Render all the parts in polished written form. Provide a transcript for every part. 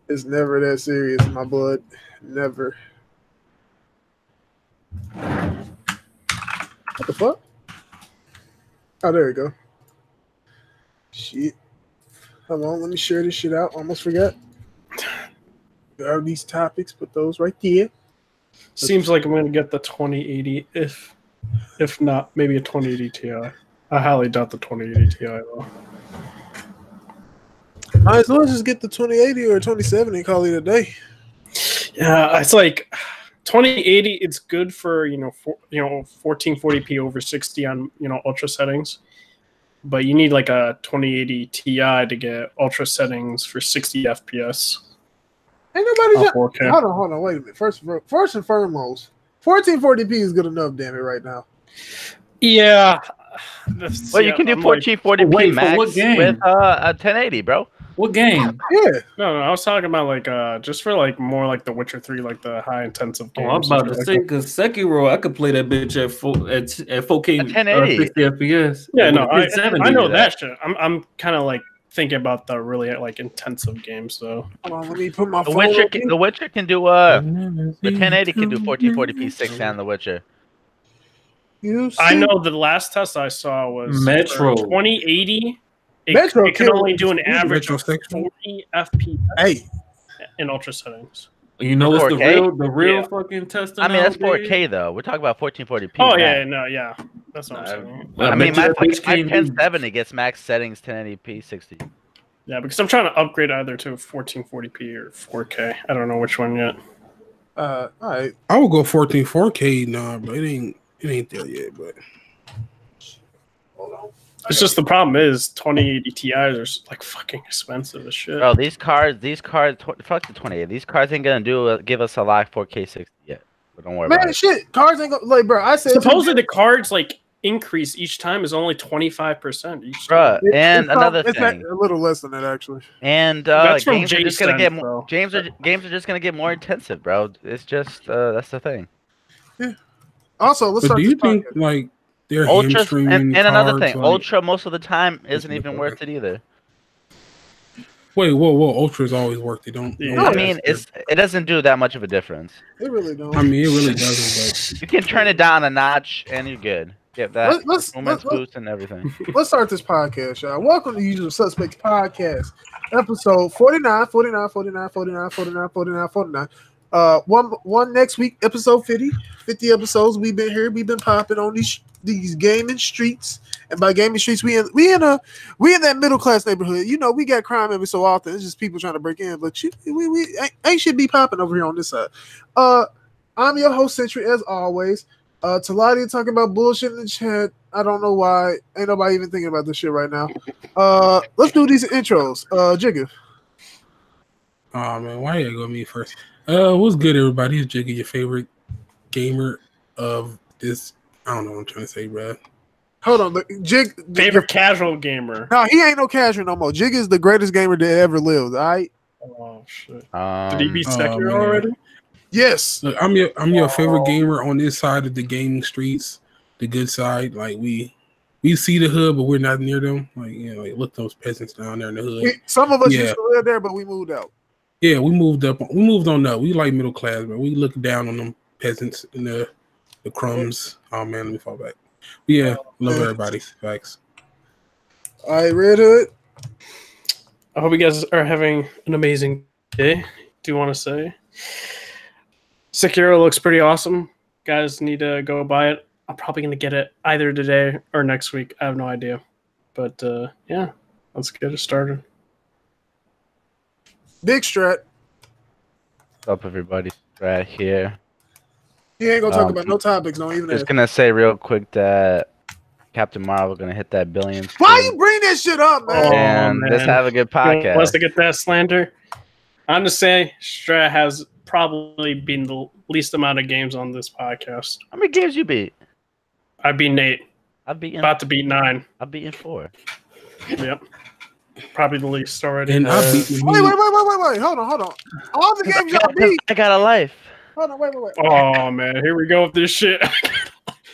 It's never that serious, my blood. Never. What the fuck? Oh, there we go. Shit. Hold on, let me share this shit out. Almost forgot. There are these topics, put those right there. Seems like I'm going to get the 2080, if not, maybe a 2080 Ti. I highly doubt the 2080 Ti, though. Might as well just get the 2080 or 2070 and call it a day. Yeah, it's like 2080. It's good for 1440p over 60 on ultra settings, but you need like a 2080 Ti to get ultra settings for 60 FPS. Ain't nobody. 4K. Hold on, wait a minute. First and foremost, 1440p is good enough. Damn it, right now. Yeah. Well, you can do 1440p max with a 1080, bro. What game? Yeah. No, I was talking about like just for like more like The Witcher 3, like the high intensive games. Oh, I'm about to say because Sekiro, I could play that bitch at 4K, 1080, 60 FPS. Yeah, no, I know that shit. I'm kind of like thinking about the really like intensive games though. Hold on, let me put my The phone. The Witcher can do the 1080 can do 1440p 60 on The Witcher. I know the last test I saw was Metro 2080. Metro it can only do an average of 40 FPS. Hey, in ultra settings. You know what's 4K? the real fucking testing? I mean, that's 4K though. We're talking about 1440p. Oh max. yeah, that's what I'm saying. I mean, my 1070 gets max settings 1080p 60. Yeah, because I'm trying to upgrade either to 1440p or 4K. I don't know which one yet. all right. I would go 4K now, but it ain't there yet. But Hold on. It's just the problem is 2080 Ti's are like fucking expensive as shit. Bro, these cards, fuck the 2080. These cards ain't gonna give us a live 4K 60 yet. But don't worry about it. Shit, cards ain't gonna like, bro. I said supposedly the cards like increase each time is only 25% each time. Bruh, and another thing, a little less than that actually. And that's games are just gonna get more. Games are just gonna get more intensive, bro. It's just that's the thing. Yeah. Also, let's. Do you think like they're Ultra hamstringing and another cards, thing, like, Ultra most of the time isn't even worth it either. Wait, whoa! Ultra's always worth it. Don't. I mean, it doesn't do that much of a difference. It really don't. I mean, it really doesn't. But you can turn it down a notch and you're good. Get that performance boost and everything. Let's start this podcast, y'all. Welcome to Usual Suspects Podcast, episode 49. One next week, episode 50. 50 episodes. We've been here. We've been popping on these gaming streets, and by gaming streets, we in that middle class neighborhood. You know, we got crime every so often. It's just people trying to break in, but we ain't should be popping over here on this side. I'm your host, Sentry, as always. Taladia talking about bullshit in the chat. I don't know why. Ain't nobody even thinking about this shit right now. Let's do these intros. Jigga. Oh man, why you go me first? What's good, everybody? It's Jigga, your favorite gamer of this. I don't know what I'm trying to say, bro. Hold on, Jig. Favorite casual gamer. No, he ain't no casual no more. Jig is the greatest gamer that ever lived. All right. Oh shit. Did he beat Sekiro already? Yes. Look, I'm your favorite gamer on this side of the gaming streets, the good side. Like we see the hood, but we're not near them. Like like look those peasants down there in the hood. Some of us used to live there, but we moved out. Yeah, we moved up. We moved on up. We like middle class, but we look down on them peasants and the crumbs. Oh man, let me fall back. But yeah, love everybody. Thanks. All right, Red Hood. I hope you guys are having an amazing day. Do you want to say? Sekiro looks pretty awesome. Guys need to go buy it. I'm probably going to get it either today or next week. I have no idea. But yeah, let's get it started. Big Strat. What's up, everybody? Strat here. He ain't going to talk about no topics. Don't even Just going to say real quick that Captain Marvel going to hit that billion. Why you bring that shit up, man? And let's have a good podcast. Wants to get that slander? I'm just saying, Strat has probably been the least amount of games on this podcast. How many games you beat? I beat 8. About to beat 9. I've beaten 4. Yep. Probably the least already. And I beat wait. Hold on. All the games y'all beat. I got a life. Hold on, wait. Oh man, here we go with this shit.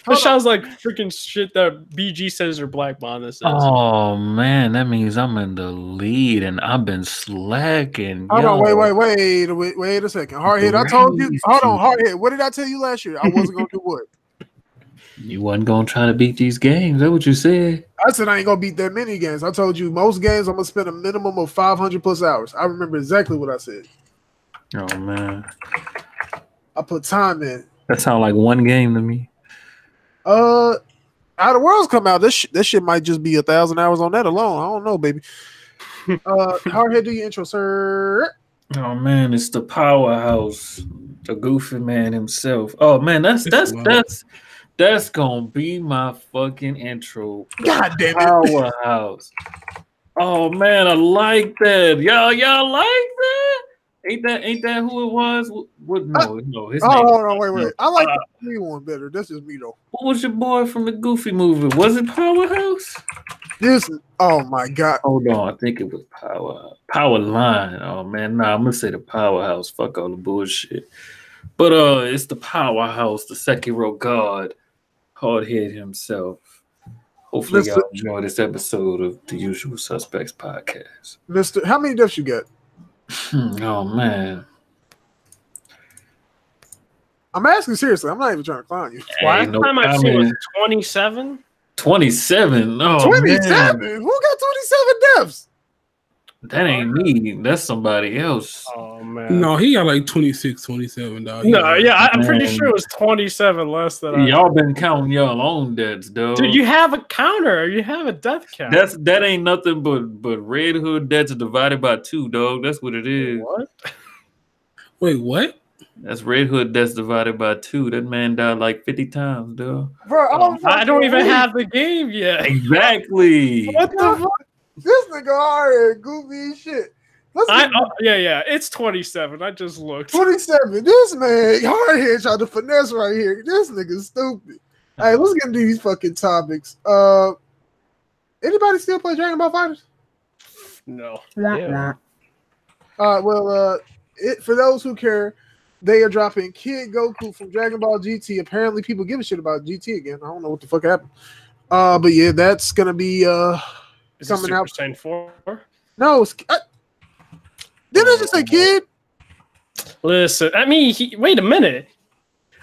That sounds like freaking shit that BG says or Black Bond says. Oh man, that means I'm in the lead and I've been slacking. Hold on, wait a second. Hardhead, I told you. Hold on, Hardhead. What did I tell you last year? I wasn't gonna do what? You wasn't gonna try to beat these games. That's what you said. I said I ain't gonna beat that many games. I told you most games I'm gonna spend a minimum of 500 plus hours. I remember exactly what I said. Oh man, I put time in. that sounds like one game to me. Outer Worlds come out. This shit might just be 1,000 hours on that alone. I don't know, baby. Hardhead, do your intro, sir. Oh man, it's the powerhouse, the goofy man himself. Oh man, that's gonna be my fucking intro. God damn it. Powerhouse. Oh man, I like that. Y'all like that? Ain't that who it was? What? No, his name. Hold on, wait. I like the free one better. That's just me though. What was your boy from the Goofy movie? Was it Powerhouse? Oh my god. Hold on, I think it was Power Line. Oh man, I'm gonna say the Powerhouse. Fuck all the bullshit. But it's the Powerhouse, the Sekiro God, Hardhead himself. Hopefully y'all enjoy this episode of the Usual Suspects podcast. Mister, how many deaths you got? Oh man. I'm asking seriously. I'm not even trying to clown you. Last time I seen was 27. 27? Oh, 27? man. Who got 27 deaths? That ain't me. That's somebody else. Oh, man. No, he got like 26, 27, dog. I'm pretty sure it was 27 less than y'all been counting y'all own deaths, dog. Dude, you have a counter. You have a death count. That ain't nothing but Red Hood deaths divided by 2, dog. That's what it is. What? Wait, what? That's Red Hood deaths divided by 2. That man died like 50 times, dog. Bro, I don't even have the game yet. Exactly. What the fuck? This nigga hard goofy as shit. It's 27. I just looked. 27. This man Hardhead trying to finesse right here. This nigga's stupid. Hey, let's get into these fucking topics. Anybody still play Dragon Ball Fighters? No. Yeah. Well, for those who care, they are dropping Kid Goku from Dragon Ball GT. Apparently, people give a shit about GT again. I don't know what the fuck happened. But yeah, that's gonna be Is coming it out. Super Saiyan 4? No, didn't I just say Kid? Listen, I mean, wait a minute.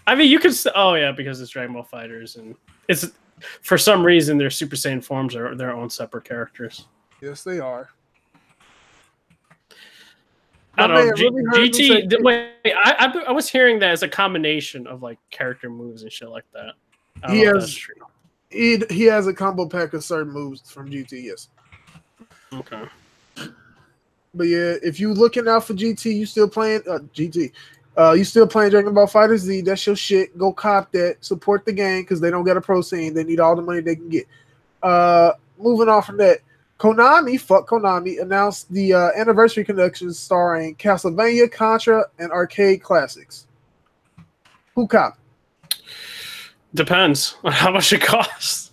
I mean, you could. Oh yeah, because it's Dragon Ball Fighters, and it's for some reason their Super Saiyan forms are their own separate characters. Yes, they are. I don't know. GT. Wait, I was hearing that as a combination of like character moves and shit like that. I don't know if that's true. He has a combo pack of certain moves from GT. Yes. Okay. But yeah, if you looking out for GT, you still playing GT. You still playing Dragon Ball Fighter Z? That's your shit. Go cop that. Support the game because they don't get a pro scene. They need all the money they can get. Moving on from that, Konami announced the anniversary collection starring Castlevania, Contra, and arcade classics. Who cop? Depends on how much it costs.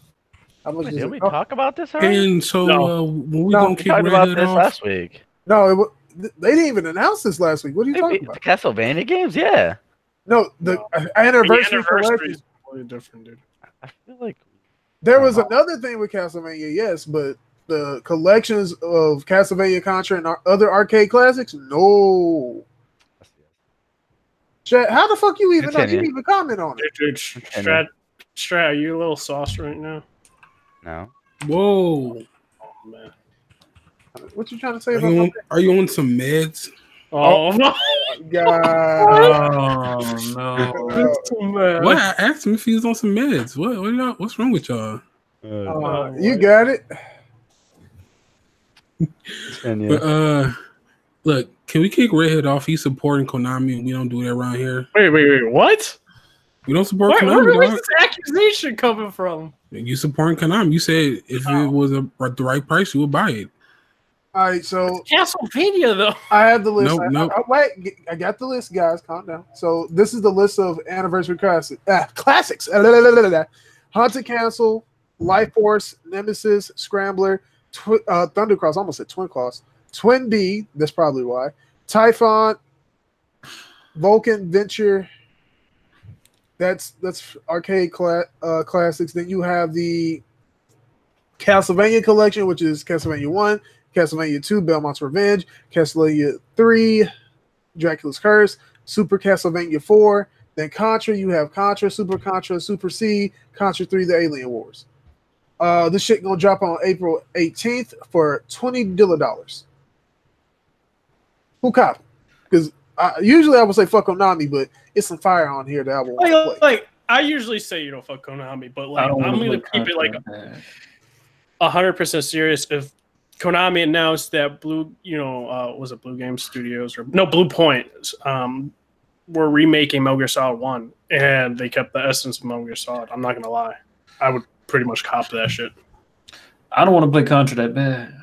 How much Did we talk about this already? And so when we gonna kick talked about Redhood this off? last week. No, they didn't even announce this last week. What are you talking The about? Castlevania games, yeah. No, the anniversary Anniversary collection. is completely different, dude. I feel like There was another thing with Castlevania, yes, but the collections of Castlevania, Contra, and other arcade classics, no. Chat, how the fuck you even know? You didn't even comment on it. Dude, Strat, are you a little sauce right now? no. Whoa. Oh man. What you trying to say about that? Are you on some meds? Oh no. God. Oh no. What? I asked him if he was on some meds. What's wrong with y'all? You got it. But look, can we kick Redhead off? He's supporting Konami, and we don't do that around here. Wait, what? We don't support Where Konami, is dog. this accusation coming from? You supporting Konami. You said if it was the right price, you would buy it. All right, so Castlevania though. I have the list. Nope. Wait, I got the list, guys. Calm down. So this is the list of anniversary classics. Haunted Castle, Life Force, Nemesis, Scrambler, Thundercross. I almost said Twin Claws. Twin B. That's probably why. Typhon, Vulcan, Venture. That's arcade classics. Then you have the Castlevania collection, which is Castlevania 1, Castlevania 2, Belmont's Revenge, Castlevania 3, Dracula's Curse, Super Castlevania 4. Then Contra, you have Contra, Super C, Contra 3, The Alien Wars. This shit gonna drop on April 18th for $20. Who cop? Because usually I would say fuck Konami, but it's some fire on here that I won't play. Like I usually say fuck Konami, but like I'm gonna keep it like 100% serious. If Konami announced that Blue Game Studios or Blue Point were remaking Metal Gear Solid 1 and they kept the essence of Metal Gear Solid, I'm not gonna lie, I would pretty much cop to that shit. I don't want to play Contra that bad.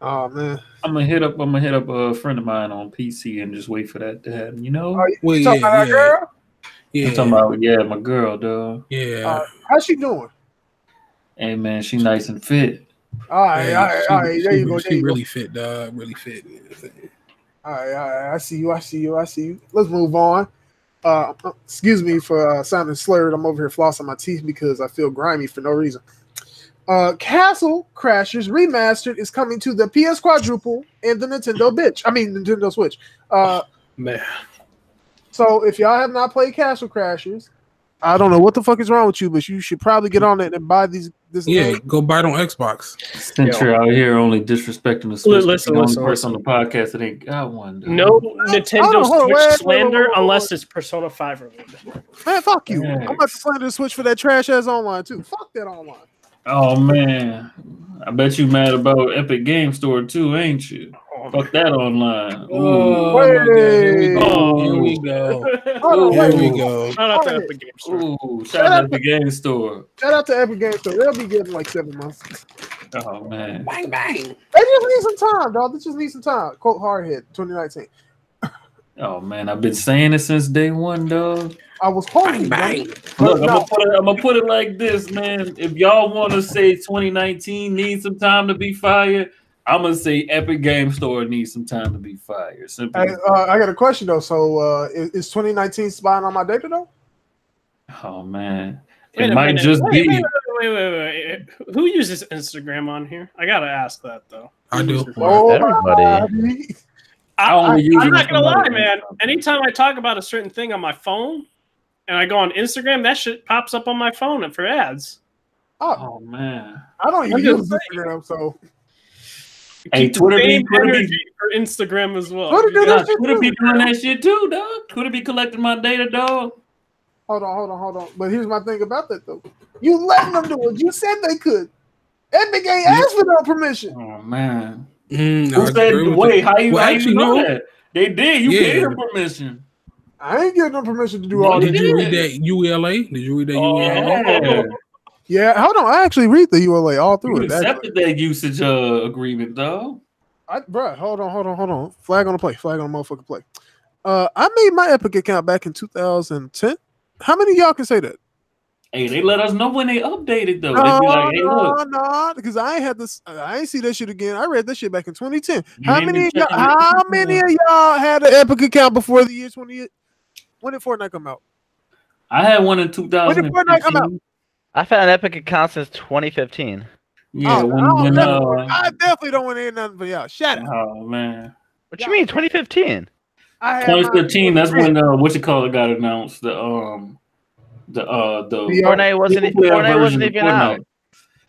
Oh man, I'm gonna hit up a friend of mine on PC and just wait for that to happen. You know? Well, you talking about that girl? Yeah. I'm talking about my girl, dog. Yeah. How's she doing? Hey man, she nice and fit. All right. There you go. She really fit, dog. Really fit. All right. I see you. Let's move on. Excuse me for sounding slurred. I'm over here flossing my teeth because I feel grimy for no reason. Castle Crashers Remastered is coming to the PS Quadruple and the Nintendo Switch. Man. So if y'all have not played Castle Crashers, I don't know what the fuck is wrong with you, but you should probably get on it and buy this game. Go buy it on Xbox. Sentry out here only disrespecting the Switch. Listen, the only person on the podcast that ain't got one. Dude. No Nintendo Switch slander unless it's Persona 5 related. Man, fuck you. I'm about to slander the Switch for that trash ass online too. Fuck that online. Oh man, I bet you mad about Epic Game Store too, ain't you? Fuck that online. Oh, here we go. Here we go. Shout out to Epic Game Store. Ooh, shout out to Epic Game Store. Shout out to Epic Game Store. They'll be getting like 7 months. Oh man. Bang bang. They just need some time, dog. They just need some time. Quote Hardhead, 2019. Oh man, I've been saying it since day one, dog. I was hoping. Look, I'm gonna put it like this, man. If y'all want to say 2019 needs some time to be fired, I'm gonna say Epic Game Store needs some time to be fired. Simply. I got a question though. So, is 2019 spying on my data though? Oh man, it might just be. Wait. Who uses Instagram on here? I gotta ask that though. I do. Everybody. I'm not gonna lie, man. Anytime I talk about a certain thing on my phone and I go on Instagram, that shit pops up on my phone for ads. Oh man, I don't use Instagram, so. Hey, Twitter be for Instagram as well. Twitter be doing that shit too, dog. Twitter be collecting my data, dog. Hold on. But here's my thing about that though. You letting them do it. You said they could. Epic ain't asked for no permission. Oh man. Who said wait? How you know that? They did. You gave her permission. I ain't giving them permission to do all this. Did you read that ULA? Did you read that ULA? Yeah, hold on. I actually read the ULA all through it. Accepted that usage agreement, though. Bro, hold on. Flag on the play. Flag on the motherfucking play. I made my Epic account back in 2010. How many of y'all can say that? Hey, they let us know when they updated though. They be like, hey, look. No, because I ain't had this. I ain't see that shit again. I read that shit back in 2010. How many of y'all had an Epic account before the year 20? When did Fortnite come out? I had one in 2000. When did Fortnite come out? I've had an Epic account since 2015. Yeah, I definitely don't want to hear nothing from y'all. Shut up. Oh man. What you mean 2015? 2015. That's when got announced. The Fortnite wasn't even out.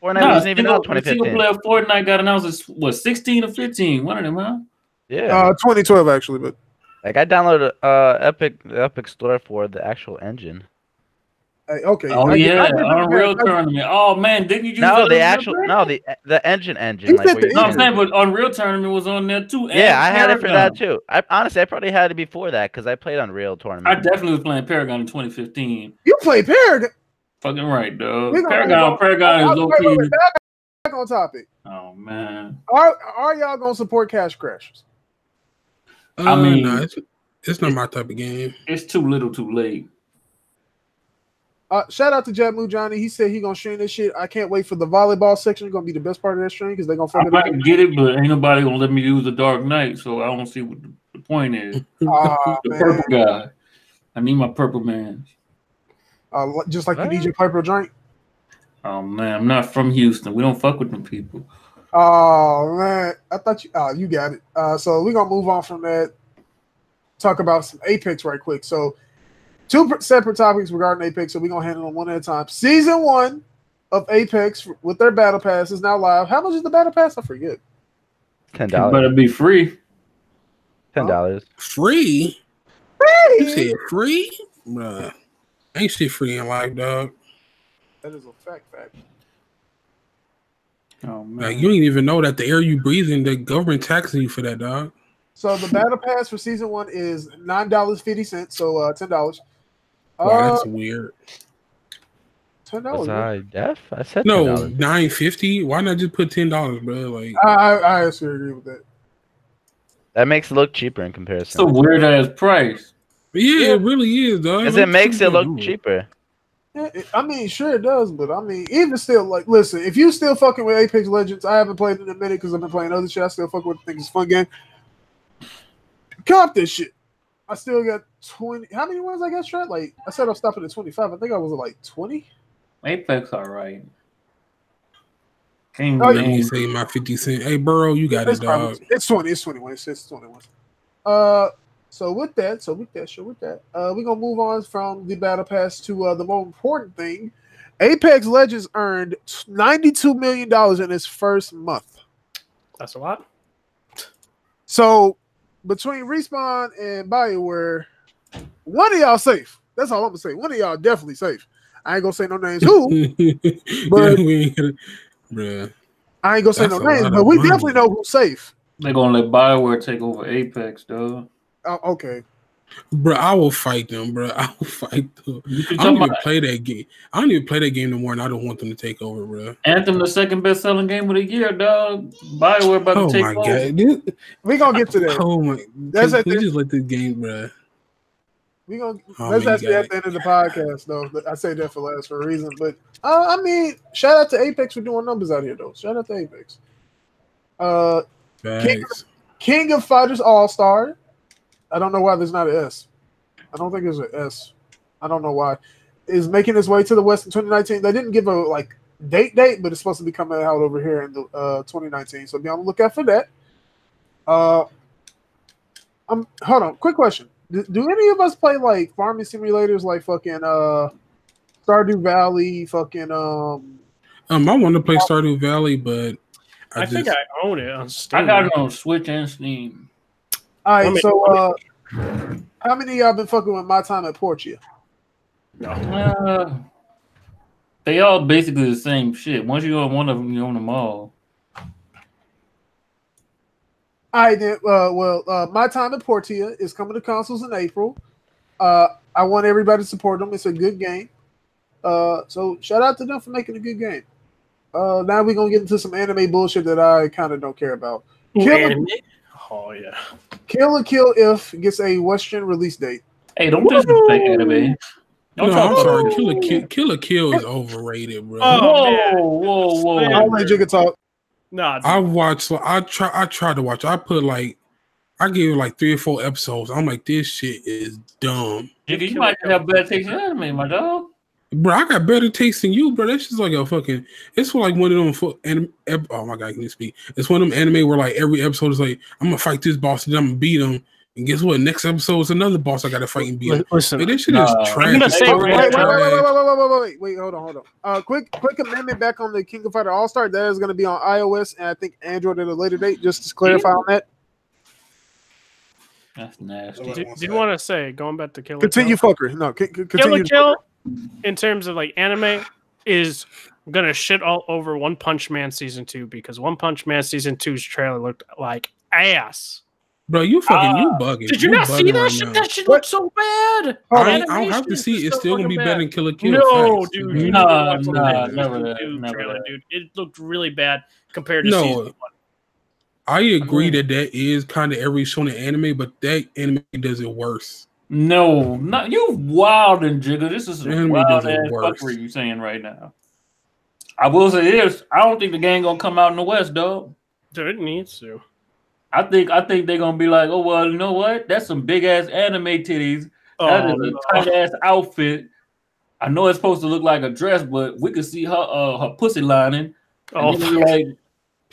Fortnite wasn't even out 2015. Single player Fortnite got announced as what 16 or 15. One of them, huh? Yeah. 2012 actually, but like I downloaded the Epic Store for the actual engine. Okay. Oh yeah, Unreal Tournament. Oh man, didn't you use the engine? No, I'm saying, but Unreal Tournament was on there too. Yeah, I had it for that too. I probably had it before that because I played Unreal Tournament. I definitely was playing Paragon in 2015. You played Paragon? Fucking right, dog. Paragon is okay. Back on topic. Oh man. Are y'all gonna support Cash Crashers? I mean, no, it's not my type of game. It's too little, too late. Shout out to Jabmu Johnny. He said he gonna stream this shit. I can't wait for the volleyball section. It's gonna be the best part of that stream because they're gonna fuck it up. I might get it, but ain't nobody gonna let me use the Dark Knight, so I don't see what the point is. The purple guy. I need my purple man. Just like the What? DJ Piper joint. Oh man, I'm not from Houston. We don't fuck with them people. Oh man, I thought you. Oh, you got it. So we're gonna move on from that. Talk about some Apex right quick. So two separate topics regarding Apex. So we're gonna handle them one at a time. Season 1 of Apex with their battle pass is now live. How much is the battle pass? I forget. $10. Better be free. $10. Free? You said free? Bruh. Ain't shit free in life, dog. That is a fact. Oh man, Like, you ain't even know that the air you breathe in, the government taxing you for that, dog. So the battle pass for season 1 is $9.50. So $10. Wow, that's weird. $10. Was man. I deaf? I said No, $10. $9.50. Why not just put $10, bro? Like, I actually agree with that. That makes it look cheaper in it's comparison. a weird ass price. yeah, it really is, dog. Because it makes it look cheaper. Yeah, I mean, sure it does, but I mean, even still, like, listen, if you still fucking with Apex Legends, I haven't played it in a minute because I've been playing other shit. I still fuck with it, think it's a fun game. Cop this shit. I still got 20. How many ones I got, Strat? Like, I said I'm stopping at 25. I think I was at like 20. Apex, all right. Can't Oh, Let me believe say my 50 cent. Hey, Burrow, you got it, dog. It's 20. It's 21. It's 21. So with that, we're gonna move on from the battle pass to the more important thing. Apex Legends earned $92 million in its first month. That's a lot. So between Respawn and BioWare, one of y'all safe. That's all I'm gonna say. One of y'all definitely safe. I ain't gonna say no names who, but bruh. I ain't gonna say That's no a names, lot but of we money. definitely know who's safe. they're gonna let BioWare take over Apex, dog. Okay. Bro, I will fight them, bro. I will fight them. You can I don't talk even about play that game. I don't even play that game no more, and I don't want them to take over, bro. Anthem, the second best selling game of the year, dog. BioWare about Oh to take my over. god! We're gonna get to that. Oh my! That's Can at we the, just let this game, bro? that's actually at the end of the podcast, though. I say that for last for a reason. But I mean, shout out to Apex for doing numbers out here, though. Shout out to Apex. King of Fighters All Star. I don't know why there's not an S. I don't think there's an S. I don't know why. Is making its way to the West in 2019. They didn't give a date, but it's supposed to be coming out over here in the 2019. So be on the lookout for that. Hold on. Quick question. Do any of us play like farming simulators like fucking Stardew Valley, fucking I want to play Stardew Valley, but I think I own it on Steam. I got it on Switch and Steam. all right, so how many of y'all been fucking with My Time at Portia? They all basically the same shit. Once you own one of them, you own them all. All right, then. My Time at Portia is coming to consoles in April. I want everybody to support them. It's a good game. So shout out to them for making a good game. Now we're gonna get into some anime bullshit that I kind of don't care about. Oh yeah. Kill or Kill If gets a Western release date. Hey, don't disrespect anime. No, I'm sorry. Kill or Kill is overrated, bro. Whoa. I'll let Jigga talk. Nah, I watched. I tried to watch. I gave it like 3 or 4 episodes. I'm like, this shit is dumb. You might have bad taste in anime, my dog. Bro, I got better taste than you, bro. That's just like a fucking. It's like one of them. Oh my god, can you speak? It's one of them anime where like every episode is like, I'm gonna fight this boss and I'm gonna beat him. And guess what? Next episode is another boss I gotta fight and beat him. Listen, like, this shit is trash. I'm gonna say, wait, hold on. Quick amendment back on the King of Fighter All Star. That is gonna be on iOS and I think Android at a later date. Just to clarify on that. That's nasty. Do you want to say going back to Kill? Continue, fucker. No, continue. Kill Kill. In terms of like anime, is gonna shit all over One Punch Man season 2 because One Punch Man season 2's trailer looked like ass. Bro, you bugging. Did you not see that shit? That shit looked so bad. I don't have to see it. It's still gonna be better than Kill or Kill. No, dude. Never. Dude. It looked really bad compared to season 1. I agree that is kind of every shonen anime, but that anime does it worse. No, not you wild and Jigga. This is some wild ass fuckery you saying right now. I will say this. I don't think the game gonna come out in the West, dog. Dude, it needs to. I think they're gonna be like, oh well, you know what? That's some big ass anime titties. That is a tight ass outfit. I know it's supposed to look like a dress, but we could see her pussy lining. Oh, And then we're like,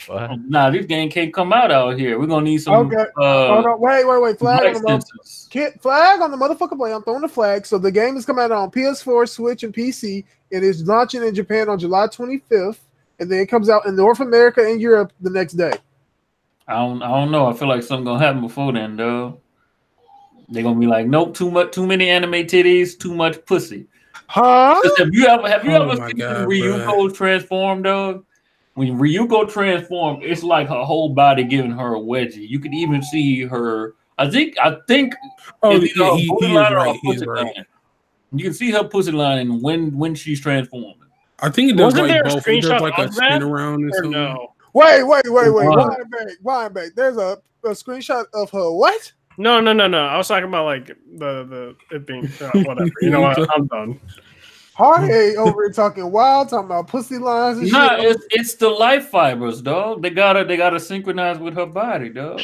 What? nah, this game can't come out here. We're gonna need some Okay. Hold on. Wait. Flag mic on the sensors. flag on the motherfucking play. I'm throwing the flag. So the game is coming out on PS4, Switch, and PC. It is launching in Japan on July 25th, and then it comes out in North America and Europe the next day. I don't know. I feel like something gonna happen before then, though. They're gonna be like, nope, too many anime titties, too much pussy. Huh? Have you ever Oh my seen God, Ryuko transform, dog? When Ryuko transform, it's like her whole body giving her a wedgie. You can even see her. I think. Oh, it's either he her booty is line or her right. He is pussy right. line. You can see her pussy line when she's transforming. I think it does Wasn't there like a both. It does screenshot like a of spin that? around and Or something. no? Wait. What? Wind back. There's a screenshot of her what? No. I was talking about like the it being whatever. You know what? I'm done. Hardhead over here talking wild, talking about pussy lines and Nah, shit. it's the life fibers, dog. They gotta synchronize with her body, dog.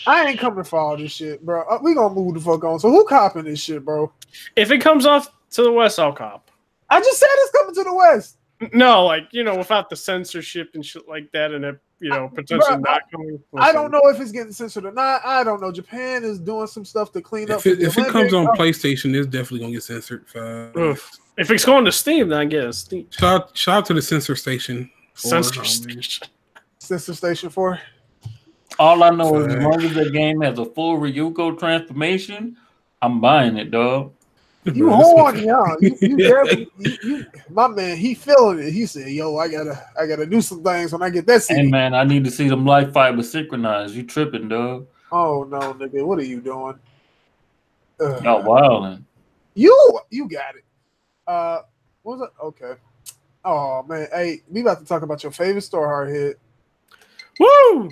I ain't coming for all this shit, bro. We gonna move the fuck on. So who copping this shit, bro? If it comes off to the West, I'll cop. I just said it's coming to the West. No, like without the censorship and shit like that, and it potentially not coming. I don't know if it's getting censored or not. I don't know. Japan is doing some stuff to clean up. If it comes on PlayStation, it's definitely gonna get censored. If it's going to Steam, then I guess Steam. Shout out to the censor station. Censor station. Censor Station 4. All I know is as long as the game has a full Ryuko transformation, I'm buying it, dog. You horny, huh? You my man, he feeling it. He said, "Yo, I gotta do some things when I get that CD." Hey man, I need to see them life fibers synchronized. You tripping, dog? Oh no, nigga, what are you doing? Y'all wildin'. You got it. What was it? Okay. Oh man, hey, we about to talk about your favorite store, Hardhead. Woo!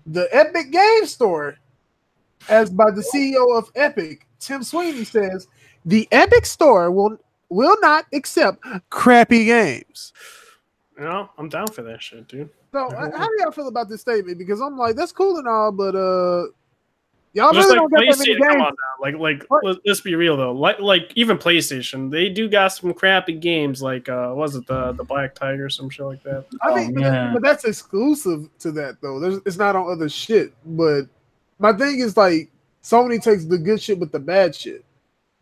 The Epic Game Store, as by the CEO of Epic, Tim Sweeney says, the Epic Store will not accept crappy games. I'm down for that shit, dude. So, how do y'all feel about this statement? Because I'm like, that's cool and all, but y'all Just really like don't get that many PlayStation, come games. on now. Let's be real though. Like even PlayStation, they do got some crappy games. Like was it the Black Tiger or some shit like that? I mean, but that's exclusive to that though. It's not on other shit. But my thing is like Sony takes the good shit with the bad shit.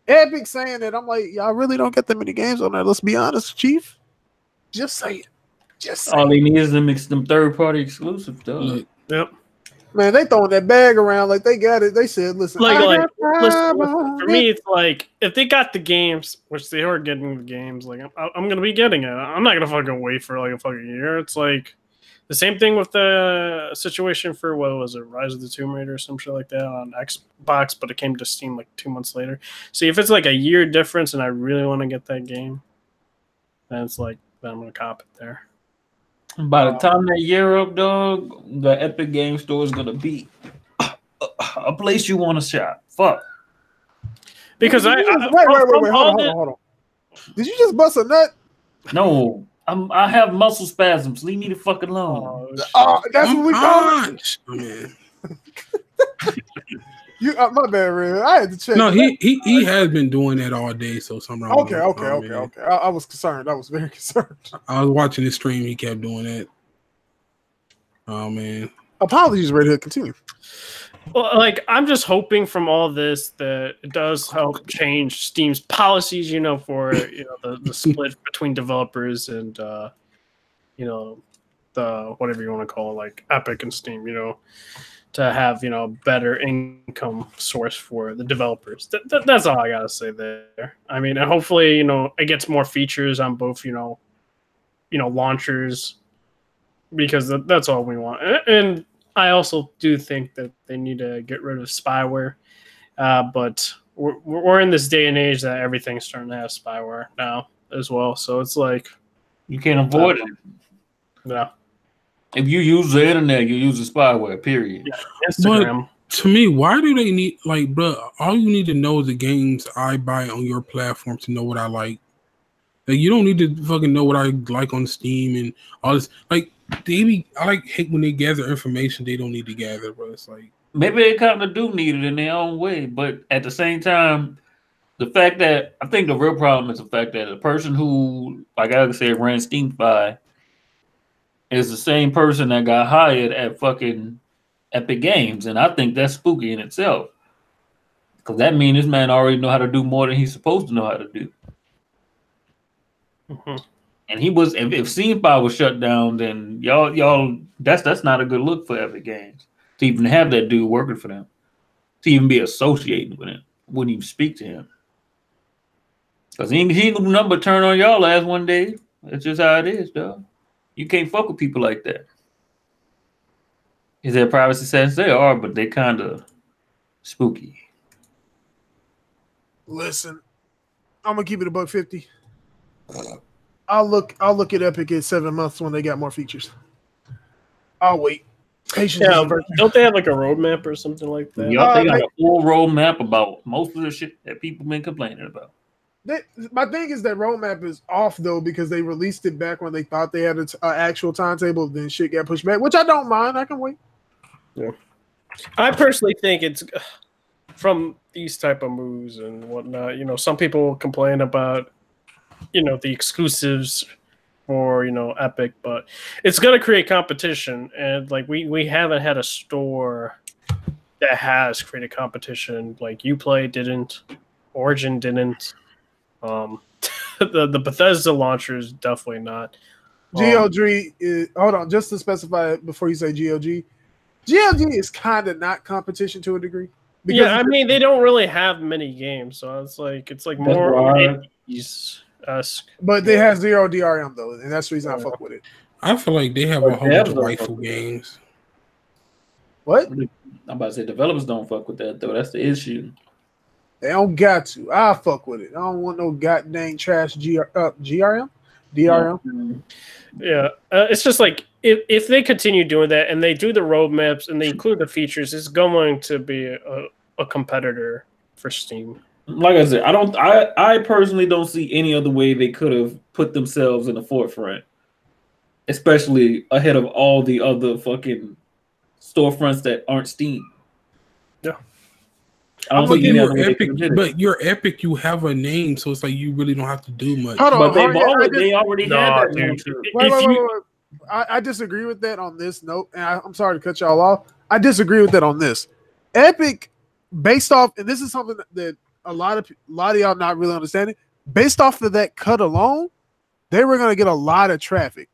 Epic saying that, I'm like, y'all really don't get that many games on there. Let's be honest, Chief. Just say it. Just say All it. they need is to mix them third-party exclusive, dog. Yep. Man, they throwing that bag around like they got it. They said, listen, Listen, for me, it's like if they got the games, which they are getting the games, like I'm gonna be getting it. I'm not gonna fucking wait for like a fucking year. It's like the same thing with the situation for what was it, Rise of the Tomb Raider or some shit like that on Xbox, but it came to Steam like 2 months later. See, if it's like a year difference and I really want to get that game, then it's like then I'm gonna cop it there. By the time that year up, dog, the Epic Game Store is gonna be a place you want to shop. Fuck. Because wait, hold on. Did you just bust a nut? No, I have muscle spasms. Leave me the fuck alone. That's what we call it. You, my bad, Red. I had to check. No, he has been doing that all day. So something wrong. Okay. I was concerned. I was very concerned. I was watching his stream. He kept doing that. Oh man. Apologies, Redhood. Continue. Well, like I'm just hoping from all this that it does help change Steam's policies, for the split between developers and the whatever you want to call it, like Epic and Steam, to have better income source for the developers. That's all I gotta say there. I mean, and hopefully it gets more features on both launchers, because that's all we want. And I also do think that they need to get rid of spyware, but we're in this day and age that everything's starting to have spyware now as well. So it's like you can't avoid it. Yeah. If you use the internet, you use the spyware. Period. Yeah, Instagram. But to me, why do they need bro? All you need to know is the games I buy on your platform to know what I like. Like, you don't need to fucking know what I like on Steam and all this. Like, I hate when they gather information they don't need to gather, bro. It's like maybe they kind of do need it in their own way, but at the same time, The fact that I think the real problem is the fact that the person who, like I said, ran SteamFi is the same person that got hired at fucking Epic Games, and I think that's spooky in itself. Because that means this man already know how to do more than he's supposed to know how to do. Mm-hmm. And he was, if SteamFi was shut down, then y'all, that's not a good look for Epic Games to even have that dude working for them, to even be associated with him. Wouldn't even speak to him. Because he ain't gonna number turn on y'all ass one day. That's just how it is, dog. You can't fuck with people like that. Is there privacy settings? They are, but they kind of spooky. Listen, I'm gonna keep it above 50. I'll look at Epic in 7 months when they got more features. I'll wait. Patience. Yeah, but don't they have like a roadmap or something like that? Y'all they got a full roadmap about most of the shit that people been complaining about. My thing is that roadmap is off though because they released it back when they thought they had an actual timetable. Then shit got pushed back, which I don't mind. I can wait. Yeah, I personally think it's from these type of moves and whatnot. You know, some people complain about the exclusives for Epic, but it's gonna create competition, and like we haven't had a store that has created competition. Like Uplay didn't, Origin didn't. The Bethesda launcher is definitely not. GOG is, hold on, just to specify before you say GOG is kind of not competition to a degree. Yeah, I mean they don't really have many games, so it's like more indies-esque. But they have 0 DRM though, and that's the reason I fuck with it. I feel like they have a whole bunch of waifu games. What? I'm about to say developers don't fuck with that though. That's the issue. They don't got to. I fuck with it. I don't want no goddamn trash DRM. Yeah, it's just like if they continue doing that and they do the roadmaps and they include the features, it's going to be a competitor for Steam. Like I said, I personally don't see any other way they could have put themselves in the forefront, especially ahead of all the other fucking storefronts that aren't Steam. Yeah. But you're Epic. You have a name, so it's like you really don't have to do much. Hold on, but they already had that name. Wait. I disagree with that on this note, and I'm sorry to cut y'all off. I disagree with that on this. Epic, based off, and this is something that a lot of y'all not really understanding. Based off of that cut alone, they were gonna get a lot of traffic.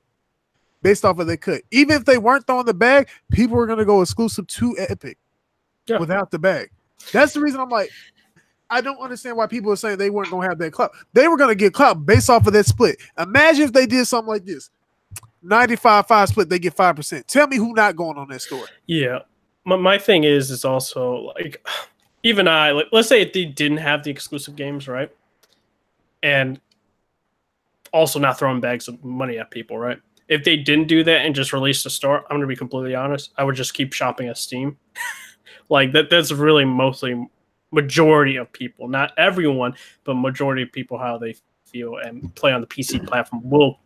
Based off of that cut, even if they weren't throwing the bag, people were gonna go exclusive to Epic without the bag. That's the reason I'm like, I don't understand why people are saying they weren't going to have that clout. They were going to get clout based off of that split. Imagine if they did something like this. 95-5 split, they get 5%. Tell me who not going on that store. Yeah. My thing is also like, even let's say if they didn't have the exclusive games, right? And also not throwing bags of money at people, right? If they didn't do that and just released the store, I'm going to be completely honest, I would just keep shopping at Steam. Like that's really mostly majority of people, not everyone, but majority of people how they feel and play on the PC platform will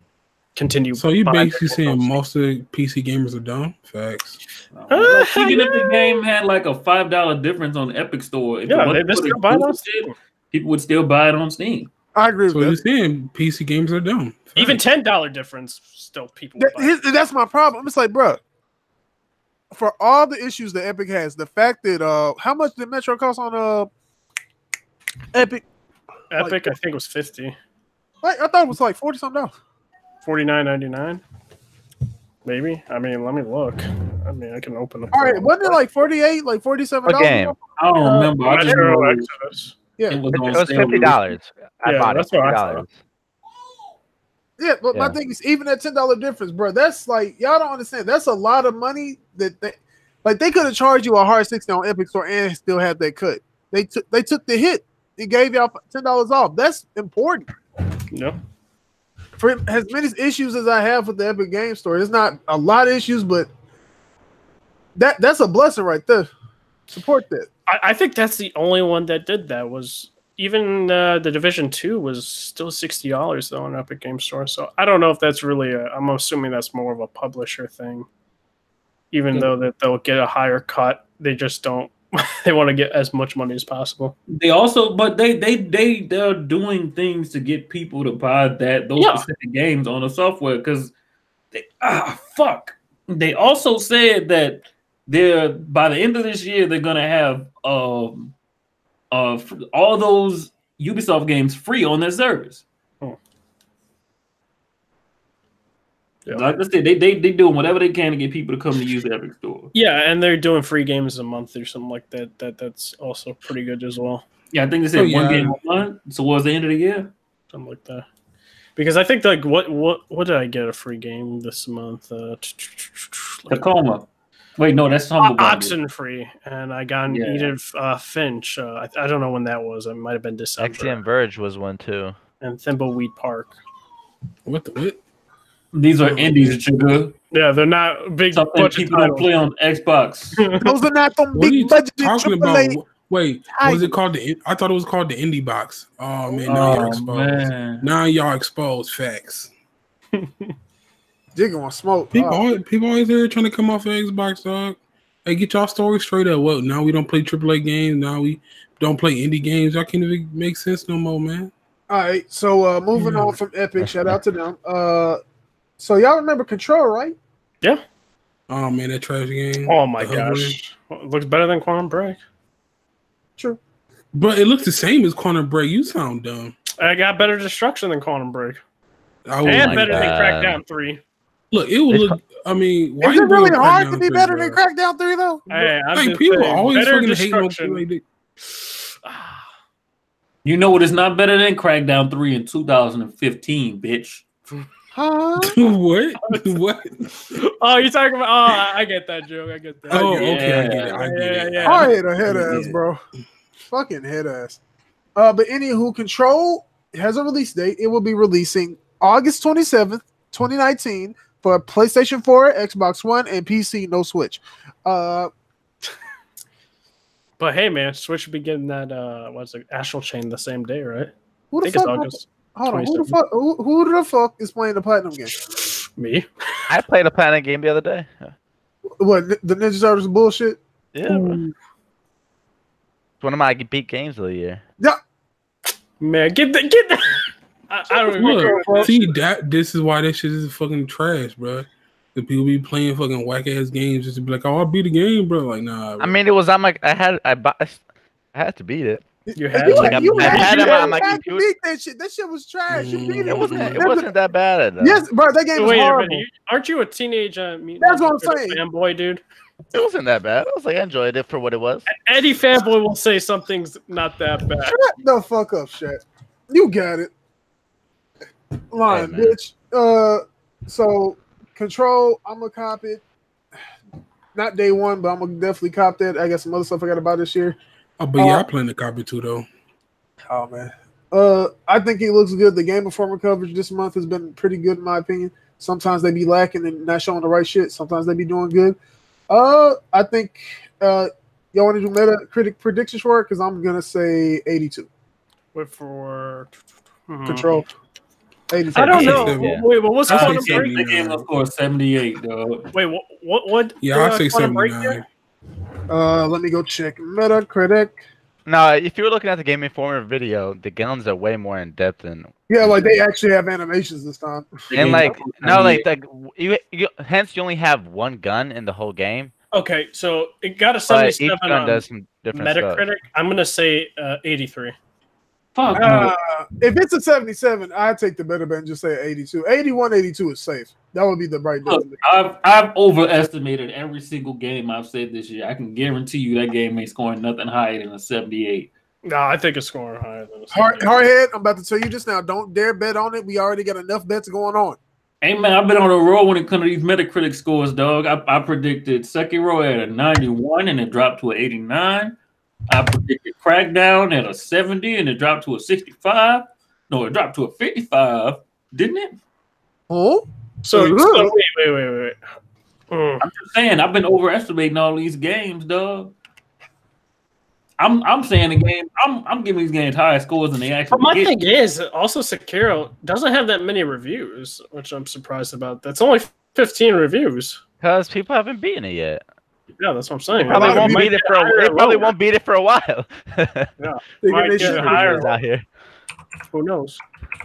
continue. So you basically saying most of the PC gamers are dumb? Facts. Even if the game had like a $5 difference on the Epic Store, they still buy it on Steam. People would still buy it on Steam. I agree with that. So you're saying PC gamers are dumb? Facts. Even $10 difference, still people buy it. That's my problem. It's like, bro. For all the issues that Epic has, the fact that how much did Metro cost on Epic? I think it was $50. Like I thought it was like $40 something. $49.99, maybe. I mean, let me look. I mean, I can open up. All right, wasn't it like $48, like $47? Okay. I don't remember. I just know it was $50. I bought it. $50. Yeah, but my thing is, even that $10 difference, bro, that's like y'all don't understand. That's a lot of money that they could have charged you a hard 60 on Epic Store and still had that cut. They took the hit. It gave y'all $10 off. That's important. Yeah. For as many issues as I have with the Epic Game Store, it's not a lot of issues, but that's a blessing right there. Support that. I think that's the only one that did that. Was even the Division 2 was still $60 though on Epic Game Store. So I don't know if that's really I'm assuming that's more of a publisher thing. Even though that they'll get a higher cut, they just don't They want to get as much money as possible. They also, but they're doing things to get people to buy those specific games on the software because fuck. They also said that by the end of this year they're gonna have all those Ubisoft games free on their service. Yeah. Like I said, they doing whatever they can to get people to come to use the Epic Store. Yeah, and they're doing free games a month or something like that. That's also pretty good as well. Yeah, I think they said one game a month towards the end of the year, something like that. Because I think like what did I get a free game this month? Tacoma. Wait, no, that's Humble Oxenfree, and I got an Edith Finch. I don't know when that was. It might have been December. Axiom Verge was one too, and Thimbleweed Park. What? These are indies, Jigga. Yeah, they're not big. Something people don't play on Xbox. Those are not them big budget AAA. Wait, was it called I thought it was called the Indie Box. Oh man, now y'all exposed. Man. Now y'all exposed facts. Jigga want smoke. People always there trying to come off of Xbox, dog. Hey, get y'all story straight up. Well, now we don't play AAA games. Now we don't play indie games. Y'all can't even make sense no more, man. All right, so moving on from Epic, shout out to them. So y'all remember Control, right? Yeah. Oh man, that trash game. Oh my gosh, it looks better than Quantum Break. True, but it looks the same as Quantum Break. You sound dumb. I got better destruction than Quantum Break, and better than Crackdown 3. Look, it would look. I mean, why is it really hard to be better than Crackdown 3 though? Hey, like people always fucking hate on like You know what is not better than Crackdown 3 in 2015, bitch. Huh? What? Oh, you're talking about? Oh, I get that joke. I get that. Oh, okay, I get it. I hate a head ass, bro. Fucking head ass. But anywho, Control has a release date. It will be releasing August 27th, 2019 for PlayStation 4, Xbox One, and PC. No Switch. But hey, man, Switch will be getting that what's it, Astral Chain the same day, right? Who the I think fuck? it's August. Hold on, who the fuck is playing the Platinum game? Me. I played a Platinum game the other day. What, the Ninja Turtles bullshit? Yeah, bro. It's one of my beat games of the year. Yeah. Man, get that. I don't even see that. This is why that shit is fucking trash, bro. The people be playing fucking whack ass games just to be like, "Oh, I'll beat the game, bro." Like, nah. Bro. I mean, it was. I'm like, I had to beat it. You had it on my computer. Beat that shit. That shit was trash. You beat it. It wasn't that bad. Yes, bro. That game was horrible. Aren't you a teenage That's what I'm saying. Fanboy, dude? It wasn't that bad. I was like, I enjoyed it for what it was. Eddie Fanboy will say something's not that bad. Shut the fuck up, Shat. You got it. Line, hey, bitch. So Control, I'm gonna cop it. Not day one, but I'm gonna definitely cop that. I got some other stuff I got to buy this year. Oh, but yeah, I plan to copy too, though. Oh man, I think it looks good. The Game Informer coverage this month has been pretty good in my opinion. Sometimes they be lacking and not showing the right shit. Sometimes they be doing good. I think y'all want to do Metacritic predictions for it because I'm gonna say 82. Wait for Control. 82. I don't know. Yeah. Wait, but what's Quantum Break? The game of course 78, though. Wait, what? Yeah, I'll say 79. Let me go check Metacritic. No, if you were looking at the Game Informer video, the guns are way more in depth than. Yeah, like they actually have animations this time. And like you hence you only have one gun in the whole game. Okay, so it got a 77 each gun on does some different Metacritic. Stuff. I'm gonna say 83. Fuck if it's a 77, I'd take the better bet and just say 82. 81, 82 is safe. That would be the right bet. I've overestimated every single game I've said this year. I can guarantee you that game ain't scoring nothing higher than a 78. No, I think it's scoring higher than a 78. Hardhead, I'm about to tell you just now. Don't dare bet on it. We already got enough bets going on. Hey, man, I've been on a roll when it comes to these Metacritic scores, dog. I predicted Sekiro at a 91 and it dropped to an 89. I predicted Crackdown at a 70 and it dropped to a 65. No, it dropped to a 55, didn't it? Oh, so wait. I'm just saying, I've been overestimating all these games, dog. I'm saying the game. I'm giving these games higher scores than they actually. But my thing is, also Sekiro doesn't have that many reviews, which I'm surprised about. That's only 15 reviews because people haven't beaten it yet. Yeah, that's what I'm saying. Probably lot of won't people beat it for. They probably won't beat it for a while. Yeah, They might get get shit higher. out here. Who knows?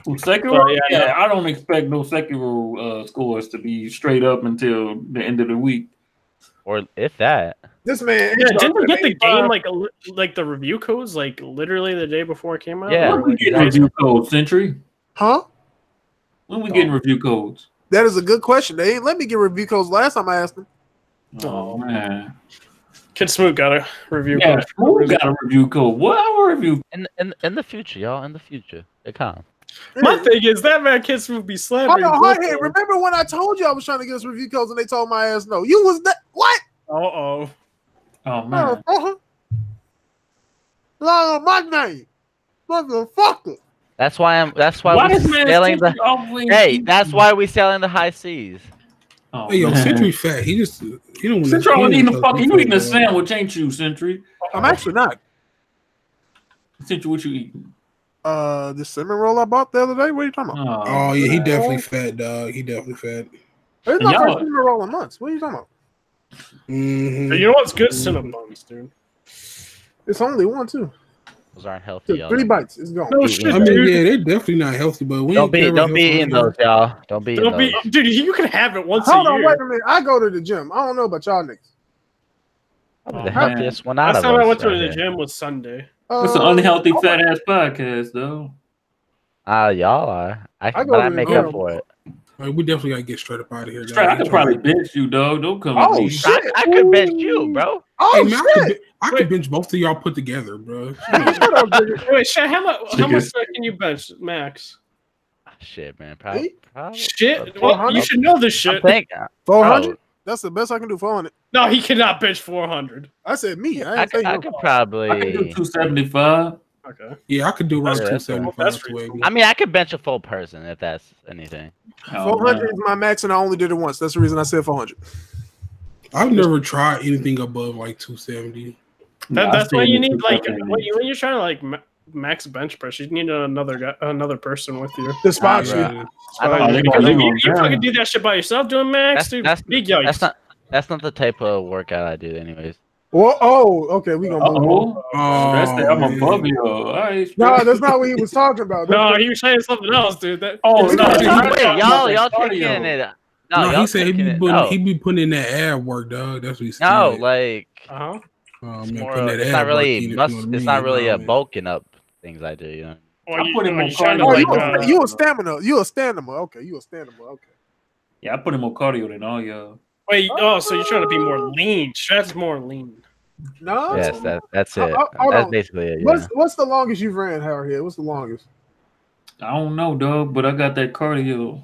Well, Sekiro, But, yeah, no. I don't expect no Sekiro scores to be straight up until the end of the week. Or if that. This man, Yeah, didn't we get the 85. game like the review codes like literally the day before it came out? Yeah. When we Like, getting review codes, Sentry? Huh? When we getting review codes? That is a good question. They ain't let me get review codes last time I asked them. Oh man. Kid Smoot got a review Yeah, code. who got a review code? What our review? In the future, y'all. In the future, it comes. My thing is that man Kid Smoot be slapping. Hold on, Hardhead. Remember when I told you I was trying to get us review codes and they told my ass no? You was that what? Oh. Oh man. Lie on my name, motherfucker. That's why Why we does man sailing Sentry the. always Hey, eat- that's why we sailing the high seas. Oh, Hey, yo, man. Sentry fat. He don't. Sentry only eating a fucking. You eating a a sandwich, ain't you, Sentry? I'm actually not. Sentry, what you eating? The cinnamon roll I bought the other day. What are you talking about? Oh yeah, he definitely fat, dog. He definitely fat. It's my Y'all- first cinnamon roll in months. What are you talking about? Mm-hmm. You know what's good? Cinnabons, dude. It's only one too. Those aren't healthy, y'all. 3 bites. It's gone. No Eat- shit, I mean, dude. yeah, they're definitely not healthy, but we Don't ain't be eating those, y'all. Don't be eating Don't be, those. dude. You can have it once Hold a on, year. wait a minute. I go to the gym. I don't know about y'all niggas. Probably Oh, the man. healthiest one out Last of time I us went to right the here. gym was Sunday. It's an unhealthy oh, fat ass podcast, though. Y'all are. I go But I to the make gym. up for it. Like, we definitely gotta get straight up out of here. Straight, I could probably bench you, dog. Don't come at Oh me. shit! I could bench you, bro. Oh Hey man, shit! I could bench both of y'all put together, bro. Shut up, Jigga. Wait, Shay, how much can you bench, Max? Shit, man. Hey? Probably. Shit. Well, you should know this I shit. think. 400. That's the best I can do. 400. No, he cannot bench 400. I said me. I could I could do probably. 275. Okay. Yeah, I could do around That's 275. That's to wiggle. I mean, I could bench a full person if that's anything. Oh, 400 man. is my max, and I only did it once. That's the reason I said 400. I've never tried anything above like 270. That's why you need like 270. when you're trying to like max bench press, you need another person with you. The spot Nah, shit. bro. Spot I don't you. think Because I if do. you fucking do that shit by yourself doing max, dude, big yikes. That's not the type of workout I do, anyways. Well, okay, we gonna move on. That's the, I'm man. above you. All right. No, that's not what he was talking about. No, he was saying something else, dude. That, Oh, it's no, not- he- Wait, y'all cardio. taking it. No, y'all he said taking it. he be putting in that ab work, dog. That's what he's saying. No, like Uh-huh. Oh, it's man, more. putting that It's ab not work really. in, if you know what I It's mean. not really Nah, a man. bulking up things I do. You know. Or I put him on you trying to Oh, cardio. like you a stamina. You a stamina. Okay, you a stamina. Okay. Yeah, I put him on cardio than all y'all. wait. Oh, so you're trying to be more lean? Strat's more lean. No. Yes, that's it. Hold That's on. basically it. Yeah. What's the longest you've ran, Hardhead? What's the longest? I don't know, dog, but I got that cardio.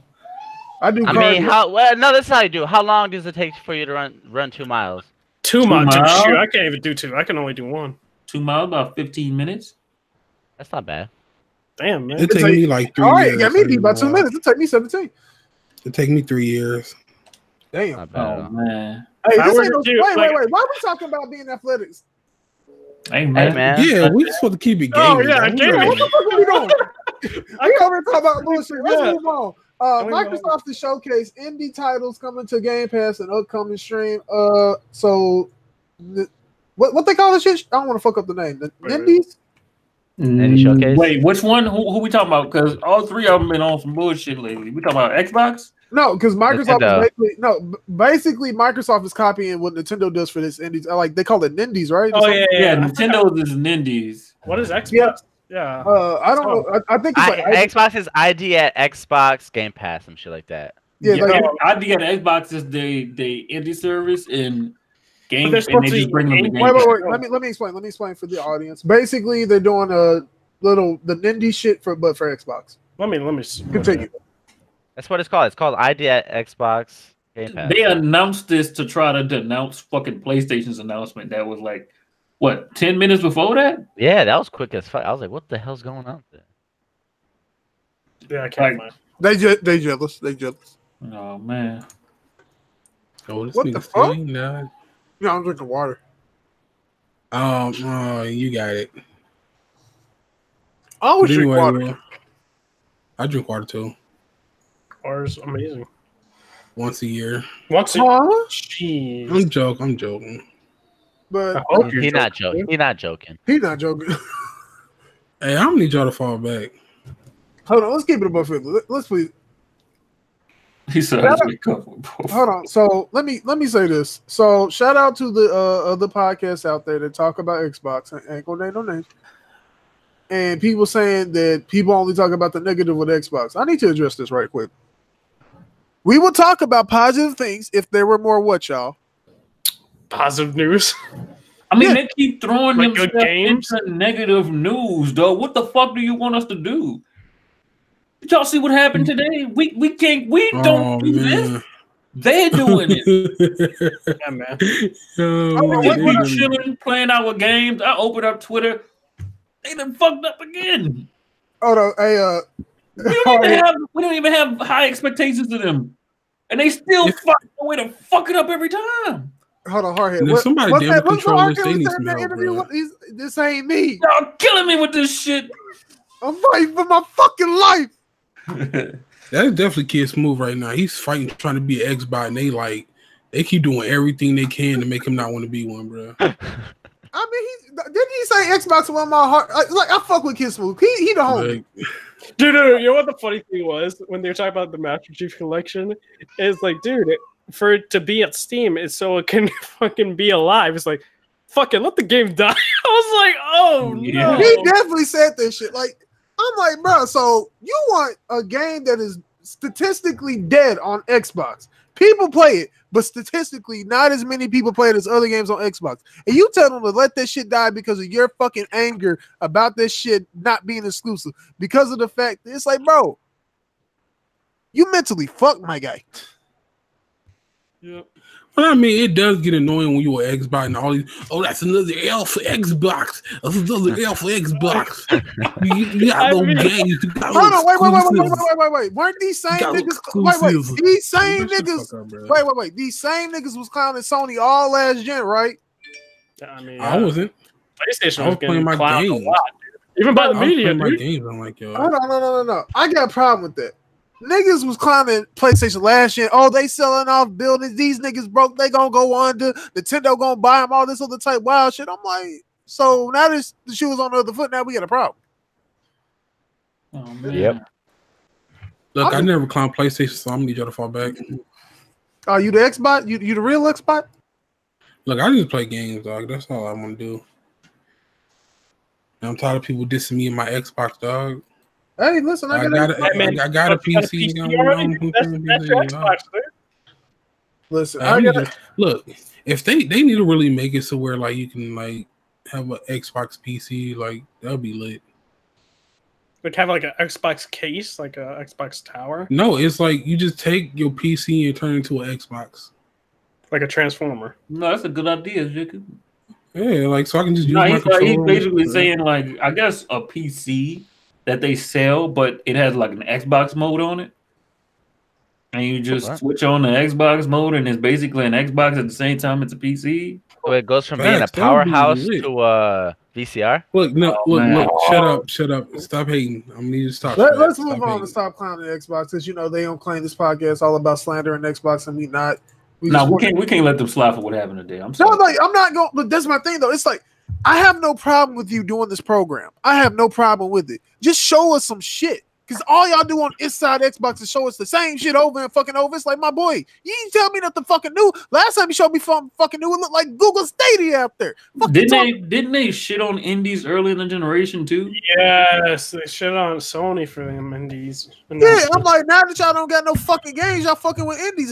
I do. I cardio. mean, no, that's how you do. How long does it take for you to run 2 miles? 2 miles. Dude, miles? shoot, I can't even do 2. I can only do 1. 2 miles, about 15 minutes. That's not bad. Damn, man. It take me like 3 All right, years. it got me beat by 2 minutes. It take me 17. It take me 3 years. Damn. Not bad. at Oh all. man. Hey, I this work ain't no, with you, wait. like- Why are we talking about being athletics? Hey man. Hey man. Yeah, we just supposed to keep it gaming. Oh, yeah, dog. gaming. What the fuck are we doing? We over here talking about bullshit. Let's Yeah. move on. Microsoft to showcase indie titles coming to Game Pass and upcoming stream. What they call this shit? I don't want to fuck up the name. The Indies? Any showcase? Wait, which one? Who we talking about? Because all three of them been on some bullshit lately. We talking about Xbox? No, because Microsoft Nintendo. is basically Microsoft is copying what Nintendo does for this indies. Like they call it Nindies, right? Oh yeah, Yeah, Nintendo is Nindies. What is Xbox? Yeah. Yeah. I don't know. I think it's like Xbox is ID at Xbox Game Pass, some shit like that. yeah, like, I think Xbox is the indie service and game, they're and supposed they to just bring them to be- Game wait. Pass. Let me explain. Let me explain for the audience. Basically, they're doing the Nindy shit for Xbox. Let me Continue. That's what it's called. It's called ID at Xbox Game Pass. They announced this to try to denounce fucking PlayStation's announcement. That was like, what, 10 minutes before that? Yeah, that was quick as fuck. I was like, what the hell's going on there? Yeah, I can't find. They jealous. They jealous. Oh man. Oh, this What the nigga fuck? silly? Nah. No, I'm drinking water. You got it. I always But drink anyway, water. well, I drink water too. Water's amazing. once a year. Once a jeez. I'm joking. But I hope He's not joking. He's not joking. He's not joking. Hey, I don't need y'all to fall back. Hold on, let's keep it above 50. Let's please. He said, hold on. So let me say this. So shout out to the other podcasts out there that talk about Xbox. I ain't gonna name no names. And people saying that people only talk about the negative with Xbox. I need to address this right quick. We will talk about positive things if there were more what, y'all? Positive news. I mean, they keep throwing like themselves into negative news, though. What the fuck do you want us to do? Did y'all see what happened today? We don't do this. They're doing it. Yeah, man. We chilling, playing our games. I open up Twitter. They done fucked up again. Hold on, hey, we don't even have high expectations of them, and they still find a way to fuck it up every time. Hold on, Hardhead. If somebody damn control this, they need some help, this ain't me. Y'all killing me with this shit. I'm fighting for my fucking life. That is definitely Kid Smooth right now. He's fighting, trying to be an Xbox, and they keep doing everything they can to make him not want to be one, bro. I mean, didn't he say Xbox won my heart? Like I fuck with Kid Smooth. He the homie. Dude, you know what the funny thing was when they were talking about the Master Chief Collection? It's like, dude, for it to be at Steam, it's so it can fucking be alive. It's like, fucking let the game die. I was like, oh no. He definitely said this shit. Like, I'm like, bro, so you want a game that is statistically dead on Xbox. People play it, but statistically, not as many people play it as other games on Xbox. And you tell them to let that shit die because of your fucking anger about this shit not being exclusive. Because of the fact that it's like, bro, you mentally fucked, my guy. Yep. But I mean, it does get annoying when you are Xbox and all these. Oh, that's another L for Xbox. That's another L for Xbox. you got no games. Hold on, wait. Weren't these same niggas? These same niggas. These same niggas was clowning Sony all last gen, right? I mean, I wasn't. PlayStation was playing my games. Even by the media, my games. I'm like, yo. Hold on, no. I got a problem with that. Niggas was climbing PlayStation last year. Oh, they selling off buildings. These niggas broke. They gonna go under. Nintendo gonna buy them. All this other type wild shit. I'm like, so now the shoe was on the other foot. Now we got a problem. Oh man. Yep. Look, I never climbed PlayStation, so I'm gonna need y'all to fall back. Are you the Xbox? You the real Xbox? Look, I just play games, dog. That's all I want to do. And I'm tired of people dissing me in my Xbox, dog. Hey, listen, I got a PC. Listen, look, if they need to really make it so where like you can like have an Xbox PC, like that'll be lit. Like have like an Xbox case, like a Xbox tower. No, it's like you just take your PC and turn it into an Xbox, like a transformer. No, that's a good idea, Jacob. Yeah, like so I can just use my controller. He's basically saying like I guess a PC that they sell, but it has like an Xbox mode on it. And you just switch on the Xbox mode, and it's basically an Xbox at the same time it's a PC. So it goes from being a powerhouse to a VCR. Look! Shut up! Stop hating. I'm gonna need you to stop. Let's move on and stop clowning Xbox, because you know they don't claim this podcast all about slandering Xbox, and we not. We can't let them slap for what happened today. I'm sorry. No, like I'm not going. But that's my thing though. It's like I have no problem with you doing this program. I have no problem with it. Just show us some shit. Because all y'all do on Inside Xbox is show us the same shit over and fucking over. It's like, my boy, you didn't tell me nothing fucking new. Last time you showed me something fucking new, it looked like Google Stadia out there. Didn't they shit on indies early in the generation too? Yes, they shit on Sony for them indies. Yeah, I'm like, now that y'all don't got no fucking games, y'all fucking with indies.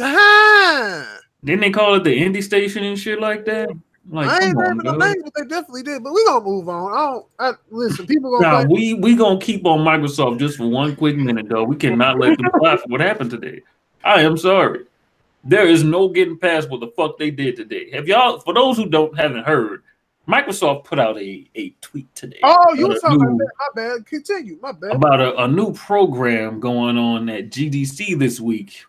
Didn't they call it the indie station and shit like that? Like, I ain't naming no names, but they definitely did. But we gonna move on. Listen, people gonna. We gonna keep on Microsoft just for one quick minute though. We cannot let them laugh at what happened today. I am sorry. There is no getting past what the fuck they did today. Have y'all? For those who haven't heard, Microsoft put out a tweet today. Oh, you were talking about that. My bad. Continue. My bad. About a new program going on at GDC this week.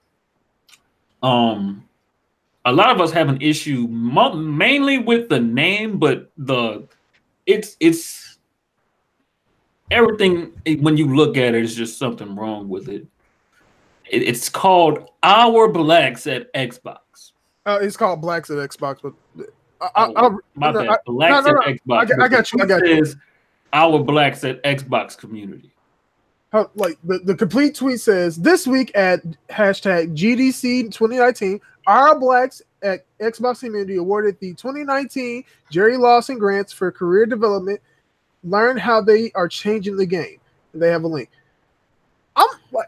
A lot of us have an issue mainly with the name, but it's everything when you look at it, it's just something wrong with it. It's called Our Blacks at Xbox. It's called Blacks at Xbox, but My bad. Blacks at Xbox. I got you. I got you. Our Blacks at Xbox community. Like the complete tweet says, this week at hashtag GDC 2019, our Blacks at Xbox community awarded the 2019 Jerry Lawson grants for career development. Learn how they are changing the game. They have a link.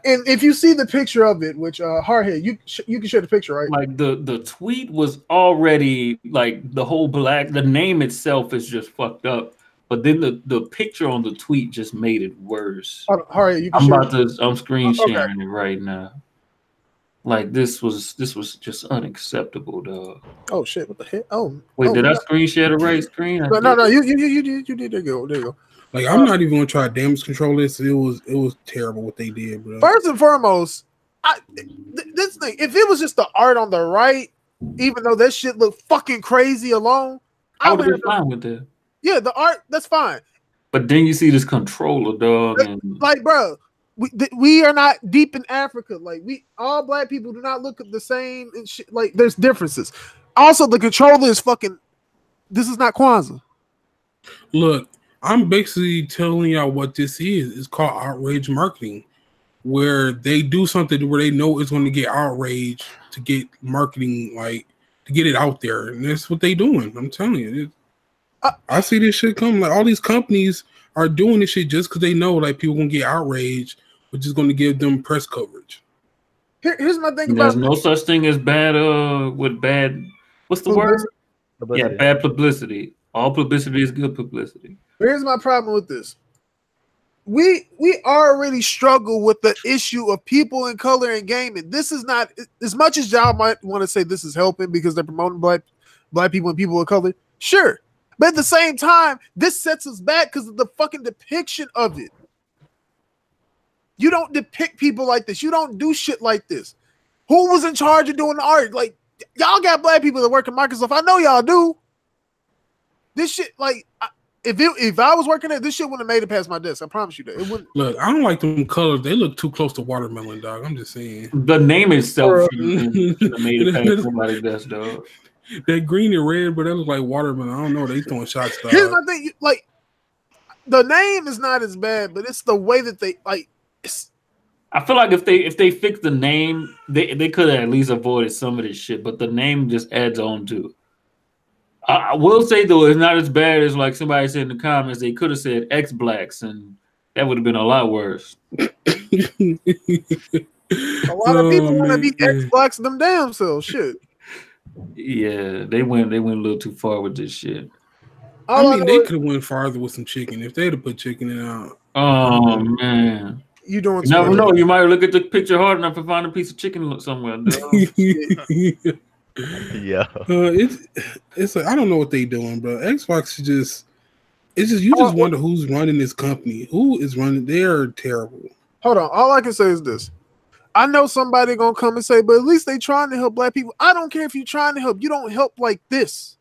And if you see the picture of it, which Hardhead, you can share the picture, right? Like the tweet was already like the whole black. The name itself is just fucked up, but then the picture on the tweet just made it worse. Hardhead, you can I'm screen sharing it right now. Like this was just unacceptable, dog. Oh shit! What the heck? Oh wait, did I screen share the right screen? No, you did. There you go. Like I'm not even gonna try to damage control this. It was terrible what they did, bro. First and foremost, this thing, if it was just the art on the right, even though that shit looked fucking crazy alone, I would be fine with that. Yeah, the art, that's fine. But then you see this controller, dog, like, bro, we are not deep in Africa. Like, all black people do not look the same and shit. Like, there's differences. Also, the controller is fucking. This is not Kwanzaa. Look, I'm basically telling y'all what this is. It's called outrage marketing, where they do something where they know it's going to get outraged to get marketing, like to get it out there, and that's what they doing. I'm telling you, I see this shit come. Like all these companies are doing this shit just because they know like people gonna get outraged, which is going to give them press coverage. Here's my thing. There's no such thing as bad. With bad. What's the word? Publicity. Yeah, bad publicity. All publicity is good publicity. Here's my problem with this. We already struggle with the issue of people in color in gaming. This is not, as much as y'all might want to say this is helping because they're promoting black people and people of color. Sure. But at the same time, this sets us back because of the fucking depiction of it. You don't depict people like this. You don't do shit like this. Who was in charge of doing the art? Like, y'all got black people that work at Microsoft. I know y'all do. This shit, like, if I was working there, this shit wouldn't have made it past my desk. I promise you that. It wouldn't. Look, I don't like them colors. They look too close to watermelon, dog. I'm just saying. The name itself should have made it past somebody's desk, dog. That green and red, but that looks like watermelon. I don't know. They throwing shots, dog. Here's my thing. Like, the name is not as bad, but it's the way that they, like, I feel like if they fix the name, they could have at least avoided some of this shit, but the name just adds on to it. I will say though, it's not as bad as like somebody said in the comments. They could have said X Blacks, and that would have been a lot worse. A lot of people want to be X Blacks them damn selves. Shit. Yeah, they went a little too far with this shit. I mean, they could have went farther with some chicken if they'd have put chicken in out. Oh man. You doing? You never know. You might look at the picture hard enough and find a piece of chicken somewhere. Yeah, it's like I don't know what they doing, bro. Xbox is just you just wonder who's running this company. Who is running? They're terrible. Hold on. All I can say is this. I know somebody gonna come and say, but at least they trying to help black people. I don't care if you're trying to help. You don't help like this.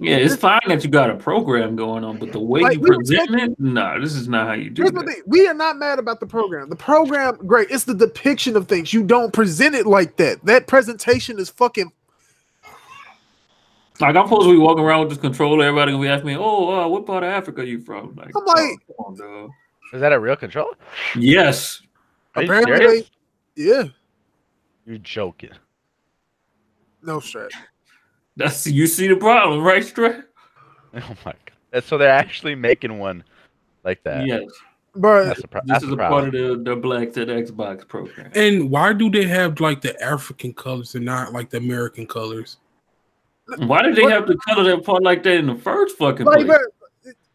Yeah, it's fine that you got a program going on, but the way you present it, no, this is not how you do it. Here's the thing. We are not mad about the program. The program, great. It's the depiction of things. You don't present it like that. That presentation is fucking. Like, I'm supposed to be walking around with this controller. Everybody gonna be asking me, "Oh, what part of Africa are you from?" Like, I'm like, come on, dog. Is that a real controller? Yes. Apparently, yeah. You're joking. No Strat. You see the problem, right, Strat? Oh my god! So they're actually making one like that. Yes, but this is a part of the Blacks at Xbox program. And why do they have like the African colors and not like the American colors? Why did they have to color that part like that in the first fucking place?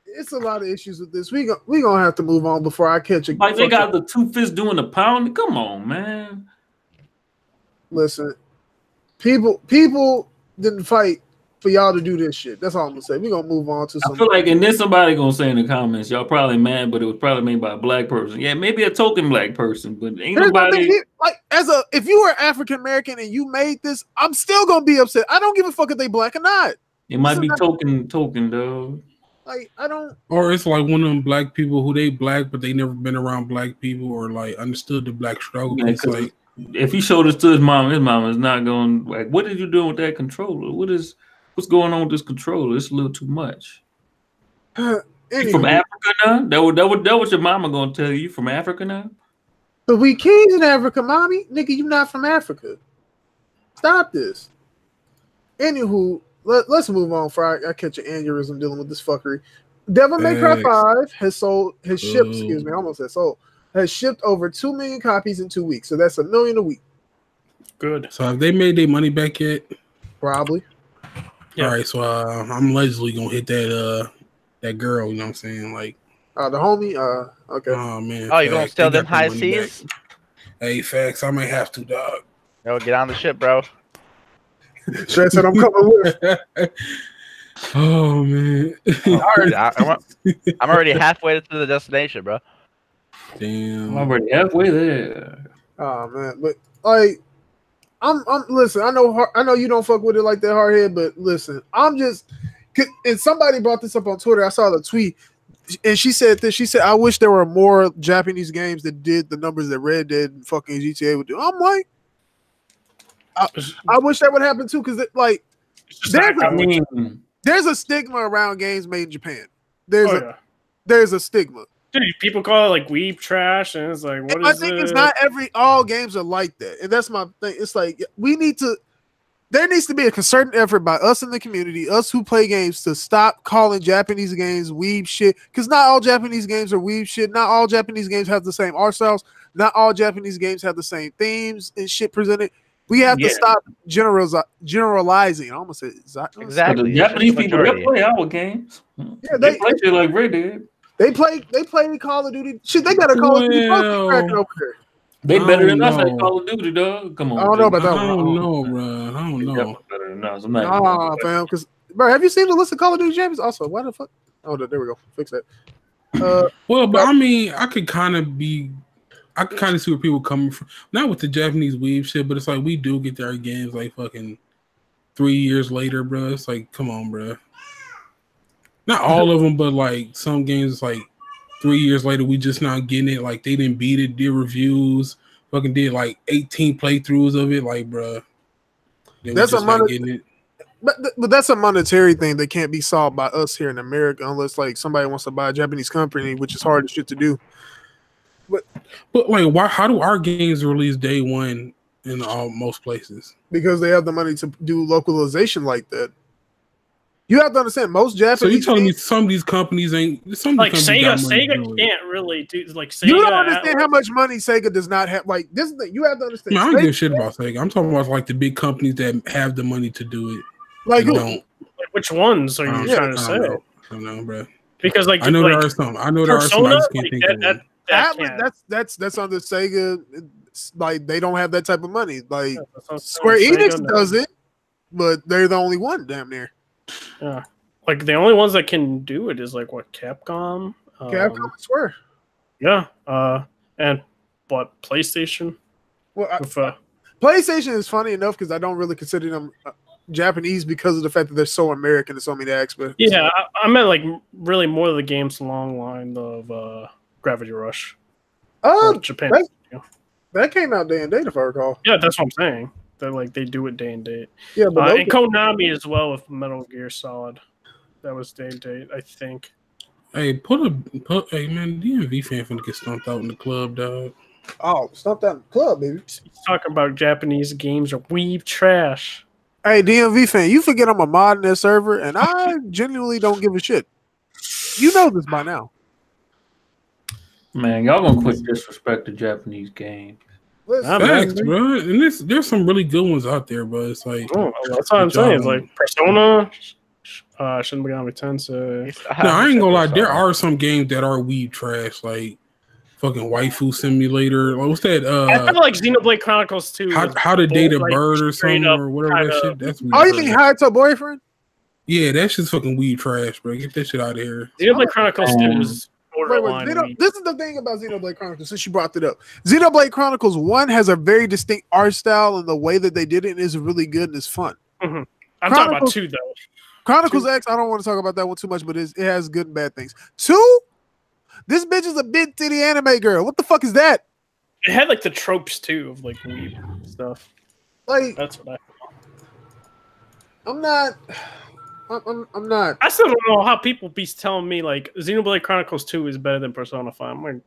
It's a lot of issues with this. We gonna have to move on before I catch a. Like they got the two fists doing the pound. Come on, man. Listen, people didn't fight for y'all to do this shit. That's all I'm gonna say. We're gonna move on to some. I feel like, and then somebody gonna say in the comments, y'all probably mad, but it was probably made by a black person. Yeah, maybe a token black person, but ain't nobody. Like, if you were African American and you made this, I'm still gonna be upset. I don't give a fuck if they black or not. It might be token though. Like, I don't. Or it's like one of them black people who they black, but they never been around black people or like understood the black struggle. Yeah, it's like if he showed this to his mom is not going like, what are you doing with that controller? What's going on with this controller? It's a little too much. You from Africa now? That what your mama gonna tell you? From Africa now? But we kings in Africa, mommy. Nigga, you not from Africa. Stop this. Anywho, let's move on. For I catch an aneurysm dealing with this fuckery. Devil May Cry 5 has shipped. Excuse me, I almost said sold. Has shipped over 2 million copies in 2 weeks. So that's 1 million a week. Good. So have they made their money back yet? Probably. Yeah. All right. So I'm allegedly gonna hit that girl. You know what I'm saying? Like the homie. Okay. Oh man. Oh, you gonna steal them high seas? Hey, facts. I may have to, dog. Yo, get on the ship, bro. Strat said I'm coming with. Oh man. I'm already halfway to the destination, bro. Damn. I'm already halfway there. Oh man, but like, I'm listen. I know you don't fuck with it like that, Hardhead. But listen, I'm just. And somebody brought this up on Twitter. I saw the tweet, and she said this. She said, "I wish there were more Japanese games that did the numbers that Red Dead and fucking GTA would do." I'm like, I wish that would happen too, because there's a stigma around games made in Japan. There's a stigma. Dude, people call it like weeb trash, and it's like, what is I think it's not all games are like that, and that's my thing. It's like there needs to be a concerted effort by us in the community, us who play games, to stop calling Japanese games weeb shit, because not all Japanese games are weeb shit. Not all Japanese games have the same art styles. Not all Japanese games have the same themes and shit presented. We have to stop generalizing. I almost said exactly. The Japanese people, they play our games. Yeah, they play shit like Red Dead. They play Call of Duty. Shit, they got a Call of Duty cracking over there. They better than us at Call of Duty, dog. Come on. I don't know about that one. I don't know, bro. I don't know. Better than us. Nah, fam. Because, bro, have you seen the list of Call of Duty champions? Also, why the fuck? Oh, there we go. Fix that. Well, but I mean, I could kind of see where people coming from. Not with the Japanese weeb shit, but it's like we do get our games like fucking 3 years later, bro. It's like, come on, bro. Not all of them, but like some games, like 3 years later, we just not getting it. Like they didn't beat it, did reviews, fucking did like 18 playthroughs of it. Like, bro, that's but that's a monetary thing that can't be solved by us here in America unless like somebody wants to buy a Japanese company, which is hard as shit to do. But like, why? How do our games release day one in most places? Because they have the money to do localization like that. You have to understand, most Japanese. So you telling me some of these companies ain't some like Sega? Sega can't really do like Sega. You don't understand how much money Sega does not have. Like this is the, you have to understand. Man, I don't give a shit about Sega. I'm talking about like the big companies that have the money to do it. Like who? Like, which ones are you trying to say? I don't know, bro. Because like I know there are some. I know there are some. I just can't think of them. That's on the Sega. Like they don't have that type of money. Like Square Enix does it, but they're the only one damn near. Yeah, like the only ones that can do it is like what Capcom. Capcom and Square. Yeah, and what PlayStation. Well, PlayStation is funny enough because I don't really consider them Japanese because of the fact that they're so American in so many aspects. Yeah, I meant like really more of the games along the line of Gravity Rush. Japan. That came out day and date, if I recall. Yeah, that's what I'm saying. They're like they do it day and date. Yeah, but and Konami as well with Metal Gear Solid. That was day and date, I think. Hey, hey man, DMV fan finna get stumped out in the club, dog. Oh, stumped out in the club, baby. He's talking about Japanese games are weeb trash. Hey, DMV fan, you forget I'm a mod in that server, and I genuinely don't give a shit. You know this by now. Man, y'all gonna quit disrespect the Japanese game. Facts, bro. And there's some really good ones out there, bro. It's like that's what I'm saying. It's like Persona, Shin Megami Tensei. No, I ain't gonna lie. There are some games that are weeb trash, like fucking Waifu Simulator. Like, what's that? I feel like Xenoblade Chronicles 2. How to Date a Bird or something or whatever that shit. That's weeb. Oh, you mean Hayato Boyfriend? Yeah, that shit's fucking weeb trash, bro. Get that shit out of here. Xenoblade Chronicles 2 is. This is the thing about Xenoblade Chronicles, since you brought it up. Xenoblade Chronicles 1 has a very distinct art style, and the way that they did it is really good and it's fun. Mm-hmm. I'm talking about 2, though. Chronicles X, I don't want to talk about that one too much, but it has good and bad things. 2, this bitch is a big titty anime girl. What the fuck is that? It had like the tropes too of like weeb stuff. Like That's what I'm not. I'm not. I still don't know how people be telling me like Xenoblade Chronicles 2 is better than Persona 5. I'm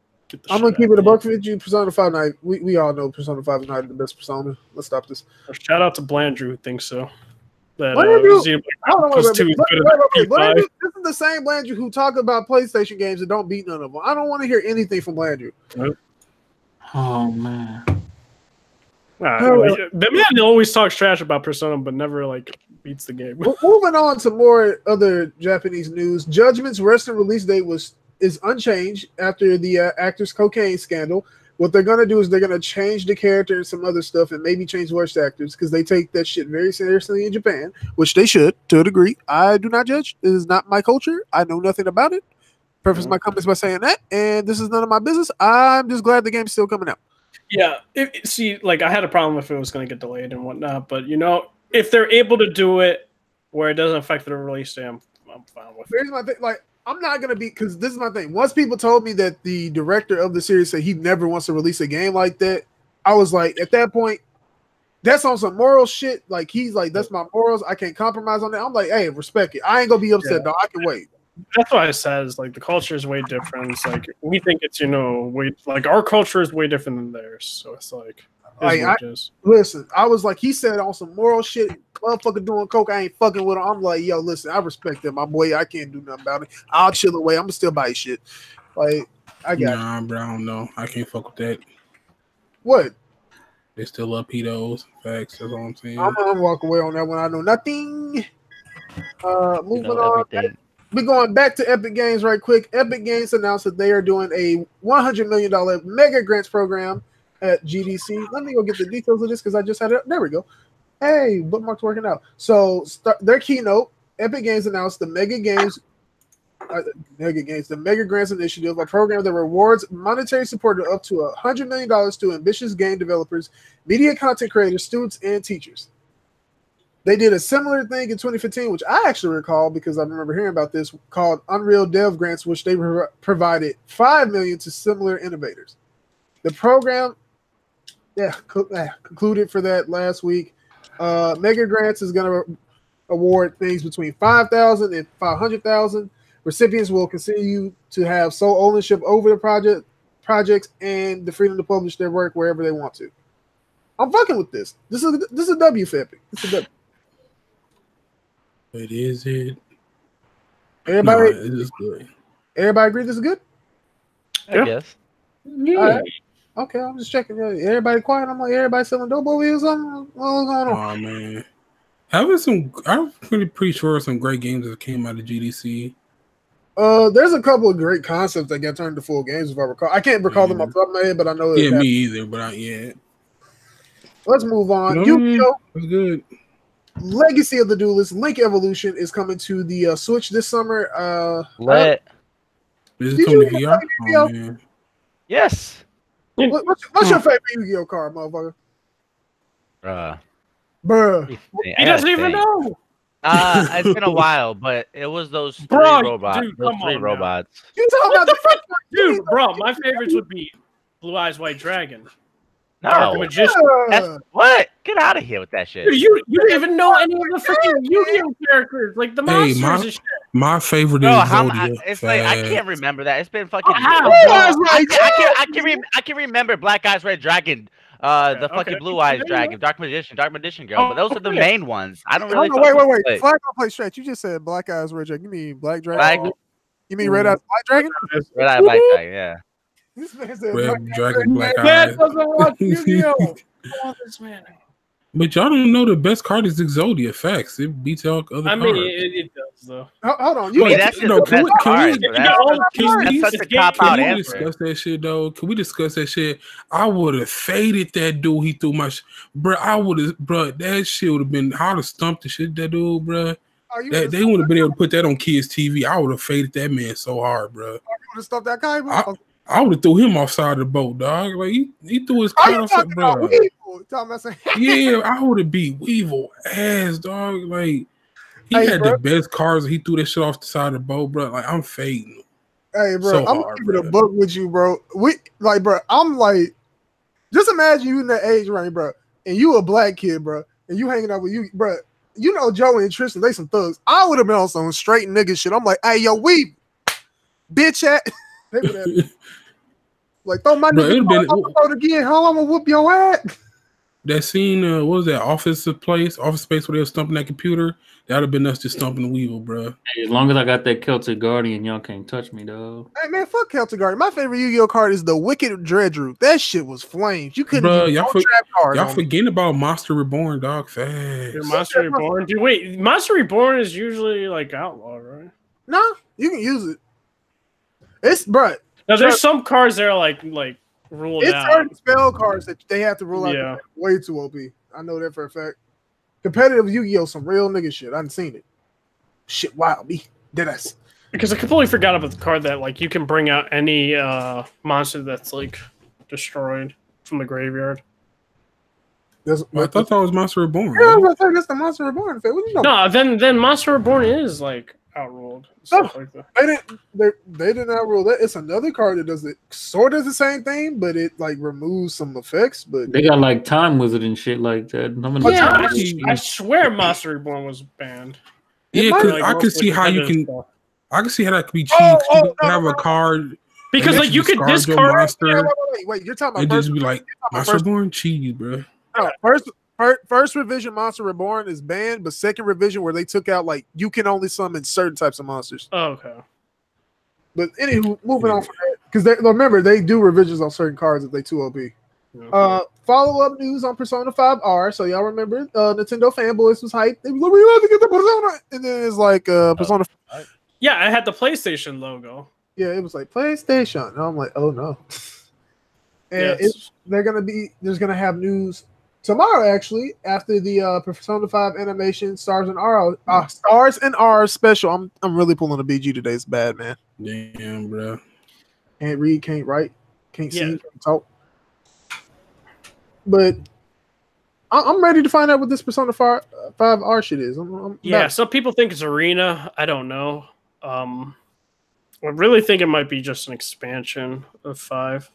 gonna keep it a buck with you. Persona 5 Night. We all know Persona 5 is not the best Persona. Let's stop this. Shout out to Blandrew who thinks so. That Xenoblade Chronicles 2 is better than Blandrew, this is the same Blandrew who talk about PlayStation games and don't beat none of them. I don't want to hear anything from Blandrew. Oh man. The man always talks trash about Persona, but never like beats the game. Moving on to more other Japanese news. Judgment's wrestling release date is unchanged after the actor's cocaine scandal. What they're gonna do is they're gonna change the character and some other stuff, and maybe change voice actors because they take that shit very seriously in Japan, which they should to a degree. I do not judge. This is not my culture. I know nothing about it. Preface my comments by saying that, and this is none of my business. I'm just glad the game's still coming out. Yeah, I had a problem if it was going to get delayed and whatnot, but if they're able to do it where it doesn't affect the release day, I'm fine with it. Here's my thing, I'm not gonna be, because this is my thing. Once people told me that the director of the series said he never wants to release a game like that, I was like, at that point, that's on some moral shit. Like he's like, that's my morals. I can't compromise on that. I'm like, hey, respect it. I ain't gonna be upset, though. I can wait. That's why I said is like the culture is way different. It's like we think it's like our culture is way different than theirs. So it's like listen, I was like, he said on some moral shit, motherfucker doing coke, I ain't fucking with him. I'm like, yo, listen, I respect that, my boy. I can't do nothing about it. I'll chill away. I'm gonna still buy his shit. Like I got bro, I don't know. I can't fuck with that. What? They still love pedos. Facts. That's all I'm saying. I'm gonna walk away on that one. I know nothing. Moving on. We're going back to Epic Games right quick. Epic Games announced that they are doing a $100 million mega grants program at GDC. Let me go get the details of this because I just had it. There we go. Hey, bookmark's working out. So their keynote, Epic Games announced the Mega Grants Initiative, a program that rewards monetary support of up to $100 million to ambitious game developers, media content creators, students, and teachers. They did a similar thing in 2015, which I actually recall because I remember hearing about this, called Unreal Dev Grants, which they provided $5 million to similar innovators. The program, concluded for that last week. Mega Grants is going to award things between $5,000 and $500,000. Recipients will continue to have sole ownership over the projects and the freedom to publish their work wherever they want to. I'm fucking with this. This is a W for Epic. It's a W. But is it? Everybody, it is good. Everybody agree this is good? I guess. Yeah. Right. Okay, I'm just checking. Everybody quiet. I'm like, everybody selling dope over here or something? What's going on? Oh man, I'm pretty sure some great games that came out of GDC. There's a couple of great concepts that got turned to full games, if I recall. I can't recall them off the top of my head, but I know. Yeah, me either. But Let's move on. Yu-Gi-Oh! That's good. Legacy of the Duelist, Link Evolution is coming to the Switch this summer. Is it coming to VR? Oh, man. Yes. What's your favorite Yu-Gi-Oh card, motherfucker? Bruh. He doesn't even know. It's been a while, but it was those three robots. Dude, those three robots. You talking about the fuck? Dude, bro, my favorites would be Blue Eyes White Dragon. No. Dark Magician. What? Get out of here with that shit. Dude, you don't even know any of the freaking Yu-Gi-Oh characters, like the monsters and shit. My favorite is Zodiac. It's like I can't remember that. It's been fucking. I can remember Black Eyes Red Dragon, fucking Blue Eyes Dragon, Dark Magician Girl. But those are the main ones. I don't really. Wait. Flag on play stretch. You just said Black Eyes Red Dragon. You mean Black Dragon? You mean Red Eyes Black Dragon? Red Eyes Black Dragon. Yeah. This man said Red Dragon, Black Eyes. Man doesn't watch Yu-Gi-Oh. This man. But y'all don't know the best card is Exodia. Facts. It beats all other cards. I mean, it does though. Hold on. That's just the best card. That's such a cop-out answer. Discuss that shit though? Can we discuss that shit? I would have faded that dude. He threw my bro. I would have, bro. That shit would have been. I would have stumped the shit that dude, bro. They would have been able to put that on kids' TV. I would have faded that man so hard, bro. You would have stumped that guy, bro. I would have threw him offside of the boat, dog. Like he threw his card off, bro. Yeah, I would have beat Weevil ass, dog. Like he had the best cards. He threw that shit off the side of the boat, bro. Like I'm fading. Hey, bro, I'm gonna keep it a buck with you, bro. Bro, I'm like, Just imagine you in that age range, bro, and you a black kid, bro, and you hanging out with you, bro. You know Joey and Tristan, they some thugs. I would have been on some straight nigga shit. I'm like, hey, yo, we bitch at. They would have like throw my nigga phone again. How I'm gonna whoop your ass. That scene, what was that office space where they were stumping that computer? That would have been us just stumping the Weevil, bro. Hey, as long as I got that Celtic Guardian, y'all can't touch me, though. Hey man, fuck Celtic Guardian. My favorite Yu-Gi-Oh card is the Wicked Dreadroot. That shit was flames. You couldn't bro, get y'all trap card. Y'all forgetting about Monster Reborn, dog. Fast. Yeah, Monster Reborn. Dude, wait, Monster Reborn is usually like outlawed, right? No, you can use it. It's bro. Now there's some cards that are like ruled out. It's certain spell cards that they have to rule out. Yeah. Way too OP. I know that for a fact. Competitive Yu-Gi-Oh, some real nigga shit. I done seen it. Shit, wild me. Did I? Because I completely forgot about the card that like you can bring out any monster that's like destroyed from the graveyard. I thought that was Monster Reborn. Yeah, I thought that's the Monster Reborn. What do you know? No, then Monster Reborn is like outruled. Stuff like that. They didn't outrule that. It's another card that does it sort of the same thing, but it like removes some effects. But They got like Time Wizard and shit like that. Yeah, I swear Monster Reborn was banned. Yeah, because I can see how you can. I can see how that could be cheap. You can have a card because like you could discard monster. Wait, you're talking about and first, just be like Monster Reborn cheese, bro. No, first revision Monster Reborn is banned, but second revision where they took out like you can only summon certain types of monsters. Oh, okay. But anywho, moving on from that, because remember they do revisions on certain cards if they too OP. Yeah. Follow-up news on Persona 5R. So y'all remember Nintendo fanboys was hyped. They was like, we have to get the Persona. And then it's like Persona. Yeah, I had the PlayStation logo. Yeah, it was like PlayStation. And I'm like, oh no. And there's gonna have news tomorrow actually after the Persona 5 animation Stars and R special. I'm really pulling a BG today. It's bad, man. Damn, bro. Can't read, can't write, can't see, can't talk. But I'm ready to find out what this Persona 5R shit is. Some people think it's Arena. I don't know. I really think it might be just an expansion of 5.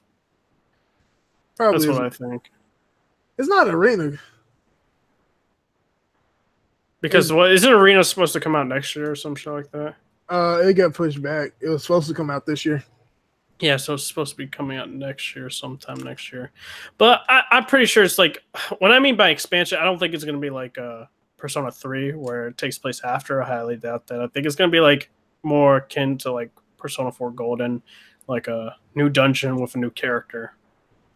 Probably That's what I think. It's not Arena. Because isn't Arena supposed to come out next year or some shit like that? It got pushed back. It was supposed to come out this year. Yeah, so it's supposed to be coming out next year, sometime next year. But I'm pretty sure it's like, what I mean by expansion, I don't think it's going to be like Persona 3 where it takes place after. I highly doubt that. I think it's going to be like more akin to like Persona 4 Golden, like a new dungeon with a new character.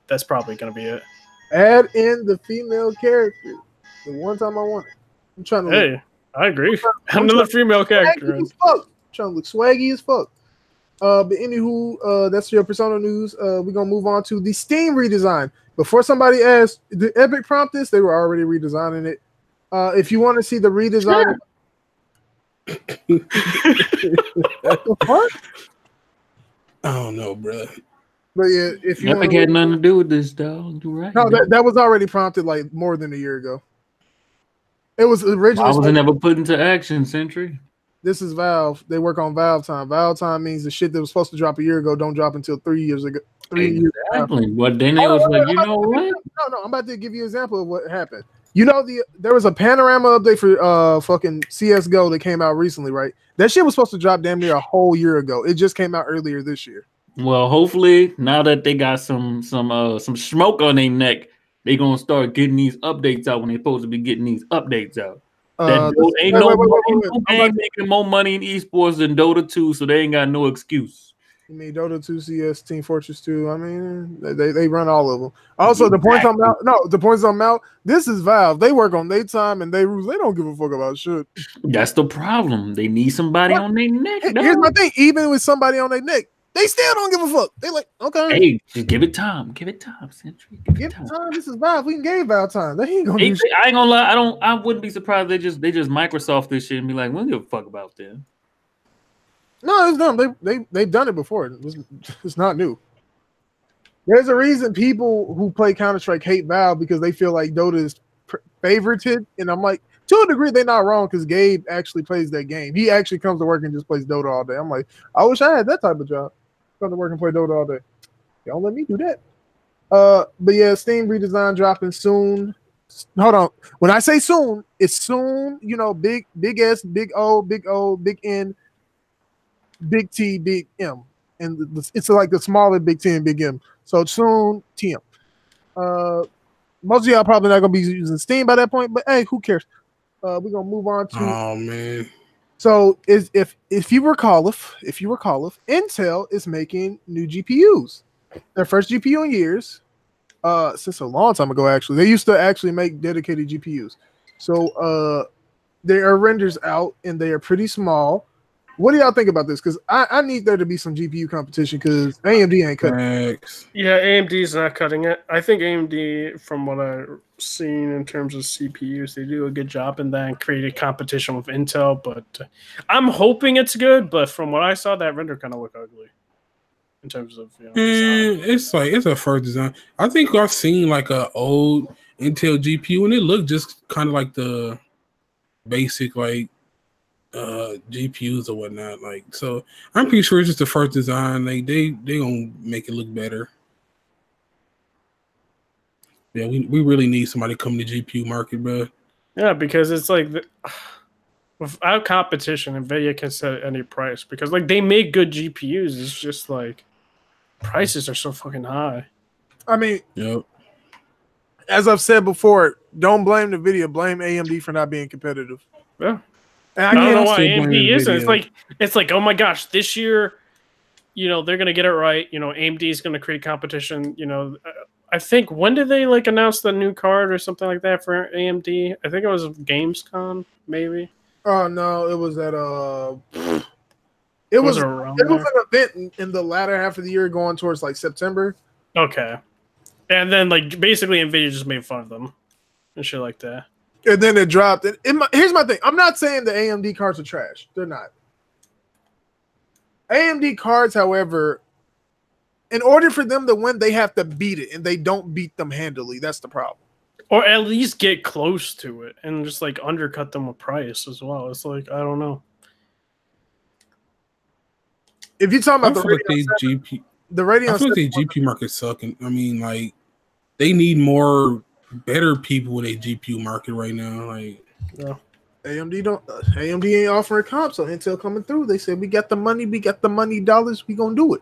That's probably going to be it. Add in the female character. The one time I want it. I'm trying to. Hey, I agree. Another female character. I'm trying to look swaggy as fuck. But anywho, that's your Persona news. We're gonna move on to the Steam redesign. Before somebody asks, did Epic prompt this? They were already redesigning it. If you want to see the redesign, what? I don't know, bro. But yeah, if you Epic had nothing to do with this, dog. Right? No, that was already prompted like more than a year ago. It was originally. I was never put into action, Sentry. This is Valve. They work on Valve time. Valve time means the shit that was supposed to drop a year ago don't drop until 3 years ago. 3 years. Exactly. But then they was like, you know what? No. I'm about to give you an example of what happened. You know, there was a panorama update for fucking CS:GO that came out recently, right? That shit was supposed to drop damn near a whole year ago. It just came out earlier this year. Well, hopefully now that they got some smoke on their neck, they gonna start getting these updates out when they're supposed to be getting these updates out. Ain't no game making more money in esports than Dota 2, so they ain't got no excuse. You mean Dota 2, CS, Team Fortress 2? I mean, they run all of them. Also, the points I'm out. This is Valve. They work on their time and they rules. They don't give a fuck about shit. That's the problem. They need somebody on their neck. Here's my thing. Even with somebody on their neck, they still don't give a fuck. They like, okay. Hey, just give it time. Give it time, Sentry. Give it time. This is Valve. We can give Valve time. They ain't gonna do shit. I ain't gonna lie. I wouldn't be surprised. They just Microsoft this shit and be like, we don't give a fuck about them. No, it's dumb. They've done it before. It's not new. There's a reason people who play Counter-Strike hate Valve because they feel like Dota is favorited, and I'm like, to a degree, they're not wrong because Gabe actually plays that game. He actually comes to work and just plays Dota all day. I'm like, I wish I had that type of job. Come to work and play Dota all day. Don't let me do that. But yeah, Steam redesign dropping soon. Hold on. When I say soon, it's soon. You know, big S, big O, big N, big T, big M, and it's like the smaller big T and big M. So soon, TM. Most of y'all probably not gonna be using Steam by that point, but hey, who cares? We're gonna move on to. Oh man. So if you recall, Intel is making new GPUs. Their first GPU in years. Since a long time ago, actually, they used to actually make dedicated GPUs. So there are renders out, and they are pretty small. What do y'all think about this? Because I need there to be some GPU competition because AMD ain't cutting it. Yeah, AMD's not cutting it. I think AMD, from what I've seen in terms of CPUs, they do a good job in that and create a competition with Intel. But I'm hoping it's good. But from what I saw, that render kind of looked ugly in terms of design. It's a first design. I think I've seen like a old Intel GPU, and it looked just kind of like the basic like GPUs or whatnot. Like, so I'm pretty sure it's just the first design. Like they gonna make it look better. Yeah, we really need somebody to come to the GPU market, bro. Yeah, because it's like without competition, NVIDIA can set any price because like they make good GPUs. It's just like prices are so fucking high. I mean, yep. As I've said before, don't blame NVIDIA, blame AMD for not being competitive. Yeah. And I don't know why AMD isn't. It's like, oh my gosh, this year, they're gonna get it right. AMD is gonna create competition. I think when did they like announce the new card or something like that for AMD? I think it was Gamescom, maybe. Oh no, it was at it was an event in the latter half of the year, going towards like September. Okay, and then like basically NVIDIA just made fun of them and shit like that. And then it dropped. Here's my thing. I'm not saying the AMD cards are trash. They're not. AMD cards, however, in order for them to win, they have to beat it, and they don't beat them handily. That's the problem. Or at least get close to it and just like undercut them with price as well. It's like, I don't know. If you're talking about the Radeon, I feel like the GPU market's sucking. I mean, like, they need more better people in a GPU market right now. Like, yeah. AMD ain't offering comp, so Intel coming through. They said we got the money dollars, we gonna do it.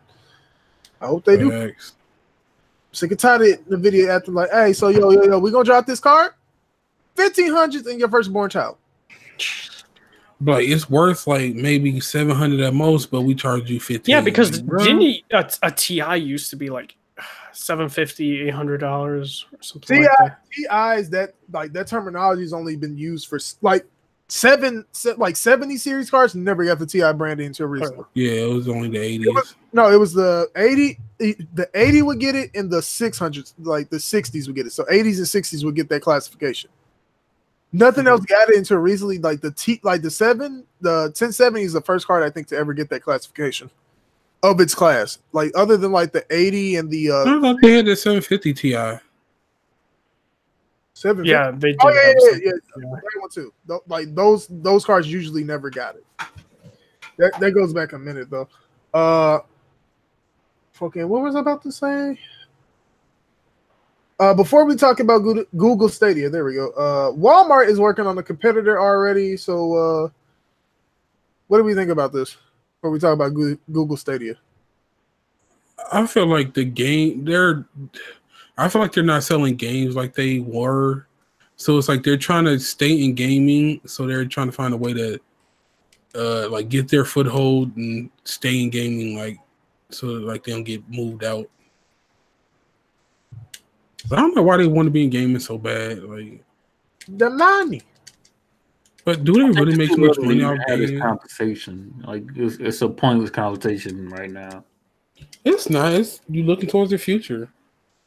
I hope they do. Sick and tired of the video acting like, hey, so yo, we gonna drop this card? 1,500 in your firstborn child. But it's worth like maybe 700 at most, but we charge you 15. Yeah, because didn't a TI used to be like $750, $800 or something like that. TIs that terminology has only been used for like 70 series cards. Never got the TI branding until recently. Yeah, it was only the 80s. It was the 80. The 80 would get it, and the 600s, like the 60s, would get it. So 80s and 60s would get that classification. Nothing else got it until recently. Like the 1070 is the first card I think to ever get that classification of its class. Like other than like the 80 and the I thought they had the 750 Ti. 750? Yeah, they did. Oh yeah. That one too. Like those cards usually never got it. That goes back a minute though. Fucking what was I about to say? Before we talk about Google Stadia, there we go. Walmart is working on a competitor already. So, what do we think about this? Before we talk about Google Stadia, I feel like I feel like they're not selling games like they were. So it's like they're trying to stay in gaming. So they're trying to find a way to, like get their foothold and stay in gaming, like so like they don't get moved out. I don't know why they want to be in gaming so bad. Like the money. But do they really make too much money out of this conversation? Like it's a pointless conversation right now. It's nice. You looking towards the future.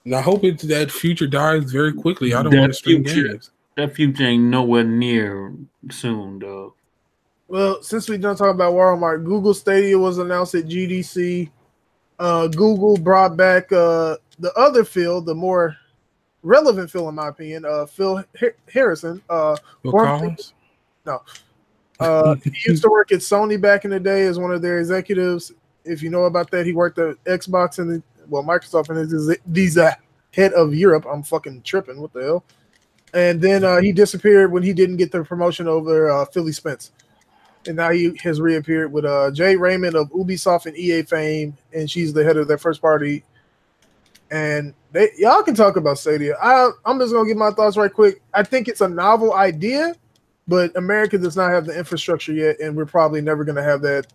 And I hope that future dies very quickly. I don't want to stream games. That future ain't nowhere near soon, though. Well, since we done talking about Walmart, Google Stadia was announced at GDC. Google brought back the other Phil, the more relevant Phil, in my opinion, Phil Harrison. Phil Collins? No. He used to work at Sony back in the day as one of their executives. If you know about that, he worked at Xbox and Microsoft and head of Europe. I'm fucking tripping. What the hell? And then he disappeared when he didn't get the promotion over Philly Spence. And now he has reappeared with Jay Raymond of Ubisoft and EA fame, and she's the head of their first party. And y'all can talk about Stadia. I'm just gonna give my thoughts right quick. I think it's a novel idea, but America does not have the infrastructure yet, and we're probably never gonna have that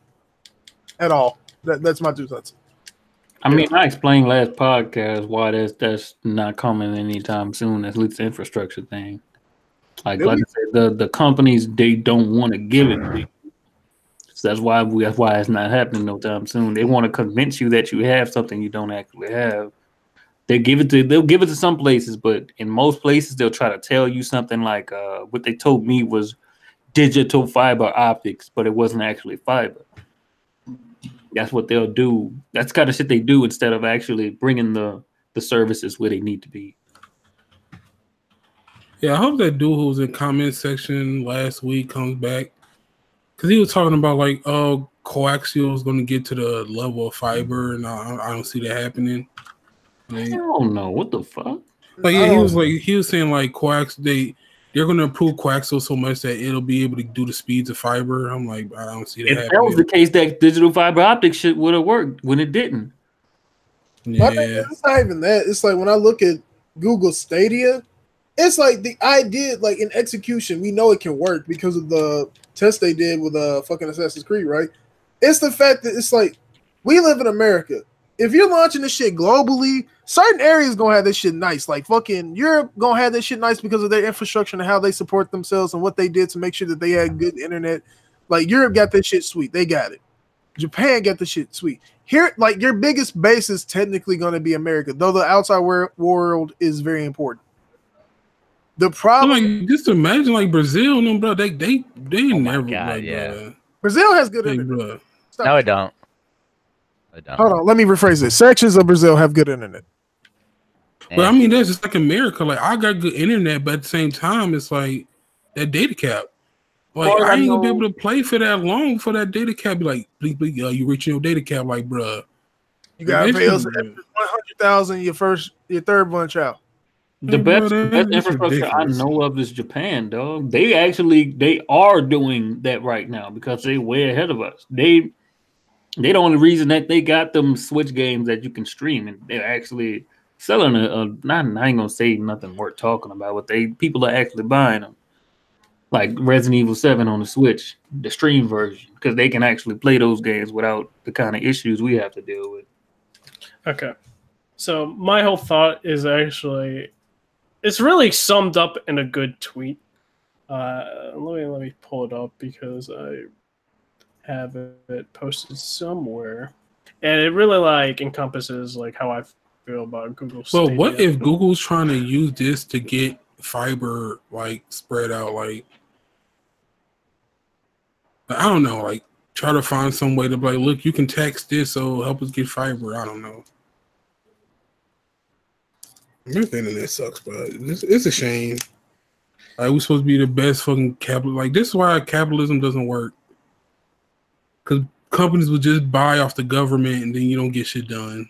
at all. That's my 2 cents. I mean, I explained last podcast why that's not coming anytime soon. At least the infrastructure thing. Like I said, the companies, they don't want to give it to you. So that's why it's not happening no time soon. They want to convince you that you have something you don't actually have. They'll give it to some places, but in most places they'll try to tell you something like what they told me was digital fiber optics, but it wasn't actually fiber. That's what they'll do. That's kind of shit they do instead of actually bringing the services where they need to be. Yeah, I hope that dude who was in comment section last week comes back, because he was talking about like, oh, coaxial is going to get to the level of fiber, and I don't see that happening. Like, I don't know what the fuck. Like, yeah, he was saying like they're going to improve coaxial so much that it'll be able to do the speeds of fiber. I'm like, I don't see that happening. If that was the case, that digital fiber optic shit would have worked when it didn't. Yeah, it's not even that. It's like when I look at Google Stadia, it's like the idea, like in execution, we know it can work because of the test they did with fucking Assassin's Creed, right? It's the fact that it's like we live in America. If you're launching this shit globally, certain areas gonna have this shit nice. Like fucking Europe gonna have this shit nice because of their infrastructure and how they support themselves and what they did to make sure that they had good internet. Like Europe got this shit sweet. They got it. Japan got the shit sweet. Here, like your biggest base is technically gonna be America, though the outside world is very important. The problem, like, just imagine like Brazil, no, bro. They Oh my never God, like, yeah. Brazil has good like, internet. bro. No, I don't. I don't. Hold on, let me rephrase this. Sections of Brazil have good internet. But I mean, that's just like America. Like, I got good internet, but at the same time, it's like that data cap. Like, I ain't gonna be able to play for that long for that data cap. Be like, please, you reaching your data cap, like, bruh. You gotta pay us 100,000 your third bunch out. The best infrastructure I know of is Japan, dog. They are doing that right now because they're way ahead of us. They the only reason that they got them Switch games that you can stream, and they're actually selling I ain't gonna say nothing worth talking about, but people are actually buying them. Like Resident Evil 7 on the Switch, the stream version, because they can actually play those games without the kind of issues we have to deal with. Okay. So my whole thought is actually, it's really summed up in a good tweet. Let me pull it up because I have it posted somewhere, and it really like encompasses like how I feel about Google Stadia. But what if Google's trying to use this to get fiber like spread out? Like, I don't know. Like, try to find some way to be like, look, you can text this, so help us get fiber. I don't know. This internet sucks, bro. It's a shame. Like, we're supposed to be the best fucking capital. Like, this is why capitalism doesn't work. Because companies will just buy off the government and then you don't get shit done.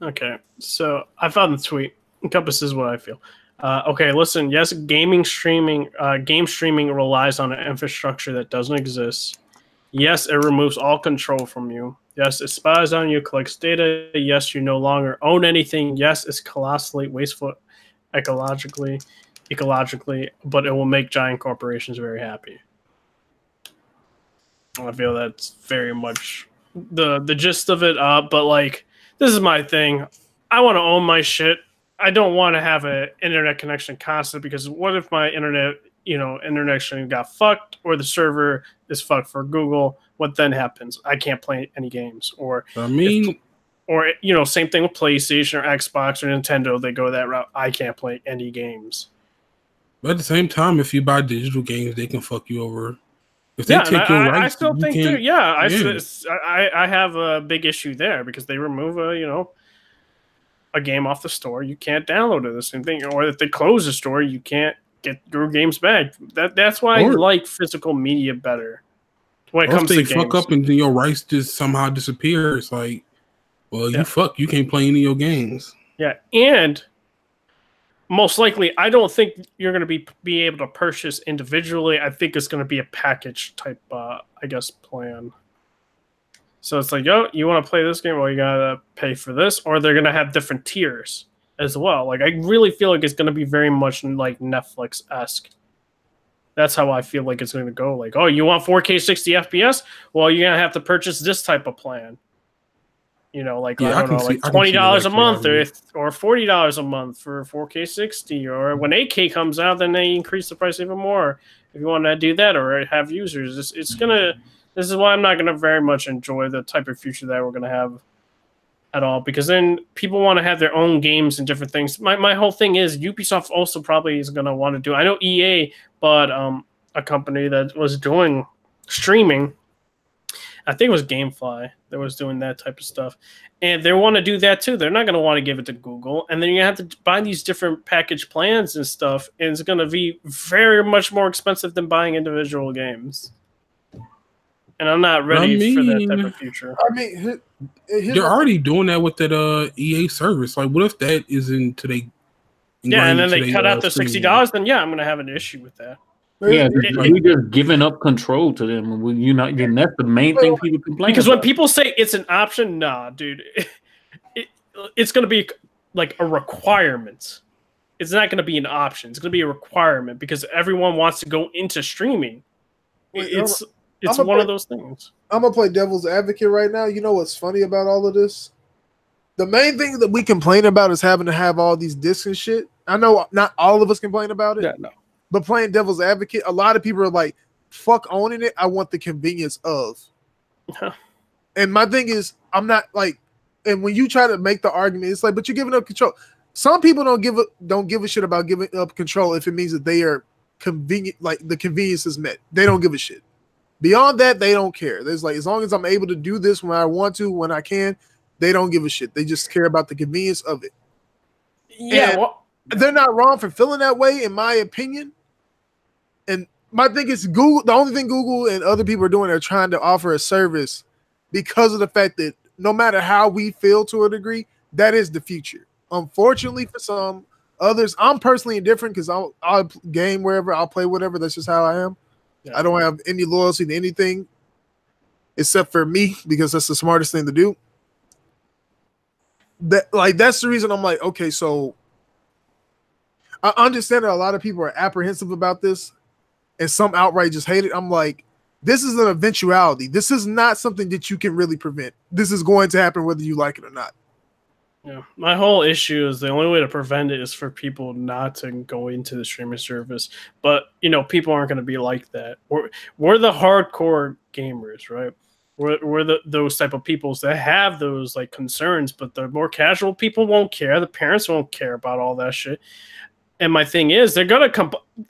Okay, so I found the tweet. Encompasses what I feel. Okay, listen. Yes, game streaming relies on an infrastructure that doesn't exist. Yes, it removes all control from you. Yes, it spies on you, collects data. Yes, you no longer own anything. Yes, it's colossally wasteful ecologically, but it will make giant corporations very happy. I feel that's very much the gist of it. But like, this is my thing. I want to own my shit. I don't want to have an internet connection constant, because what if my internet connection got fucked, or the server is fucked for Google? What then happens? I can't play any games. Or same thing with PlayStation or Xbox or Nintendo. They go that route. I can't play any games. But at the same time, if you buy digital games, they can fuck you over. If they take your rights, I still think too. Yeah, I have a big issue there, because they remove a game off the store, you can't download it. The same thing, or if they close the store, you can't get your games back. That's why I like physical media better. When it comes to games, fuck up and your rights just somehow disappear. It's like, well, you can't play any of your games. Yeah, and most likely, I don't think you're going to be able to purchase individually. I think it's going to be a package type, I guess, plan. So it's like, oh, you want to play this game? Well, you got to pay for this. Or they're going to have different tiers as well. Like, I really feel like it's going to be very much like Netflix-esque. That's how I feel like it's going to go. Like, oh, you want 4K 60 FPS? Well, you're going to have to purchase this type of plan. You know, like, I don't know, like $20 a month or $40 a month for 4K 60. Or when 8K comes out, then they increase the price even more if you want to do that or have users. It's going to... This is why I'm not going to very much enjoy the type of future that we're going to have at all, because then people want to have their own games and different things. My whole thing is Ubisoft also probably is going to want to do. I know EA bought a company that was doing streaming. I think it was GameFly that was doing that type of stuff, and they want to do that too. They're not going to want to give it to Google, and then you have to buy these different package plans and stuff, and it's going to be very much more expensive than buying individual games. And I'm not ready for that type of future. I mean, they're already doing that with that EA service. Like, what if that isn't today? Yeah, and then they cut out the $60. Then yeah, I'm gonna have an issue with that. Yeah, we just giving up control to them. You're not getting. That's the main thing people complain because about. When people say it's an option, nah, dude, it's gonna be like a requirement. It's not gonna be an option. It's gonna be a requirement because everyone wants to go into streaming. It's one of those things. I'm going to play devil's advocate right now. You know what's funny about all of this? The main thing that we complain about is having to have all these discs and shit. I know not all of us complain about it. Yeah, no. But playing devil's advocate, a lot of people are like, fuck owning it. I want the convenience of. And my thing is, I'm not like, and when you try to make the argument, it's like, but you're giving up control. Some people don't give a shit about giving up control if it means that they are convenient, like the convenience is met. They don't give a shit. Beyond that, they don't care. There's like, as long as I'm able to do this when I want to, when I can, they don't give a shit. They just care about the convenience of it. Yeah, well, they're not wrong for feeling that way, in my opinion. And my thing is, Google. The only thing Google and other people are doing are trying to offer a service because of the fact that no matter how we feel to a degree, that is the future. Unfortunately, for some others, I'm personally indifferent because I'll game wherever, I'll play whatever. That's just how I am. I don't have any loyalty to anything except for me because that's the smartest thing to do. That's the reason I'm like, okay, so I understand that a lot of people are apprehensive about this and some outright just hate it. I'm like, this is an eventuality. This is not something that you can really prevent. This is going to happen whether you like it or not. Yeah, my whole issue is the only way to prevent it is for people not to go into the streaming service. But you know, people aren't going to be like that. We're the hardcore gamers, right? We're those type of peoples that have those like concerns. But the more casual people won't care. The parents won't care about all that shit. And my thing is, they're gonna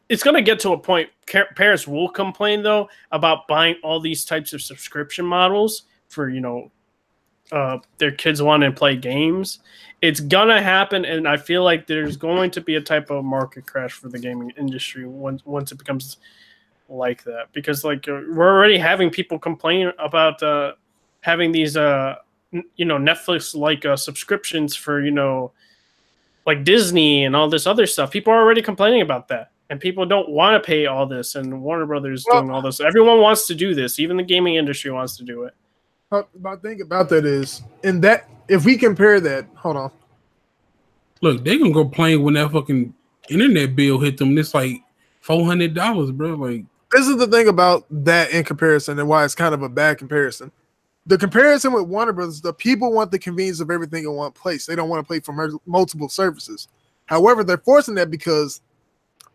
it's gonna get to a point. Parents will complain though about buying all these types of subscription models for their kids want to play games. It's gonna happen, and I feel like there's going to be a type of market crash for the gaming industry once it becomes like that. Because like we're already having people complain about having these Netflix like subscriptions for like Disney and all this other stuff. People are already complaining about that, and people don't want to pay all this. And Warner Brothers doing all this. Everyone wants to do this. Even the gaming industry wants to do it. My thing about that is, if we compare that, hold on. Look, they gonna go playing when that fucking internet bill hit them. It's like $400, bro. Like, this is the thing about that in comparison, and why it's kind of a bad comparison. The comparison with Warner Brothers, the people want the convenience of everything in one place. They don't want to pay for multiple services. However, they're forcing that because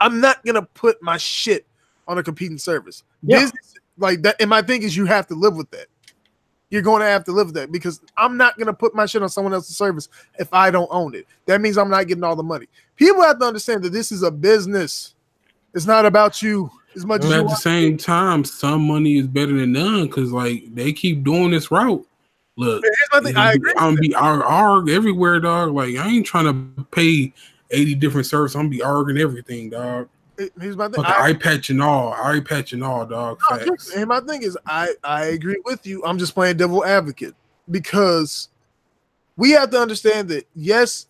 I'm not gonna put my shit on a competing service. Yeah. Business like that, and my thing is, you have to live with that. You're going to have to live with that because I'm not going to put my shit on someone else's service if I don't own it. That means I'm not getting all the money. People have to understand that this is a business. It's not about you as much as you. At the same time, some money is better than none because like they keep doing this route. Look, here's my thing. I agree. I'm be arg everywhere, dog. Like I ain't trying to pay 80 different services. I'm be arguing everything, dog. Here's my thing. Eye patch and all, dog. And my thing is, I agree with you. I'm just playing devil advocate because we have to understand that yes,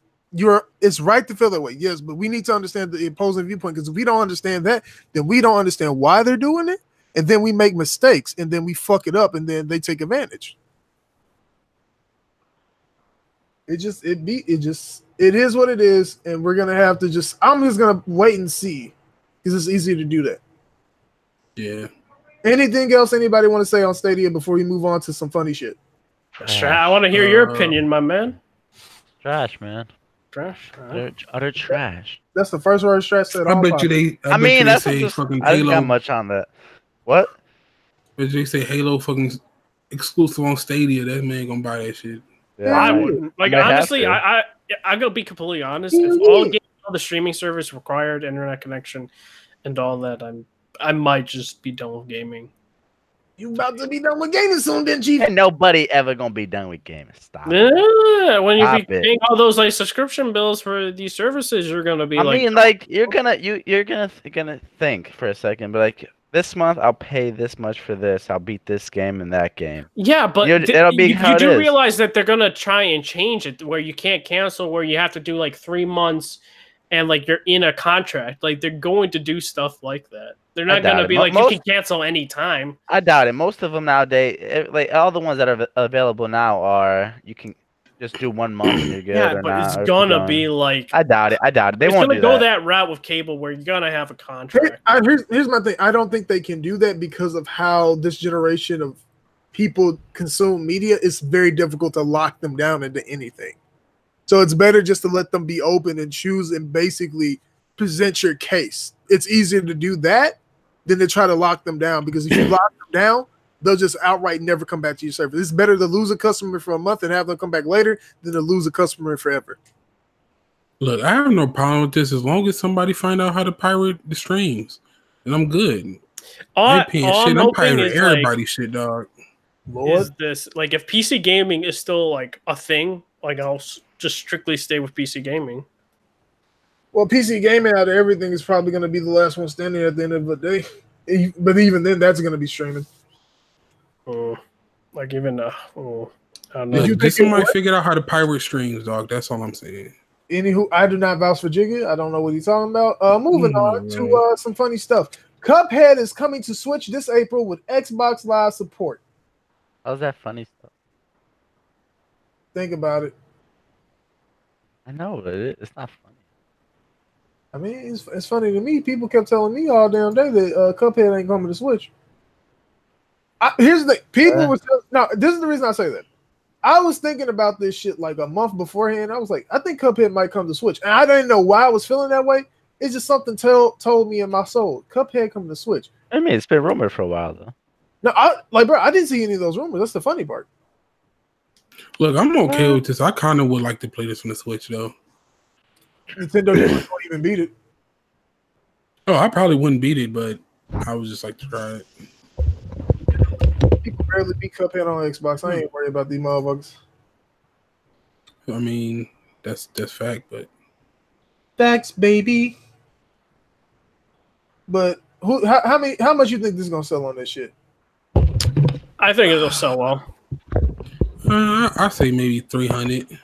it's right to feel that way, yes, but we need to understand the opposing viewpoint, because if we don't understand that, then we don't understand why they're doing it, and then we make mistakes, and then we fuck it up, and then they take advantage. It is what it is, and we're gonna have to I'm just gonna wait and see, because it's easy to do that. Yeah. Anything else anybody want to say on Stadia before we move on to some funny shit? I want to hear your opinion, my man. Trash, man. Trash. Utter trash. That's the first word Strat said. I bet you they. I mean, that's say just, fucking I Halo. didn't got much on that. What? But they say Halo fucking exclusive on Stadia. That man gonna buy that shit. Yeah, I wouldn't. Like, honestly, I'm gonna be completely honest. If all the streaming service required internet connection and all that, I might just be done with gaming. You about to be done with gaming soon, then, Chief? Ain't nobody ever gonna be done with gaming. Stop. Yeah, when you be paying all those like subscription bills for these services, you're gonna be you're gonna think for a second, but like this month I'll pay this much for this. I'll beat this game and that game. Yeah, but it'll be how you it do is. realize that they're gonna try and change it where you can't cancel, where you have to do like 3 months, and like you're in a contract. Like they're going to do stuff like that. They're not going to be like, you can cancel any time. I doubt it. Most of them nowadays, like all the ones that are available now are, you can just do 1 month and you're good. Yeah, but it's going to be like... I doubt it. They won't do that. It's going to go that route with cable where you're going to have a contract. Here's my thing. I don't think they can do that because of how this generation of people consume media. It's very difficult to lock them down into anything. So it's better just to let them be open and choose and basically present your case. It's easier to do that than to try to lock them down, because if you lock them down, they'll just outright never come back to your service. It's better to lose a customer for a month and have them come back later than to lose a customer forever. Look, I have no problem with this as long as somebody find out how to pirate the streams, and I'm good. I'm pirating everybody's shit, dog. Is this like if PC gaming is still like a thing? Like I'll just strictly stay with PC gaming. Well, PC gaming out of everything is probably going to be the last one standing at the end of the day. But even then, that's going to be streaming. Like even I don't know. Did you think somebody figured out how to pirate streams, dog? That's all I'm saying. Anywho, I do not vouch for Jigga. I don't know what he's talking about. Moving on to some funny stuff. Cuphead is coming to Switch this April with Xbox Live support. How's that funny stuff? Think about it. I know, but it's not funny. I mean, it's funny to me. People kept telling me all damn day that Cuphead ain't coming to Switch. Here's the thing. People were no. This is the reason I say that. I was thinking about this shit like a month beforehand. I was like, I think Cuphead might come to Switch, and I didn't know why I was feeling that way. It's just something told me in my soul. Cuphead coming to Switch. I mean, it's been rumored for a while though. No, bro, I didn't see any of those rumors. That's the funny part. Look, I'm okay with this. I kind of would like to play this on the Switch though. Nintendo didn't even beat it. Oh, I probably wouldn't beat it, but I would just like to try it. People barely beat Cuphead on Xbox. I ain't worried about these motherfuckers. I mean, that's fact, but facts, baby. But how much you think this is gonna sell on this shit? I think it'll sell well. I say maybe 300.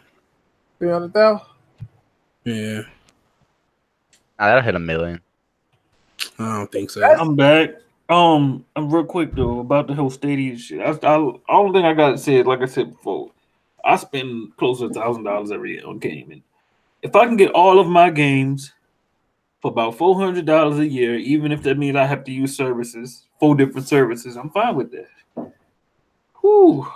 300,000. Yeah. That'll hit 1 million. I don't think so. I'm back. I'm real quick though about the whole Stadia shit. Only thing I got to say is, like I said before, I spend close to $1,000 every year on gaming. If I can get all of my games for about $400 a year, even if that means I have to use 4 different services, I'm fine with that. Whew.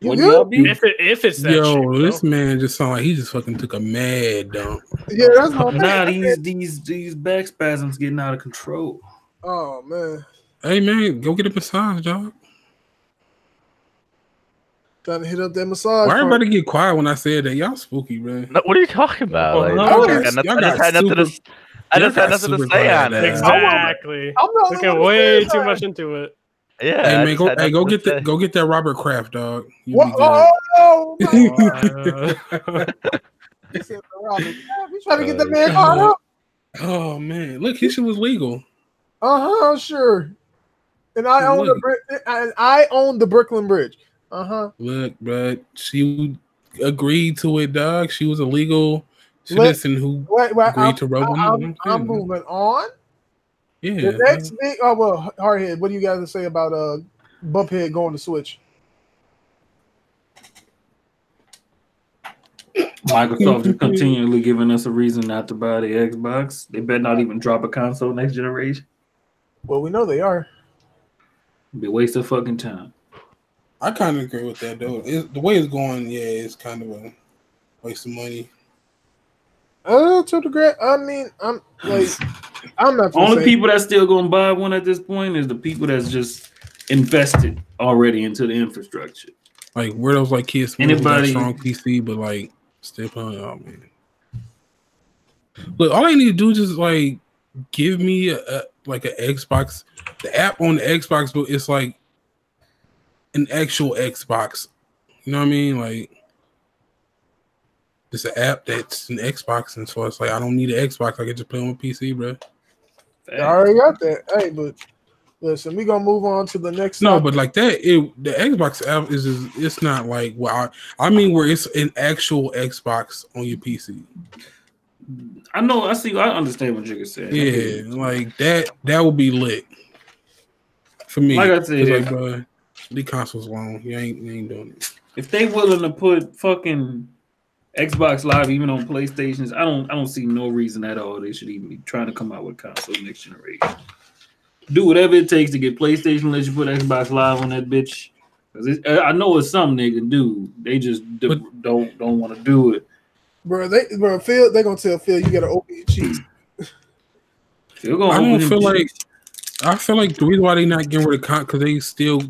If it's that yo, shit, this man just sound like he just fucking took a mad dump. Yeah, that's my nah, these back spasms getting out of control. Oh man. Hey man, go get a massage, dog. Trying to hit up that massage. Why everybody get quiet when I said that? Y'all spooky, man. No, what are you talking about? Well, I just had nothing to say on it. Exactly. I'm looking way too much into it. Yeah. Hey man, go get that Robert Kraft, dog. You oh, He's trying to get that man caught up. Oh man, look, his shit was legal. Sure. And I own the Brooklyn Bridge. Look, bro, she agreed to it, dog. She was a legal citizen who agreed to rub one. I'm moving on. Yeah. The next big, Hardhead, what do you guys to say about Bumphead going to Switch? Microsoft is continually giving us a reason not to buy the Xbox. They better not even drop a console next generation. Well, we know they are. It'd be a waste of fucking time. I kind of agree with that, though. The way it's going, it's kind of a waste of money. To the degree, I mean, I'm not. Only people that's still gonna buy one at this point is the people that's just invested already into the infrastructure. Like where those like kids, anybody strong PC, but like still playing. Oh man, look, all I need to do is just like give me a Xbox. The app on the Xbox, but it's like an actual Xbox. You know what I mean? Like it's an app that's an Xbox, and so it's like I don't need an Xbox. I can just play on my PC, bro. I already got that. Hey, but listen, we gonna move on to the next. No, but like that, the Xbox app it's not like I mean where it's an actual Xbox on your PC. I know. I understand what you're saying. Yeah, like that would be lit for me. Like I said, like, bro, the console's long. You ain't doing it. If they willing to put fucking Xbox Live even on PlayStations, I don't see no reason at all they should even be trying to come out with console next generation. Do whatever it takes to get PlayStation. Let you put Xbox Live on that bitch. I know it's something they can do. They just don't want to do it. Phil, they gonna tell Phil you gotta open your cheeks. I feel like the reason why they not getting rid of because they still.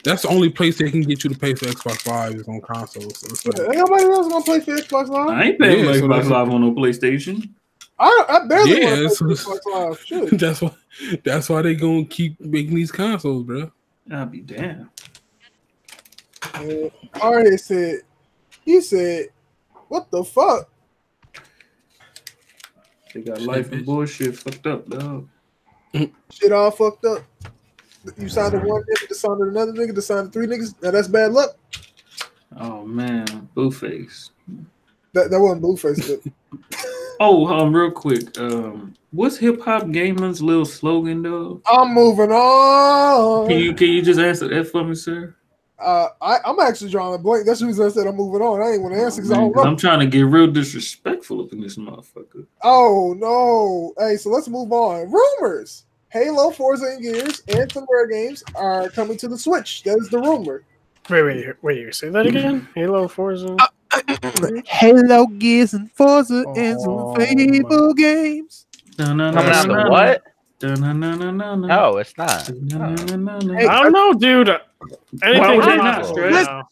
That's the only place they can get you to pay for Xbox Live is on consoles. So ain't nobody else gonna play for Xbox Live. I ain't paying for Xbox Live on no PlayStation. I barely want to play Xbox Live. Shit. That's why they gonna keep making these consoles, bro. I'll be damned. Hardhead said, what the fuck? They got life and bullshit fucked up, dog. Shit all fucked up. You signed to one nigga, to sign to another nigga, to sign to three niggas. Now that's bad luck. Oh man, Blueface. That wasn't Blueface. Oh, real quick. What's Hip Hop Gaming's little slogan though? I'm moving on. Can you just answer that for me, sir? I'm actually drawing a blank. That's the reason I said I'm moving on. I ain't want to answer because I'm trying to get real disrespectful up in this motherfucker. Oh no! Hey, so let's move on. Rumors: Halo, Forza, and Gears, and some rare games are coming to the Switch. That is the rumor. Wait! Say that again. Halo, Forza. Halo, Gears, and Forza, and some Fable games. Coming out the what? No, it's not. Hey, I don't know, dude. Why would they not?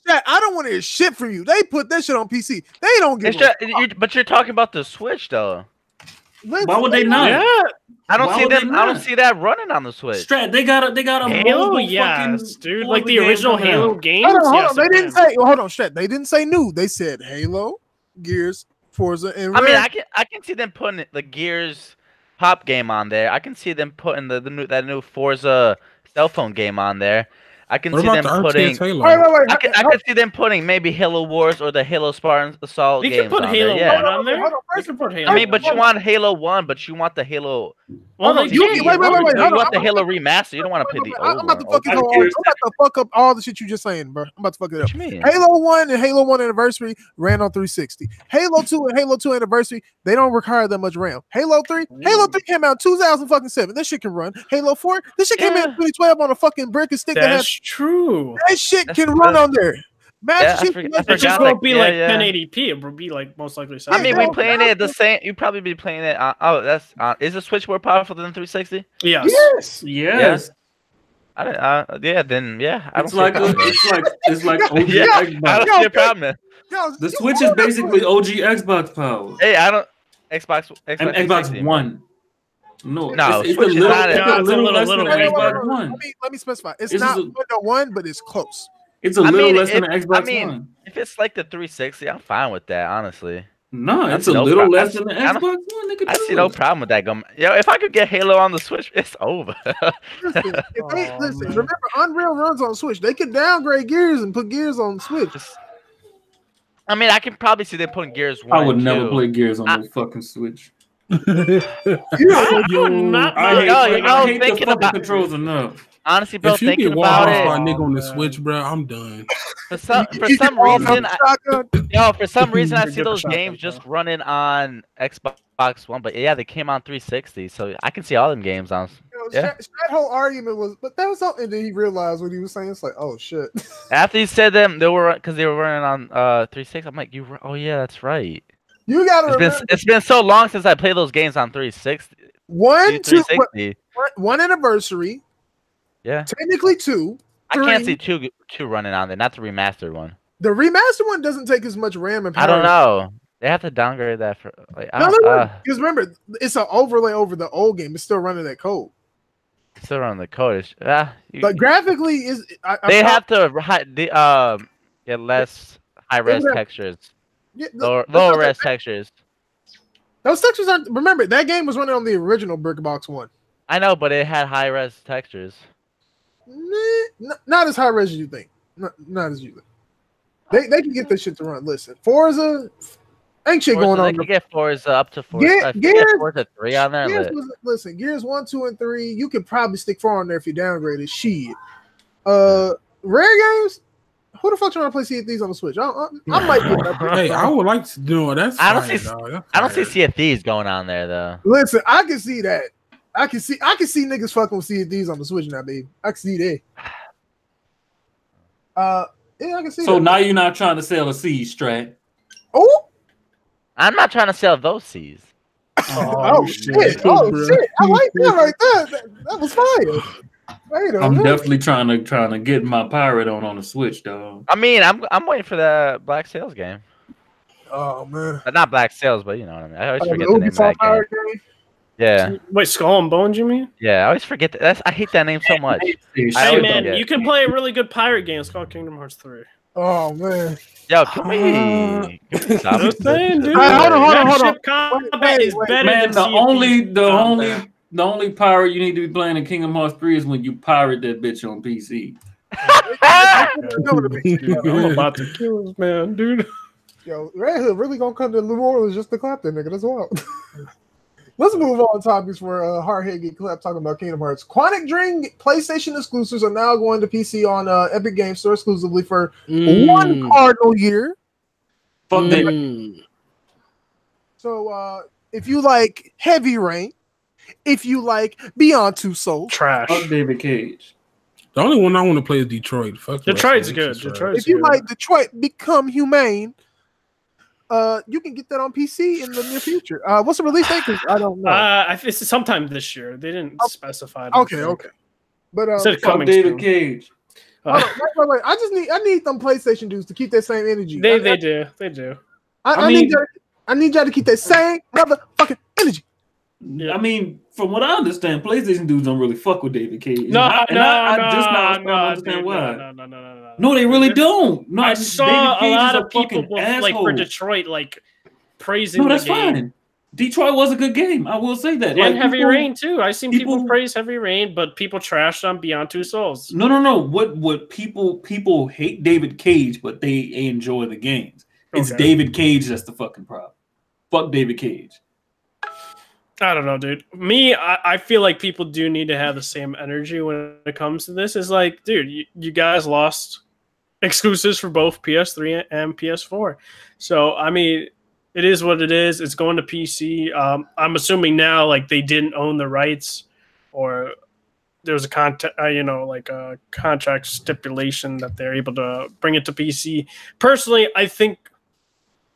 I don't want to hear shit from you. They put that shit on PC. They don't give a fuck. But you're talking about the Switch, though. Why would they not? Yeah. I don't see them. I don't see that running on the Switch. Strat, they got a Halo, yes, dude. Like the original Halo games. Hold on. They didn't say. Hold on, Strat. They didn't say new. They said Halo, Gears, Forza, and. I mean, I can see them putting the Gears Pop game on there. I can see them putting that new Forza cell phone game on there. I can see them putting. I can see them putting maybe Halo Wars or the Halo Spartan Assault games. You can put Halo 1 on there. I mean, but you want Halo 1, but you want the Halo. Wait. You want the Halo remaster. You don't want to play the old. I'm about to fuck up all the shit you just saying, bro. I'm about to fuck it up. Halo 1 and Halo 1 Anniversary ran on 360. Halo 2 and Halo 2 Anniversary, they don't require that much RAM. Halo 3 came out in 2007. This shit can run. Halo 4, this shit came out in 2012 on a fucking brick and stick. That's true. That shit can run on there. It just won't be like 1080p. It would be like most likely. I mean, we playing it the same. You probably be playing it. Is the Switch more powerful than 360? Yes. Yes. Then it's like OG Xbox. I don't see a problem. The Switch is basically OG Xbox power. Hey, I don't Xbox One. No, it's a little less than Xbox One. Let me specify. It's not one, but it's close. It's a little less than an Xbox One. If it's like the 360, I'm fine with that, honestly. No, it's a little less than the Xbox One. I see no problem with that. If I could get Halo on the Switch, it's over. Listen, remember, Unreal runs on Switch. They can downgrade Gears and put Gears on Switch. I mean, I can probably see them putting Gears 1 I would and never 2. play Gears on the fucking Switch. Yo, I hate the fucking controls enough. Honestly, bro, if you thinking get about Walmart it, by a nigga on the Switch, bro, I'm done. for some reason, I see those games just running on Xbox One. But yeah, they came on 360, so I can see all them games on. That whole argument was, but that was something that he realized what he was saying. It's like, oh shit. After he said them, they were running on 360. I'm like, oh yeah, that's right. You gotta remember, it's been so long since I played those games on 360. One anniversary. Yeah. Technically 2. 3. I can't see two running on there, not the remastered one. The remastered one doesn't take as much RAM and power. I don't know. They have to downgrade that for like. Because remember, it's an overlay over the old game. It's still running that code. Still running the code. But graphically, they have to get less high res textures. Yeah, lower res textures. Those textures aren't. Remember, that game was running on the original BrickBox 1. I know, but it had high res textures. Not as high res as you think. Not as you think. They can get this shit to run. Listen, Forza ain't shit going on. They can get Forza up to 4. Forza 3 on there. Listen, Gears 1, 2, and 3. You could probably stick 4 on there if you downgrade it. Shit. Rare games. Who the fuck trying to play Sea of Thieves on the Switch? I might get that. Hey, I would like to do that. I don't see Sea of Thieves going on there though. Listen, I can see that. I can see niggas fucking with Sea of Thieves on the Switch now, baby. I can see that. Yeah, I can see. So that. now you're not trying to sell a Siege Strat. Oh, I'm not trying to sell those C's. Oh shit! Oh shit! I like that right there. That was fire. I'm definitely trying to get my pirate on the Switch, though. I mean, I'm waiting for the Black Sails game. Oh man, not Black Sails, but you know what I mean. I always forget the name of that game. Yeah. Wait, Skull and Bones, you mean? Yeah, I always forget that. I hate that name so much. Hey man, you can play a really good pirate game. It's called Kingdom Hearts 3. Oh man. Yo, can we stop? Saying, dude. Hold on. Combat is better man, than the only pirate you need to be playing in Kingdom Hearts 3 is when you pirate that bitch on PC. I'm about to kill this man, dude. Yo, Redhood really gonna come to New Orleans just to clap that nigga. That's wild. Let's move on topics where Hardhead get clapped talking about Kingdom Hearts. Quantic Dream PlayStation exclusives are now going to PC on Epic Games Store exclusively for one cardinal year. Fuck that. So if you like Heavy Rain, if you like Beyond Two Souls, trash. Fuck David Cage. The only one I want to play is Detroit. Fuck Detroit's good. Detroit's if you good. like Detroit Become Humane, you can get that on PC in the near future. What's the release date? I don't know. It's sometime this year. They didn't specify. Okay. But coming David soon. Cage. Wait. I need them PlayStation dudes to keep that same energy. They do. I need y'all to keep that same motherfucking energy. Yeah. I mean, from what I understand, PlayStation dudes don't really fuck with David Cage. I just understand why. No, they really don't. No, I saw a lot of people for Detroit praising. No, that's fine. Detroit was a good game. I will say that. And Heavy Rain too. I've seen people praise Heavy Rain, but people trashed on Beyond Two Souls. No. What people hate David Cage, but they enjoy the games. It's David Cage that's the fucking problem. Fuck David Cage. I don't know, dude. I feel like people do need to have the same energy when it comes to this. It's like, dude, you guys lost exclusives for both PS3 and PS4. So, I mean, it is what it is. It's going to PC. I'm assuming now, they didn't own the rights, or there was a contract stipulation that they're able to bring it to PC. Personally, I think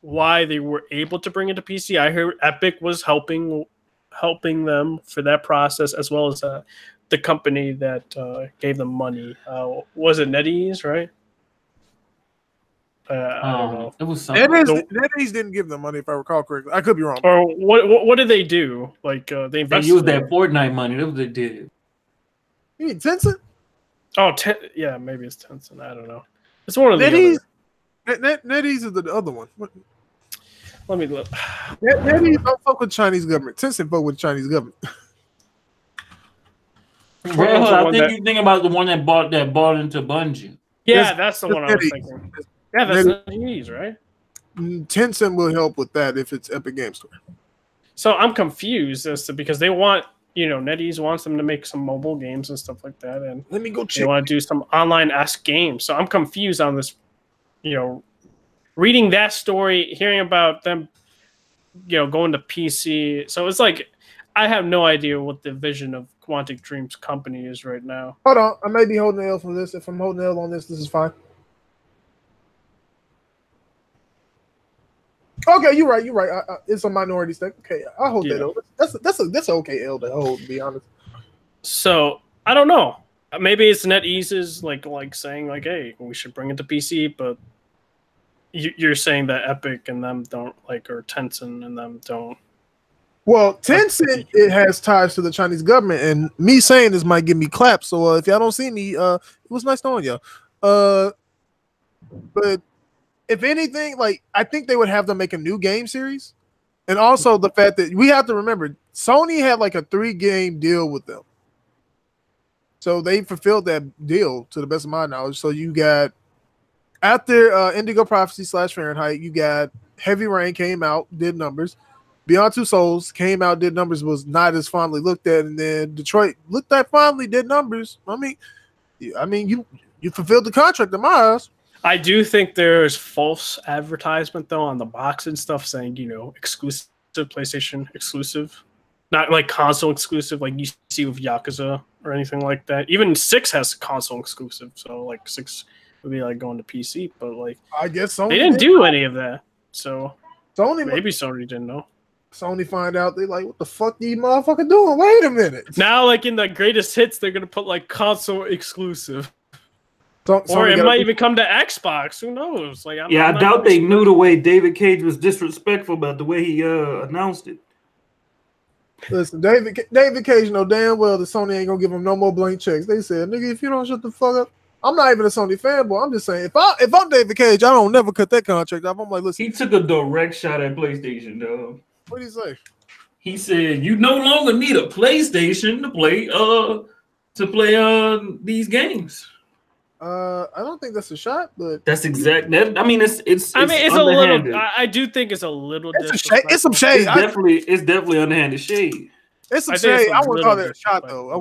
why they were able to bring it to PC, I heard Epic was helping them for that process, as well as the company that gave them money. Was it NetEase, right? I don't know. It was something. NetEase didn't give them money, if I recall correctly. I could be wrong. Or what did they do? They invested. They used that Fortnite money. That's what they did. You mean Tencent? Oh, yeah, maybe it's Tencent. I don't know. It's one of the NetEase. NetEase is the other one. Let me look. NetEase don't fuck with Chinese government. Tencent fuck with Chinese government. Well, I think you think about the one that bought into Bungie. Yeah, that's the one I was thinking. Yeah, that's NetEase, right? Tencent will help with that if it's Epic Games Store. So I'm confused as to because they want, NetEase wants them to make some mobile games and stuff like that, and let me go check. They want to do some online-esque games. So I'm confused on this. Reading that story, hearing about them, going to PC. So it's like I have no idea what the vision of Quantic Dream's company is right now. Hold on, I may be holding L from this. If I'm holding L on this is fine. Okay, you're right. It's a minority stake. Okay, I hold that L. That's an okay L to hold, to be honest. So I don't know. Maybe it's NetEase's like saying like, hey, we should bring it to PC, but you're saying that Epic and them don't or Tencent and them don't. Well, Tencent it has ties to the Chinese government, and me saying this might give me claps. So if y'all don't see me, it was nice knowing y'all. But if anything, I think they would have them make a new game series, and also the fact that we have to remember Sony had a 3-game deal with them, so they fulfilled that deal to the best of my knowledge. So you got after Indigo Prophecy / Fahrenheit, you got Heavy Rain came out, did numbers. Beyond Two Souls came out, did numbers, was not as fondly looked at, and then Detroit looked at fondly, did numbers. I mean, you fulfilled the contract in my eyes. I do think there's false advertisement though on the box and stuff saying exclusive PlayStation exclusive, not like console exclusive like you see with Yakuza or anything like that. Even 6 has console exclusive, so 6 would be going to PC, but I guess Sony they didn't do any of that, so maybe Sony didn't know. Sony find out they what the fuck these motherfuckers doing? Wait a minute. Now in the greatest hits they're gonna put console exclusive. Or it might even come to Xbox. Who knows? I doubt they knew the way David Cage was disrespectful about the way he announced it. Listen, David Cage know damn well that Sony ain't gonna give him no more blank checks. They said, nigga, if you don't shut the fuck up. I'm not even a Sony fanboy. I'm just saying, if I'm David Cage, I don't never cut that contract off. I'm listen. He took a direct shot at PlayStation, though. What did he say? He said, "You no longer need a PlayStation to play these games." I don't think that's a shot, but that's exact. I mean, it's a little. I do think it's a little. It's some shade. It's definitely underhanded shade. It's some shade. I wouldn't call that a shot though.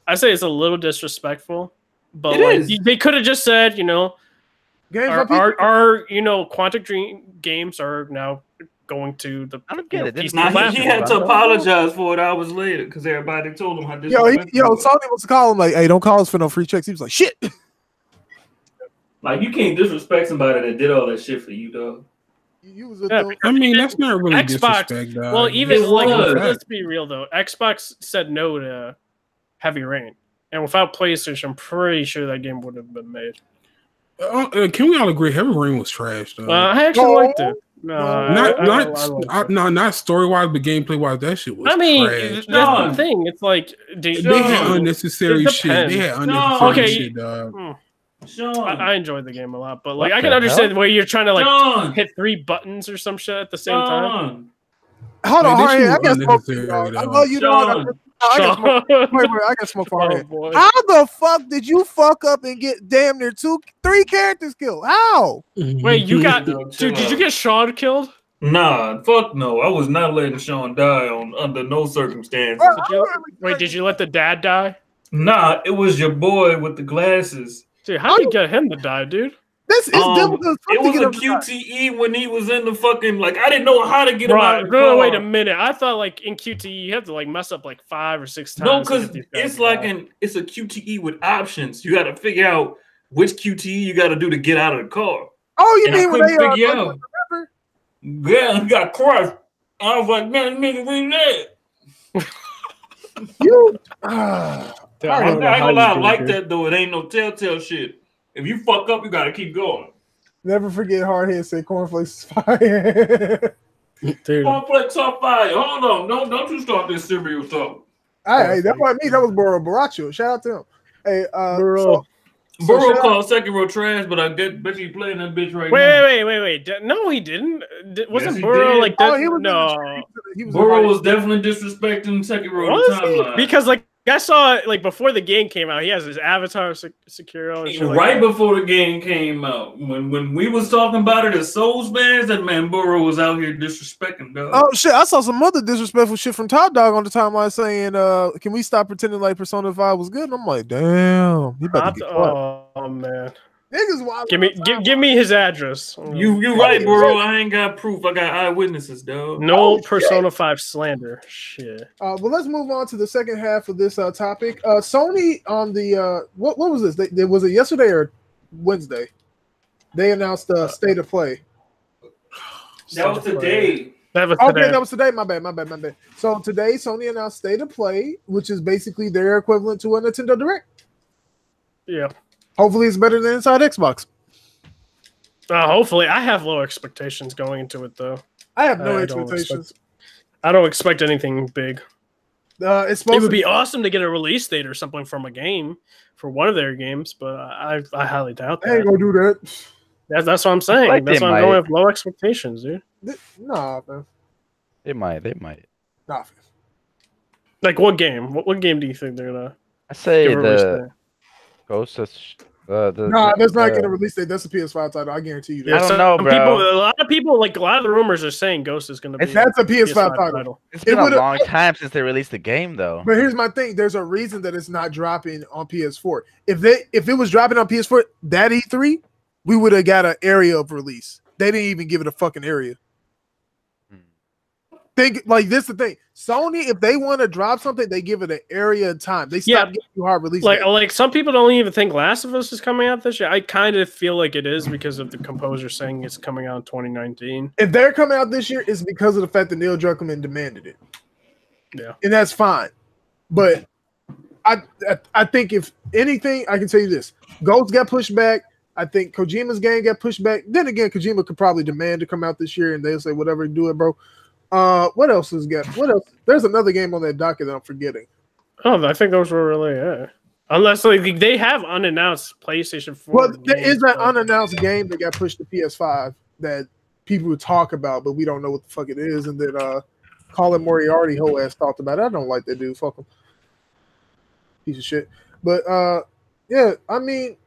I say it's a little disrespectful, but they could have just said, our Quantic Dream games are now going to the. I don't get it. He had to apologize for it hours later because everybody told him how this. Sony was calling hey, don't call us for no free checks. He was like, shit. You can't disrespect somebody that did all that shit for you, dog. I mean, that's not really Xbox. Disrespect, dog. Well, even let's be real though. Xbox said no to Heavy Rain, and without PlayStation, I'm pretty sure that game would have been made. Can we all agree Heavy Rain was trash, though? I actually liked it. Not story wise, but gameplay wise, that shit was. Trash. That's the thing. It's they had unnecessary shit. They had unnecessary shit, dog. I enjoyed the game a lot, but I can understand where you're trying to hit 3 buttons or some shit at the same time. Hold on, Hardhead. I got smoke for you. I love you, dog. I got smoke for Hardhead. How the fuck did you fuck up and get damn near 3 characters killed? How? Wait, you got dude? Did you get Sean killed? Nah, fuck no. I was not letting Sean die under no circumstances. Did you let the dad die? It was your boy with the glasses. Dude, how did you get him to die, dude? It was a QTE when he was in the fucking I didn't know how to get him out of the car. Wait a minute. I thought in QTE you have to mess up 5 or 6 times. No, because it's it's a QTE with options. You got to figure out which QTE you got to do to get out of the car. Oh, you mean when they figure out? Yeah, I got crushed. I was like, man, nigga, we dead. You. I ain't gonna lie, like that though. It ain't no telltale shit. If you fuck up, you gotta keep going. Never forget Hardhead said cornflakes is fire. Cornflakes are fire. Hold on, don't you start this cereal talk. Hey, that wasn't me. That was Burrow Baracho. Shout out to him. Hey, Burrow called second row trash, but I bet you playing that bitch right now. Wait. No, he didn't. Wasn't Burrow like that? He was Burrow was definitely disrespecting second row timeline. Because I saw it like before the game came out. He has his avatar secure and shit right before the game came out. When we was talking about it as Souls fans, that man Burrow was out here disrespecting dog. Oh shit! I saw some other disrespectful shit from Top Dog on the timeline saying, "Can we stop pretending like Persona 5 was good?" And I'm like, "Damn, he about to get caught." Oh man. Niggas wild. Give me his address. You right, bro. I ain't got proof. I got eyewitnesses, dog. No Persona 5 slander. Shit. Well, let's move on to the second half of this topic. Sony on the what was this? Was it yesterday or Wednesday? They announced State of Play. That was today. That was today. My bad. So today, Sony announced State of Play, which is basically their equivalent to a Nintendo Direct. Yeah. Hopefully, it's better than Inside Xbox. Hopefully, I have low expectations going into it, though. I have no expectations. I don't expect anything big. It would be awesome to get a release date or something from a game for one of their games, but I highly doubt that. I ain't gonna do that. That's what I'm saying. Like that's why I'm going with low expectations, dude. Nah, man. They might. Nah. Like what game? What game do you think they're gonna? I say the Ghost of that's not getting a release date. That's a PS5 title. I guarantee you that. I don't know, bro. A lot of people, like a lot of the rumors are saying Ghost is going to be. That's a PS5 title. It's been a long time since they released the game, though. But here's my thing: there's a reason that it's not dropping on PS4. If it was dropping on PS4, that E3, we would have got an area of release. They didn't even give it a fucking area. Think like this is the thing. Sony, if they want to drop something, they give it an area of time. They stop giving you hard release. Like some people don't even think Last of Us is coming out this year. I kind of feel like it is because of the composer saying it's coming out in 2019. If they're coming out this year, it's because of the fact that Neil Druckmann demanded it. Yeah, and that's fine. But I think if anything, I can tell you this: Ghost got pushed back. I think Kojima's game got pushed back. Then again, Kojima could probably demand to come out this year, and they'll say whatever, do it, bro. What else has got? What else? There's another game on that docket that I'm forgetting. Oh, I think those were really unless like they have unannounced PlayStation 4. Well, there is an unannounced game that got pushed to PS5 that people would talk about, but we don't know what the fuck it is, and that Colin Moriarty whole ass talked about it. I don't like that dude. Fuck him, piece of shit. But yeah, I mean,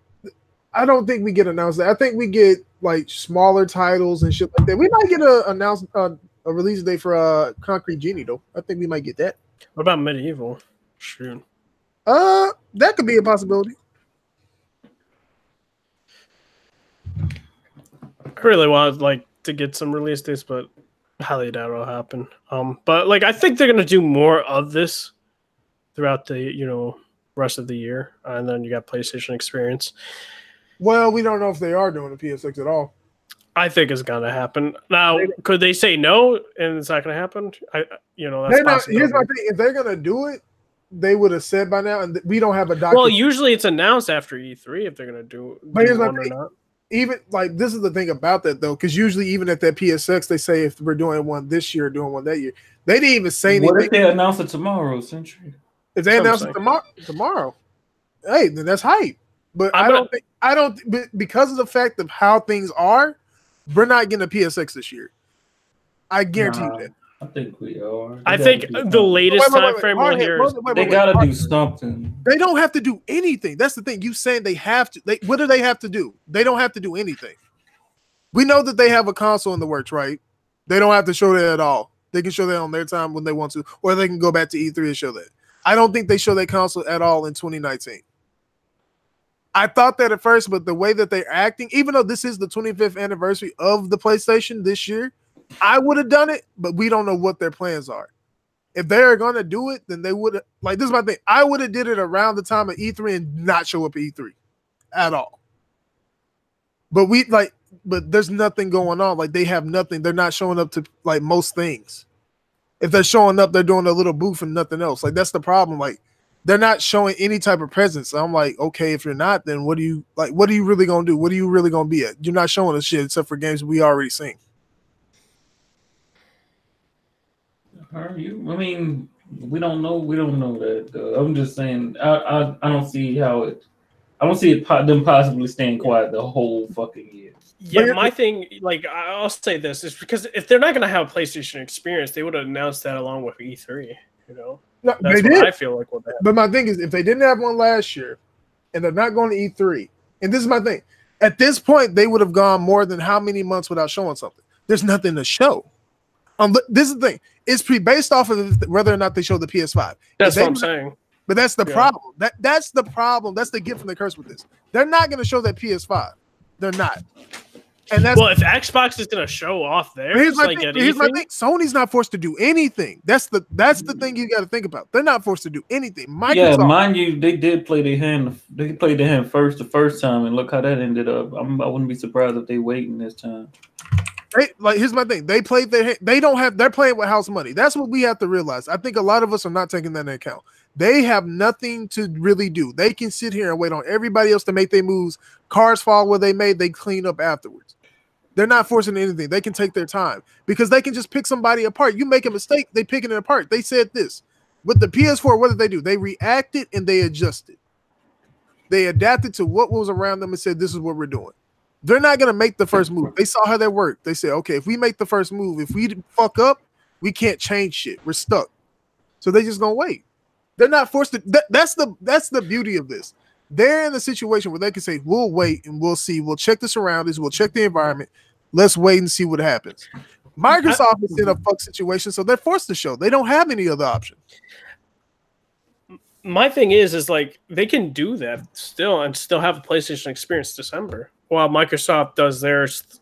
I don't think we get announced that. I think we get like smaller titles and shit like that. We might get a release date for Concrete Genie though. I think we might get that. What about Medieval? Shoot. That could be a possibility. I really want to get some release dates, but highly doubt it'll happen. But like I think they're gonna do more of this throughout the rest of the year, and then you got PlayStation Experience. Well, we don't know if they are doing the PSX at all. I think it's gonna happen. Now, could they say no and it's not gonna happen? That's possible. Here's my thing: if they're gonna do it, they would have said by now, and we don't have a document. Well, usually it's announced after E3 if they're gonna do. But here's my thing: even like this is the thing about that though, because usually even at that PSX, they say if we're doing one this year, doing one that year. They didn't even say anything. What if they announce it tomorrow, Sentry? If they announce it tomorrow, hey, then that's hype. But I don't because of the fact of how things are. We're not getting a PSX this year. I guarantee you that. I think we are. I think the latest time frame we'll hear is they got to do something. They don't have to do anything. That's the thing. You saying they have to. What do they have to do? They don't have to do anything. We know that they have a console in the works, right? They don't have to show that at all. They can show that on their time when they want to, or they can go back to E3 and show that. I don't think they show that console at all in 2019. I thought that at first, but the way that they're acting, even though this is the 25th anniversary of the PlayStation this year, I would have done it, but we don't know what their plans are. If they're going to do it, then they would have, like, this is my thing. I would have did it around the time of E3 and not show up at E3 at all. But but there's nothing going on. Like, they have nothing. They're not showing up to, like, most things. If they're showing up, they're doing a little booth and nothing else. Like, that's the problem. Like, they're not showing any type of presence. So I'm like, okay, if you're not, then what are you really gonna do? What are you really gonna be at? You're not showing us shit except for games we already seen. Are you? I mean, we don't know. We don't know that. I'm just saying. I don't see how it. I don't see it them possibly staying quiet the whole fucking year. Yeah, my thing, like, I'll say this is because if they're not gonna have a PlayStation Experience, they would have announced that along with E3. No, That's they what did. I feel like. But my thing is, if they didn't have one last year, and they're not going to E3, and this is my thing, at this point they would have gone more than how many months without showing something? There's nothing to show. This is the thing. It's based off of whether or not they show the PS5. That's what I'm saying. But that's the problem. That's the problem. That's the gift from the curse with this. They're not going to show that PS5. They're not. And that's if Xbox is going to show off there, here's my thing. Sony's not forced to do anything. That's the thing you got to think about. They're not forced to do anything. Microsoft, yeah, mind you, they did play their hand. They played their hand first the first time, and look how that ended up. I wouldn't be surprised if they waiting this time. Here's my thing. They played their hand. They're playing with house money. That's what we have to realize. I think a lot of us are not taking that into account. They have nothing to really do. They can sit here and wait on everybody else to make their moves. Cars fall where they made, they clean up afterwards. They're not forcing anything. They can take their time because they can just pick somebody apart. You make a mistake, they picking it apart. They said this. With the PS4, what did they do? They reacted and they adjusted. They adapted to what was around them and said, this is what we're doing. They're not going to make the first move. They saw how that worked. They said, okay, if we make the first move, if we fuck up, we can't change shit. We're stuck. So they just going to wait. They're not forced to. That's the beauty of this. They're in a situation where they can say, we'll wait and we'll see. We'll check the surroundings. We'll check the environment. Let's wait and see what happens. Microsoft is in a fuck situation, so they're forced to show. They don't have any other option. My thing is like they can do that still and still have a PlayStation experience December while Microsoft does theirs,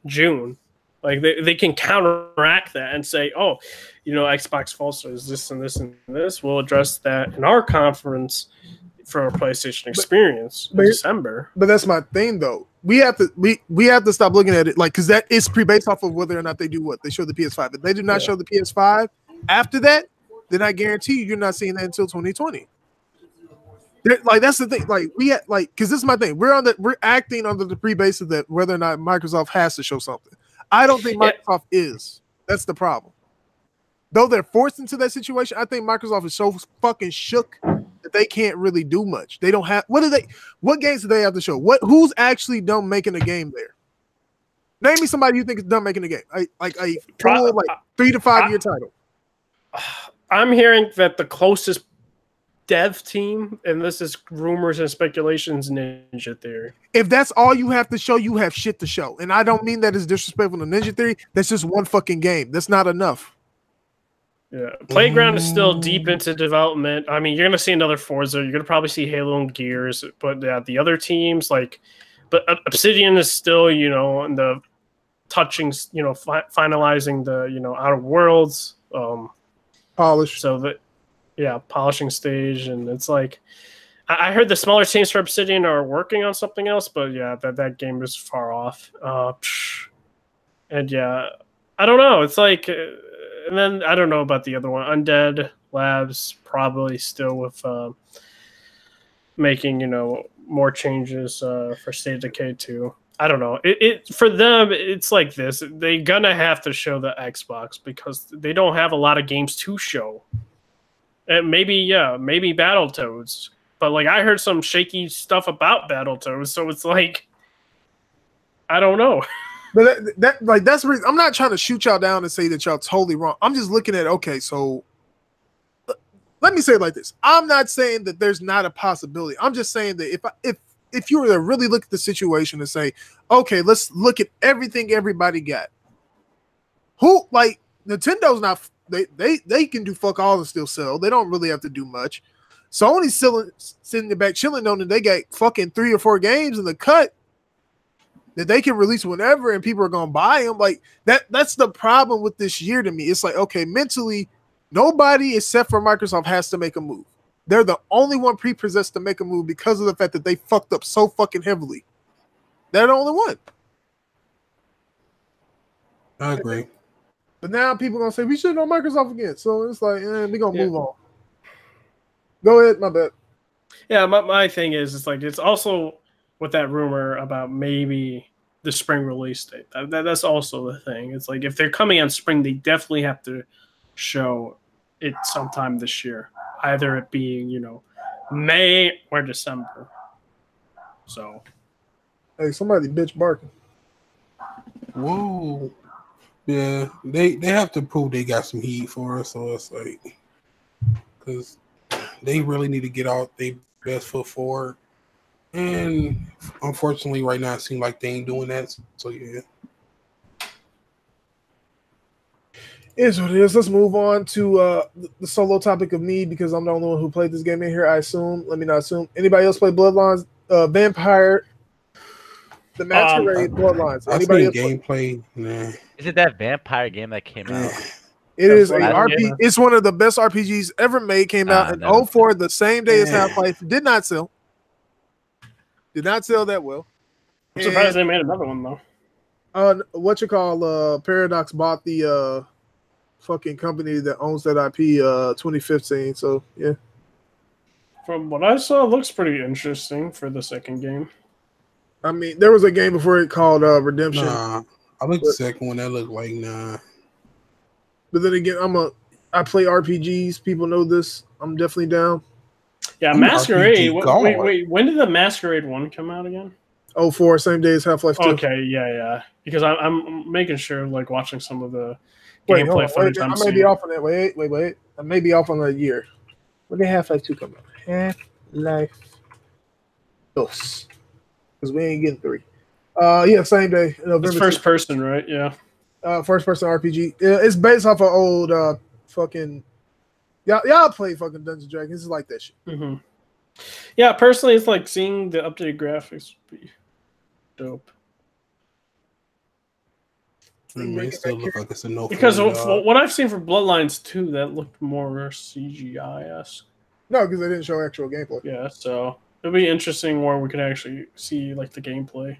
June. Like they can counteract that and say, oh, Xbox false is this and this and this. We'll address that in our conference for a PlayStation experience in December. But that's my thing though. We have to stop looking at it like because that is based off of whether or not they do what they show the PS5. If they do not show the PS5 after that, then I guarantee you're not seeing that until 2020. Like that's the thing. Like because this is my thing. We're acting under the pre-basis that whether or not Microsoft has to show something. I don't think Microsoft is. That's the problem. Though they're forced into that situation, I think Microsoft is so fucking shook that they can't really do much. They don't have what games do they have to show? Who's actually done making a game there? Name me somebody you think is done making a game. Like a full 3 to 5 year title. I'm hearing that the closest dev team, and this is rumors and speculations, Ninja Theory. If that's all you have to show, you have shit to show. And I don't mean that as disrespectful to Ninja Theory. That's just one fucking game. That's not enough. Yeah, Playground is still deep into development. I mean, you're gonna see another Forza. You're gonna probably see Halo and Gears, but the other teams but Obsidian is still, in the touching, finalizing the Outer Worlds, polish. So polishing stage, and it's like I heard the smaller teams for Obsidian are working on something else, but that game is far off. And I don't know. It's like. And then I don't know about the other one. Undead Labs probably still with making more changes for State of Decay 2. I don't know. It for them it's like this. They're gonna have to show the Xbox because they don't have a lot of games to show. And maybe Battletoads, but I heard some shaky stuff about Battletoads, so it's like I don't know. But that's the reason. I'm not trying to shoot y'all down and say that y'all totally wrong. I'm just looking at so let me say it like this. I'm not saying that there's not a possibility. I'm just saying that if you were to really look at the situation and say, okay, let's look at everything everybody got. Nintendo's not they can do fuck all and still sell. They don't really have to do much. Sony's still sitting back chilling on that they got fucking 3 or 4 games in the cut that they can release whenever and people are going to buy them. Like that's the problem with this year to me. It's like, okay, mentally, nobody except for Microsoft has to make a move. They're the only one prepossessed to make a move because of the fact that they fucked up so fucking heavily. They're the only one. I agree. But now people are going to say, we shouldn't on Microsoft again. So it's like, we're going to move on. Go ahead, my bad. Yeah, my thing is, it's also with that rumor about maybe the spring release date. That's also the thing. It's like if they're coming on spring, they definitely have to show it sometime this year. Either it being, May or December. So. Hey, somebody bitch barking. Whoa. Yeah, they have to prove they got some heat for us, so it's like because they really need to get out their best foot forward. And unfortunately, right now, it seems like they ain't doing that. So, yeah. Is what it is. Let's move on to the solo topic of me because I'm the only one who played this game in here, I assume. Let me not assume. Anybody else play Bloodlines? Vampire, the Masquerade, Bloodlines. Anybody else gameplay? Nah. Is it that vampire game that came out? It is a RPG. It's one of the best RPGs ever made. Came out in 2004, the same day as Half-Life. Did not sell. Did not sell that well. I'm surprised they made another one though. What you call Paradox bought the fucking company that owns that IP 2015. So yeah. From what I saw, it looks pretty interesting for the second game. I mean, there was a game before it called Redemption. Nah, I looked the second one. That looked like nah. But then again, I play RPGs. People know this. I'm definitely down. Yeah, Masquerade. Wait. When did the Masquerade 1 come out again? 2004, same day as Half-Life 2. Okay, yeah. Because I'm making sure, like, watching some of the gameplay footage. I may be off on that. Wait. I may be off on a year. When did Half-Life 2 come out? Half-Life 2. Because we ain't getting 3. Yeah, same day. It's first person, right? Yeah. First person RPG. It's based off of old fucking. Y'all play fucking Dungeons and Dragons. It's like that shit. Mm-hmm. Yeah, personally, it's like seeing the updated graphics would be dope. It still look like it's a no. Because what I've seen for Bloodlines 2, that looked more CGI-esque. No, because they didn't show actual gameplay. Yeah, so it'll be interesting where we could actually see like the gameplay.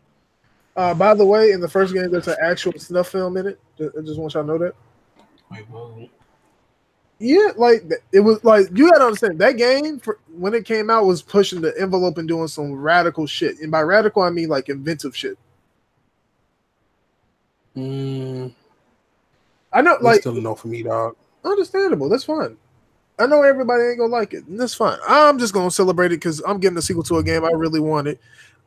By the way, in the first game, there's an actual snuff film in it. I just want y'all to know that. Wait, whoa. Yeah, like it was like you gotta understand that game when it came out was pushing the envelope and doing some radical shit. And by radical, I mean like inventive shit. I know, like still a no for me, dog. Understandable. That's fine. I know everybody ain't gonna like it, and that's fine. I'm just gonna celebrate it because I'm getting a sequel to a game I really wanted.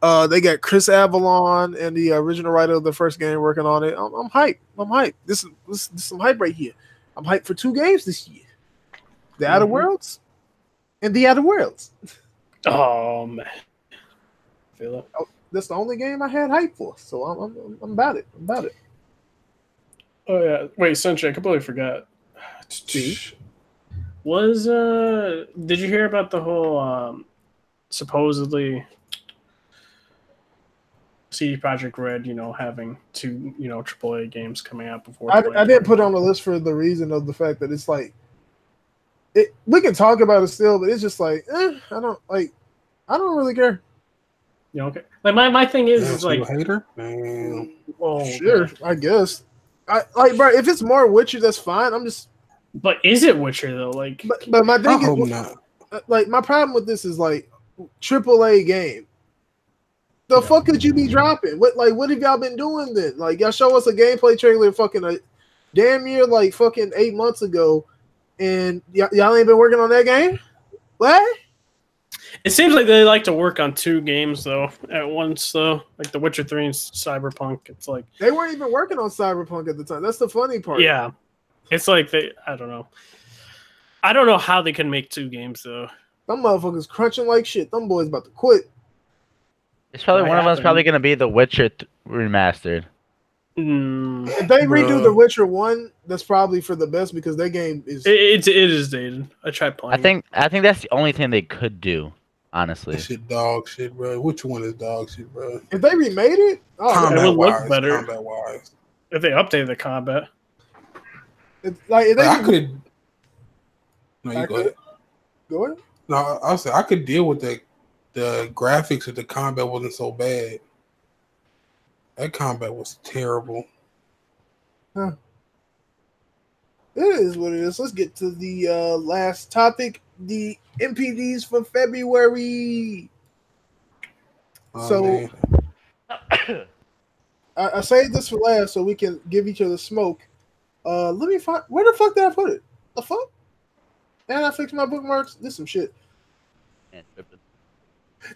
They got Chris Avalon and the original writer of the first game working on it. I'm hyped. I'm hyped. This is some hype right here. I'm hyped for 2 games this year. The Outer Worlds and The Outer Worlds. Oh, man. I feel it. That's the only game I had hype for. So I'm about it. I'm about it. Oh, yeah. Wait, Sentry, I completely forgot. See? Did you hear about the whole supposedly CD Projekt Red, having 2, AAA games coming out before? I didn't put it on the list for the reason of the fact that it's like, we can talk about it still, but it's just like, I don't really care. Okay. Like my thing is like, hater. Well, sure, I guess. Bro, if it's more Witcher, that's fine. But is it Witcher though? Like, but my thing is not. Like my problem with this is like AAA game. The fuck could you be dropping? What have y'all been doing then? Like y'all show us a gameplay trailer fucking a damn year like fucking 8 months ago, and y'all ain't been working on that game? What? It seems like they like to work on 2 games though at once though. Like The Witcher 3 and Cyberpunk. It's like they weren't even working on Cyberpunk at the time. That's the funny part. Yeah. It's like I don't know. I don't know how they can make 2 games though. Them motherfuckers crunching like shit. Them boys about to quit. It's probably one of them's probably gonna be The Witcher remastered. If they redo The Witcher 1, that's probably for the best because their game is it is dated. I tried playing. I think that's the only thing they could do, honestly. That shit dog shit, bro. Which one is dog shit, bro? If they remade it, it would look better. Combat wise. If they updated the combat. If they I could. No, you go ahead. Go ahead. No, I said I could deal with the graphics if the combat wasn't so bad. That combat was terrible. Huh. It is what it is. Let's get to the last topic: the NPDs for February. Oh, I saved this for last so we can give each other smoke. Let me find where the fuck did I put it? The fuck? And I fixed my bookmarks. This some shit.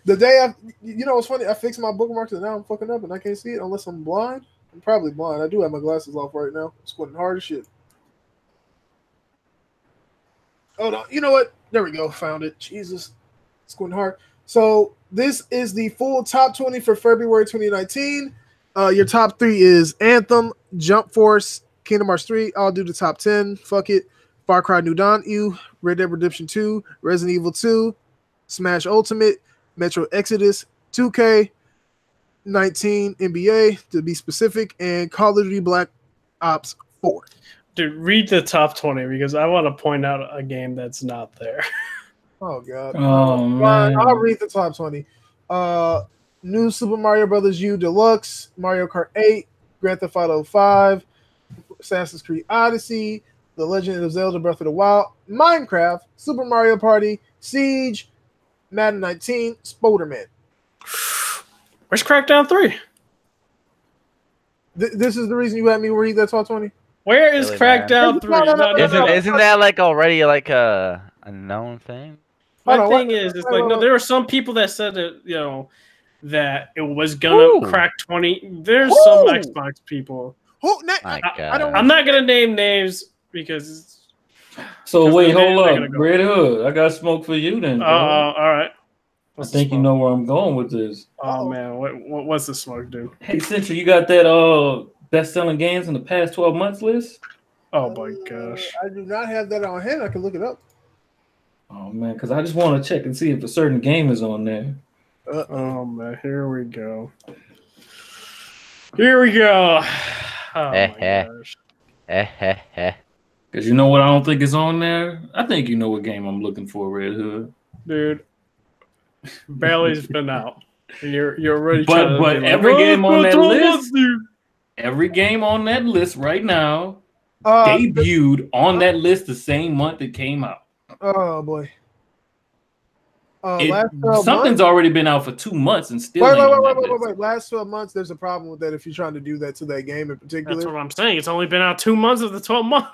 The day what's funny? I fixed my bookmarks and now I'm fucking up and I can't see it unless I'm blind. I'm probably blind. I do have my glasses off right now. I'm squinting hard as shit. Oh no! You know what? There we go. Found it. Jesus. It's going hard. So this is the full top 20 for February 2019. Your top 3 is Anthem, Jump Force, Kingdom Hearts 3. I'll do the top 10. Fuck it. Far Cry New Dawn, Red Dead Redemption 2, Resident Evil 2, Smash Ultimate, Metro Exodus, 2K, 19 NBA to be specific, and Call of Duty Black Ops 4. Dude, read the top 20 because I want to point out a game that's not there. Oh god. Oh man. I'll read the top 20. New Super Mario Bros. U Deluxe, Mario Kart 8, Grand Theft Auto 5, Assassin's Creed Odyssey, The Legend of Zelda Breath of the Wild, Minecraft, Super Mario Party, Siege, Madden 19, Spider-Man. Where's Crackdown 3? This is the reason you had me read that top 20? Where is Really, Crackdown 3? No. Isn't that like already like a known thing? My thing is, it's like, no, there are some people that said that, you know, that it was gonna crack 20. There's some Xbox people. I'm not gonna name names because. So wait, hold up, Red Hood. I got smoke for you then. All right. I think you know where I'm going with this. Oh man, what's the smoke, dude? Hey, Sentry, you got that best-selling games in the past 12 months list? Oh my gosh, I do not have that on hand. I can look it up. Oh man, because I just want to check and see if a certain game is on there. Oh man, here we go. Here we go. Oh my gosh. Because you know what I don't think is on there? I think you know what game I'm looking for, Red Hood. Dude, Bailey's been out. And you're already but every game on that list, every game on that list right now debuted on that list the same month it came out. Oh boy. Something's already been out for 2 months and still wait. Last 12 months, there's a problem with that if you're trying to do that to that game in particular. That's what I'm saying. It's only been out 2 months of the 12 months.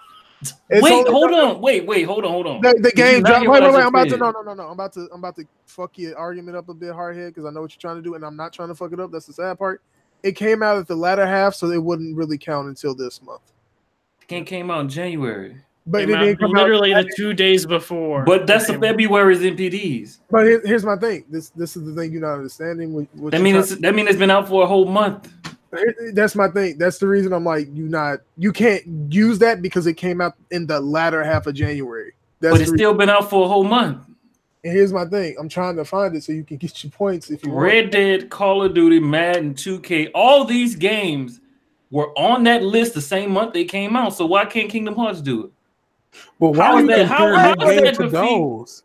Wait, hold on. The game dropped. Wait. I'm about to fuck your argument up a bit, Hardhead, because I know what you're trying to do, and I'm not trying to fuck it up. That's the sad part. It came out at the latter half, so it wouldn't really count until this month. The game came out in January. But it didn't come literally out the 2 days before. But that's the February's NPDs. But here's my thing. This is the thing you're not understanding. That means it's been out for a whole month. That's my thing. That's the reason I'm like, you can't use that because it came out in the latter half of January. But it's still been out for a whole month. And here's my thing. I'm trying to find it so you can get your points if you want. Red Dead, Call of Duty, Madden, 2K, all these games were on that list the same month they came out. So why can't Kingdom Hearts do it? Well, why is that? How is that to those?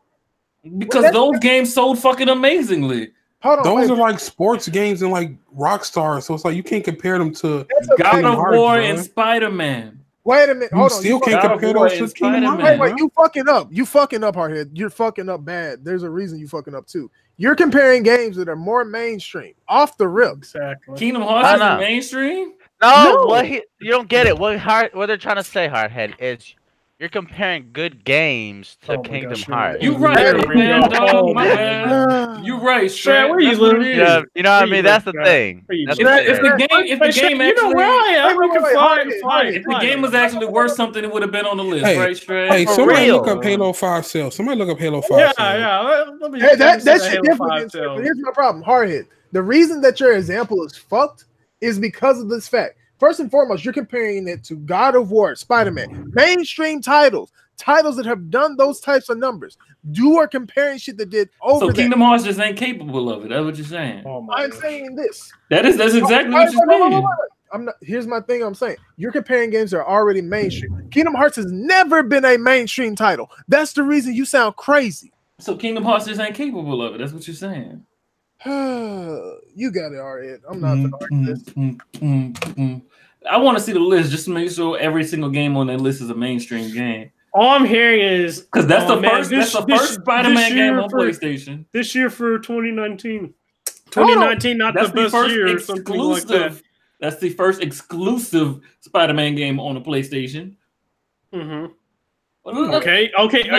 Because those games sold fucking amazingly. Those are like sports games and like Rockstar, so it's like you can't compare them to God of War and Spider-Man. Wait a minute, hold on. You still can't compare those to Kingdom Hearts. Wait, you fucking up. You fucking up, Hardhead. You're fucking up bad. There's a reason you fucking up too. You're comparing games that are more mainstream, off the rip. Exactly. Kingdom Hearts is mainstream? No. You don't get it. What they're trying to say, Hardhead, is you're comparing good games to Kingdom Hearts. You're right, man. My bad. You're right, Strat. Where you living? Yeah, you know what I mean? That's the thing. If the game actually, if the game was actually worth something, it would have been on the list, right, Strat? Hey, somebody look up Halo 5 sales. Somebody look up Halo 5 sales. Hey, that shit different. Here's my problem, Hardhead. The reason that your example is fucked is because of this fact. First and foremost, you're comparing it to God of War, Spider-Man, mainstream titles that have done those types of numbers. You are comparing shit that did over. So Kingdom Hearts just ain't capable of it. That's what you're saying. I'm saying this. That's exactly what you're saying. I'm not. Here's my thing. I'm saying you're comparing games that are already mainstream. Kingdom Hearts has never been a mainstream title. That's the reason you sound crazy. So Kingdom Hearts just ain't capable of it. That's what you're saying. You got it, Red. I'm not gonna argue this. I want to see the list just to make sure every single game on that list is a mainstream game. All I'm hearing is because that's the first Spider-Man game on PlayStation this year for 2019. 2019, not the best year or something like that. That's the first exclusive Spider-Man game on the PlayStation. Mm-hmm. Okay.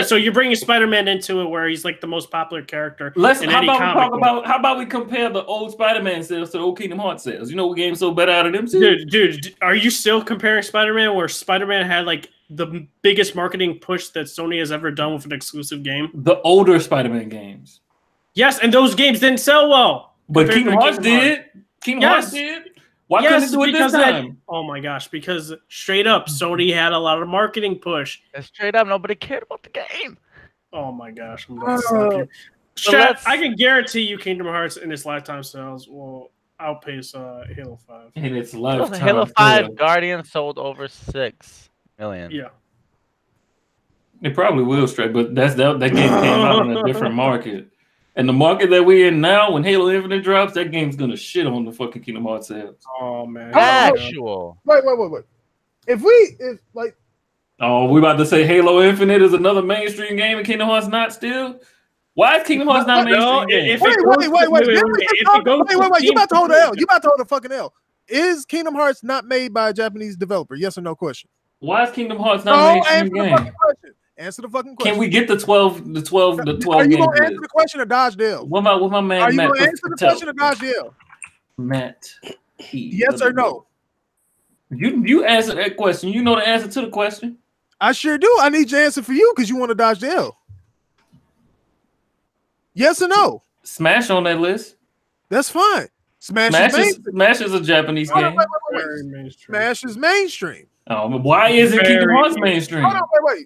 So you're bringing Spider-Man into it, where he's like the most popular character. How about we compare the old Spider-Man sales to the old Kingdom Hearts sales? You know what game's so better out of them too? Dude, are you still comparing Spider-Man, where Spider-Man had like the biggest marketing push that Sony has ever done with an exclusive game. The older Spider-Man games. Yes, and those games didn't sell well. But Kingdom Hearts did. Kingdom Hearts did. Why couldn't it do it this time? Oh my gosh, because straight up, Sony had a lot of marketing push. And straight up, nobody cared about the game. Oh my gosh, I'm going to stop you. Strat, I can guarantee you Kingdom Hearts in its lifetime sales will outpace Halo 5. In its lifetime. Halo 5 Guardian sold over 6 million. Yeah. It probably will, Strat, but that game came out in a different market. And the market that we're in now, when Halo Infinite drops, that game's gonna shit on the fucking Kingdom Hearts sales. Oh man. Actual. Wait. If like Oh, we about to say Halo Infinite is another mainstream game and Kingdom Hearts not still? Why is Kingdom Hearts not a mainstream game? Wait. You about to hold the L. You about to hold the fucking L. Is Kingdom Hearts not made by a Japanese developer? Yes or no question? Why is Kingdom Hearts not a mainstream game? Answer the fucking question. Can we get the 12 Are you games? gonna answer the question or dodge the L? What my man Are you Matt gonna answer the question or dodge the L? Matt. Yes or no? You answer that question. You know the answer to the question. I sure do. I need your answer for you because you want to dodge the L. Yes or no? Smash on that list. That's fine. Smash is a Japanese game. Wait. Smash is mainstream. Oh, why isn't Kingdom Hearts mainstream? Hold on,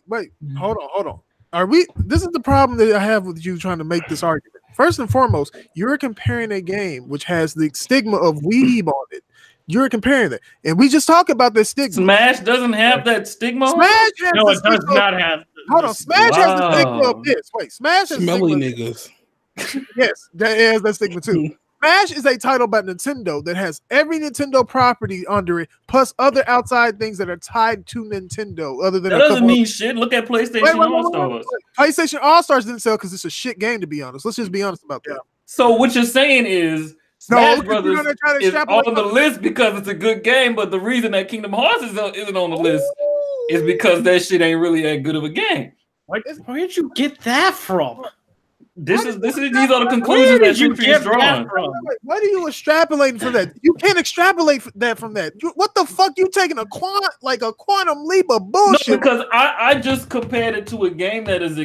wait. Hold on. Are we? This is the problem that I have with you trying to make this argument. First and foremost, you're comparing a game which has the stigma of weeb on it. You're comparing that, and we just talked about this stigma. Smash doesn't have that stigma. Smash has no, it does not have. Hold on, Smash has the stigma of this. Wait, Smash has smelly niggas. Yes, that has that stigma too. Smash is a title by Nintendo that has every Nintendo property under it, plus other outside things that are tied to Nintendo. Other than that doesn't mean shit. Look at PlayStation All-Stars. PlayStation All-Stars didn't sell because it's a shit game. To be honest, let's just be honest about that. So what you're saying is Smash Brothers is on the list because it's a good game, but the reason that Kingdom Hearts isn't on the list is because that shit ain't really that good of a game. Where did you get that from? These are the conclusions that you keep drawing. What are you extrapolating from that? You can't extrapolate that from that. What the fuck? You taking a quantum leap of bullshit? No, because I just compared it to a game that is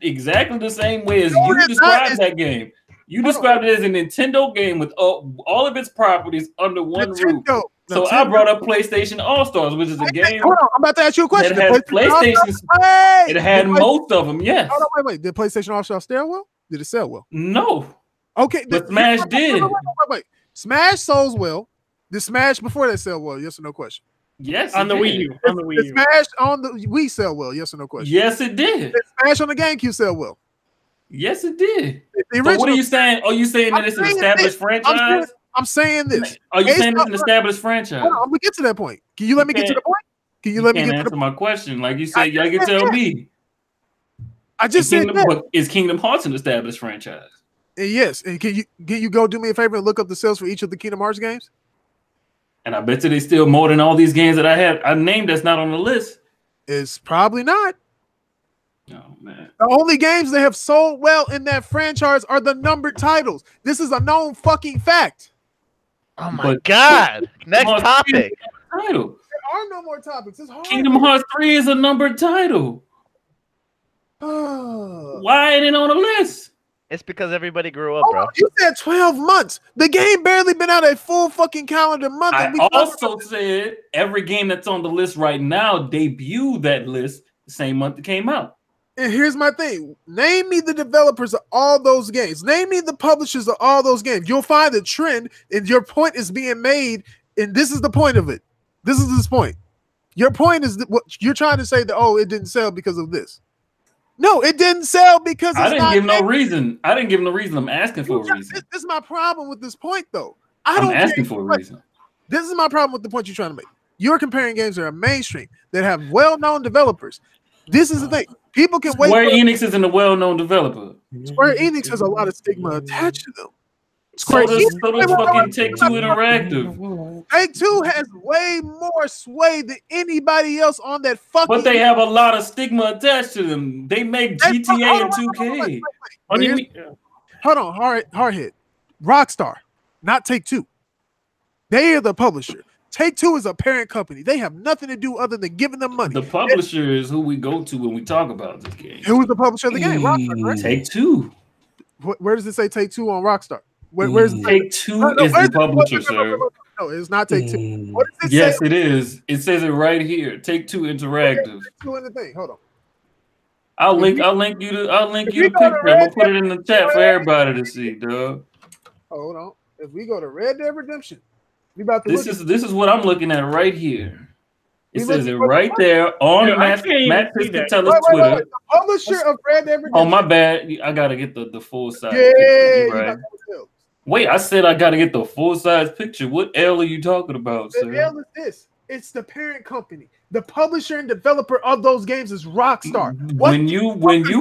exactly the same way as you described that game. You described it as a Nintendo game with all of its properties under one roof. So I brought up PlayStation All-Stars, which is a game. Hold on, I'm about to ask you a question. It had most of them, yes. Hold on, wait. Did PlayStation All-Stars sell well? Did it sell well? No. Okay. But Smash did. Wait. Smash sold well. Did Smash before that sell well? Yes or no question? Yes, on the Wii U. On the Wii U. Did Smash on the Wii sell well? Yes or no question? Yes, it did. Did Smash on the GameCube sell well? Yes, it did. So what are you saying? Are you saying that it's an established franchise? I'm saying this. Are you saying it's an established franchise? Hold on, I'm gonna get to that point. Can you let me get to the point? Can you let me get to the point? My question? Like you said, y'all can tell me. I just said that. Is Kingdom Hearts an established franchise? Yes. And can you go do me a favor and look up the sales for each of the Kingdom Hearts games? And I bet you they still more than all these games that I named that's not on the list. It's probably not. Oh man. The only games that have sold well in that franchise are the numbered titles. This is a known fucking fact. Oh my god. Next topic. There are no more topics. It's hard. Kingdom Hearts 3 is a numbered title. Why ain't it on the list? It's because everybody grew up, bro. You said 12 months. The game barely been out a full fucking calendar month. I also said every game that's on the list right now debuted that list the same month it came out. And here's my thing. Name me the developers of all those games. Name me the publishers of all those games. You'll find the trend, and your point is being made, and this is the point of it. This is this point. Your point is that what you're trying to say that, oh, it didn't sell because of this. No, it didn't sell because I didn't give no reason. I didn't give no reason. I'm asking for a reason. This is my problem with this point, though. I'm asking for a reason. This is my problem with the point you're trying to make. You're comparing games that are mainstream, that have well-known developers. This is the thing. People can wait. Square Enix isn't a well-known developer. Square Enix has a lot of stigma attached to them. So does fucking Take-Two Interactive. Take-Two has way more sway than anybody else on that fucking. But they have a lot of stigma attached to them. They make GTA and 2K. Hold on, Hardhead. Rockstar, not Take-Two. They are the publisher. Take-Two is a parent company. They have nothing to do other than giving them money. The publisher is who we go to when we talk about this game. Who is the publisher of the game? Rockstar, right? Take-Two. Where does it say Take-Two on Rockstar? Where's it Take-Two is the publisher, sir. No, it's not Take-Two. What does it say? Yes, it is. It says it right here. Take-Two Interactive. Take-Two in the thing. Hold on. I'll link you the picture. I'm gonna put it in the chat for everybody to see, dog. Hold on. If we go to Red Dead Redemption, we about to this is what I'm looking at right here. It says it right there on Matt Piscatella's Twitter. The publisher of Red Dead Redemption. Oh, my bad. I gotta get the full size picture. Right. Wait, I said I gotta get the full size picture. What L are you talking about, sir? The L is this. It's the parent company. The publisher and developer of those games is Rockstar. When you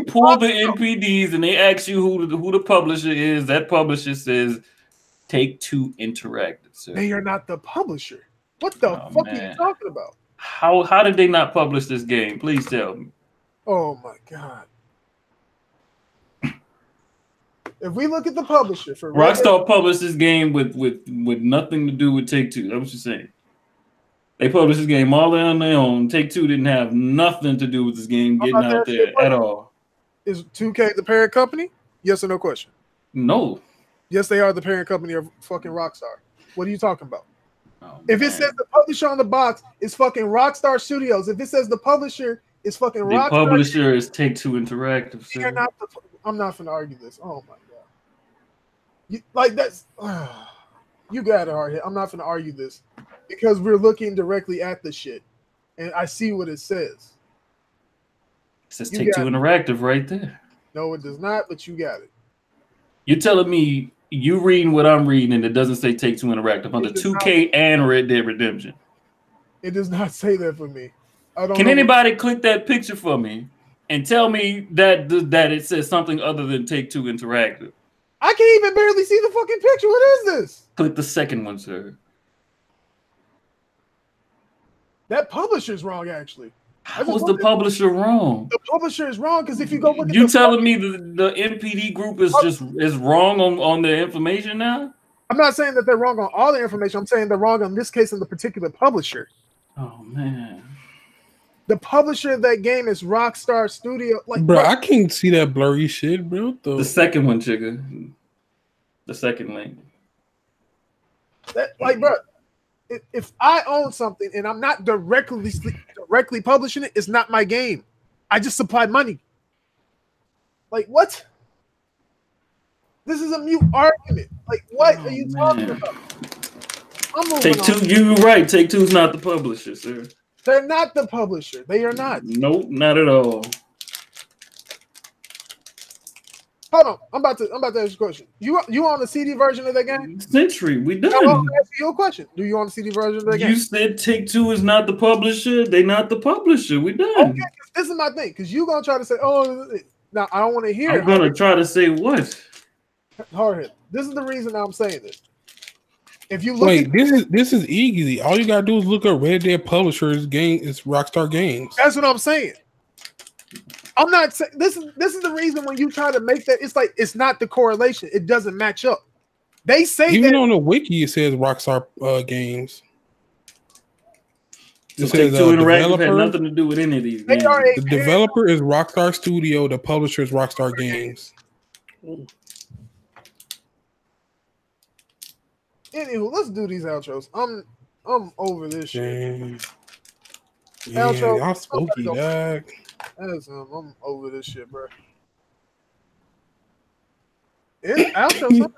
pull the NPDs and they ask you who the publisher is, that publisher says Take-Two Interactive, sir. They are not the publisher. What the fuck are you talking about? How did they not publish this game? Please tell me. Oh my god. If we look at the publisher for Rockstar published this game with nothing to do with Take-Two. That's what you're saying. They published this game all on their own. Take-Two didn't have nothing to do with this game getting out there at all. Is 2K the parent company? Yes or no question? No. Yes, they are the parent company of fucking Rockstar. What are you talking about? Oh, if it says the publisher on the box is fucking Rockstar Studios, if it says the publisher is fucking Rockstar, the publisher is Take-Two Interactive. I'm not gonna argue this. Oh my god, you got it, Hardhead. I'm not gonna argue this because we're looking directly at the shit, and I see what it says. It says Take-Two Interactive right there. No, it does not. But you got it. You're telling me you reading what I'm reading, and it doesn't say Take-Two Interactive under 2K and Red Dead Redemption. It does not say that for me. Can anybody click that picture for me and tell me that it says something other than Take-Two Interactive? I can't even barely see the fucking picture. What is this? Click the second one, sir. That publisher's wrong, actually. How was the publisher wrong? The publisher is wrong because if you go look at you telling me the NPD group is wrong on their information now? I'm not saying that they're wrong on all the information. I'm saying they're wrong on this case in the particular publisher. Oh man. The publisher of that game is Rockstar Studio. Bro, I can't see that blurry shit, bro. The second one, Jigga. The second link. Bro, if I own something and I'm not directly publishing it, it's not my game. I just supplied money. What? This is a mute argument. What are you talking about? Take-Two, you're right. Take-Two's not the publisher, sir. They're not the publisher. They are not. Nope, not at all. Hold on. I'm about to ask you a question. You on the CD version of that game? Sentry, we done. I'm asking you a question. Do you on the CD version of that game? You said Take-Two is not the publisher. They not the publisher. We done. Okay, this is my thing. Because you're going to try to say, now I don't want to hear I'm going to try to say what? Hardhead. This is the reason I'm saying this. If you look this is easy. All you gotta do is look at Red Dead Publishers game. It's Rockstar Games. That's what I'm saying. I'm not saying this is the reason when you try to make that it's not the correlation. It doesn't match up. They say even on the wiki it says Rockstar Games. It says Interactive had nothing to do with any of these games. The developer is Rockstar Studio. The publisher is Rockstar Games. Anywho, let's do these outros. I'm over this shit. Outro, y'all spooky, dog. I'm over this shit, bro. Outro.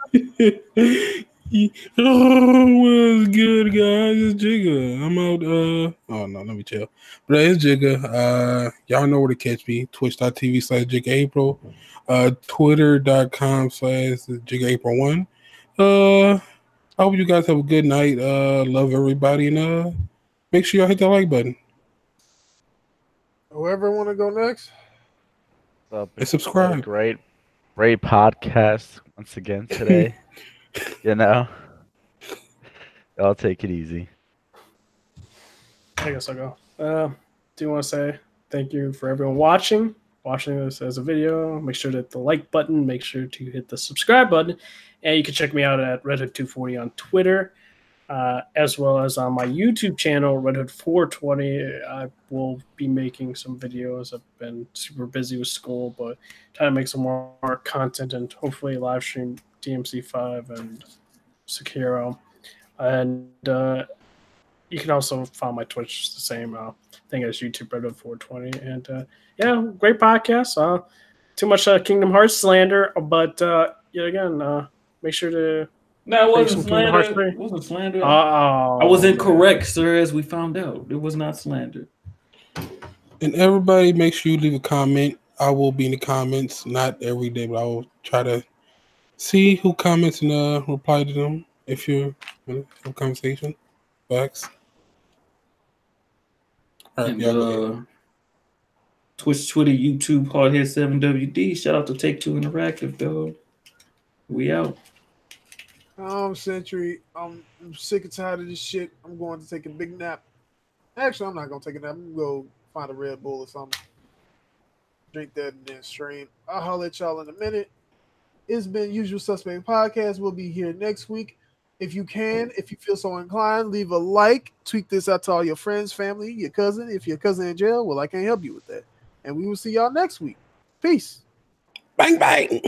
What's good, guys? It's Jigga. I'm out. Oh no, let me chill. But it's Jigga. Y'all know where to catch me. Twitch.tv/Jiggaapril. Twitter.com/Jiggaapril1. I hope you guys have a good night. Love everybody, and make sure y'all hit that like button. Whoever want to go next, and subscribe. Great podcast once again today. I'll take it easy. I guess I'll go. Do you want to say thank you for everyone watching this as a video? Make sure to hit the like button. Make sure to hit the subscribe button. And you can check me out at Redhood240 on Twitter. as well as on my YouTube channel, Redhood 420. I will be making some videos. I've been super busy with school, but trying to make some more content and hopefully live stream DMC5 and Sekiro. And you can also follow my Twitch, the same thing as YouTube, Redhood 420. And yeah, great podcast. Too much Kingdom Hearts slander, but yet again, make sure to. No, it wasn't slander. It wasn't slander. I was incorrect, sir, as we found out. It was not slander. And everybody, make sure you leave a comment. I will be in the comments, not every day, but I will try to see who comments and reply to them if you're in a conversation. Facts. All right, and, Twitch, Twitter, YouTube, Hardhead7WD. Shout out to Take Two Interactive, dog. We out. Sentry. I'm sick and tired of this shit. I'm going to take a big nap. Actually, I'm not gonna take a nap. I'm gonna go find a Red Bull or something. Drink that and then stream. I'll holler at y'all in a minute. It's been Usual Suspect Podcast. We'll be here next week. If you feel so inclined, leave a like. Tweet this out to all your friends, family, your cousin. If your cousin in jail, well, I can't help you with that. And we will see y'all next week. Peace. Bang, bang.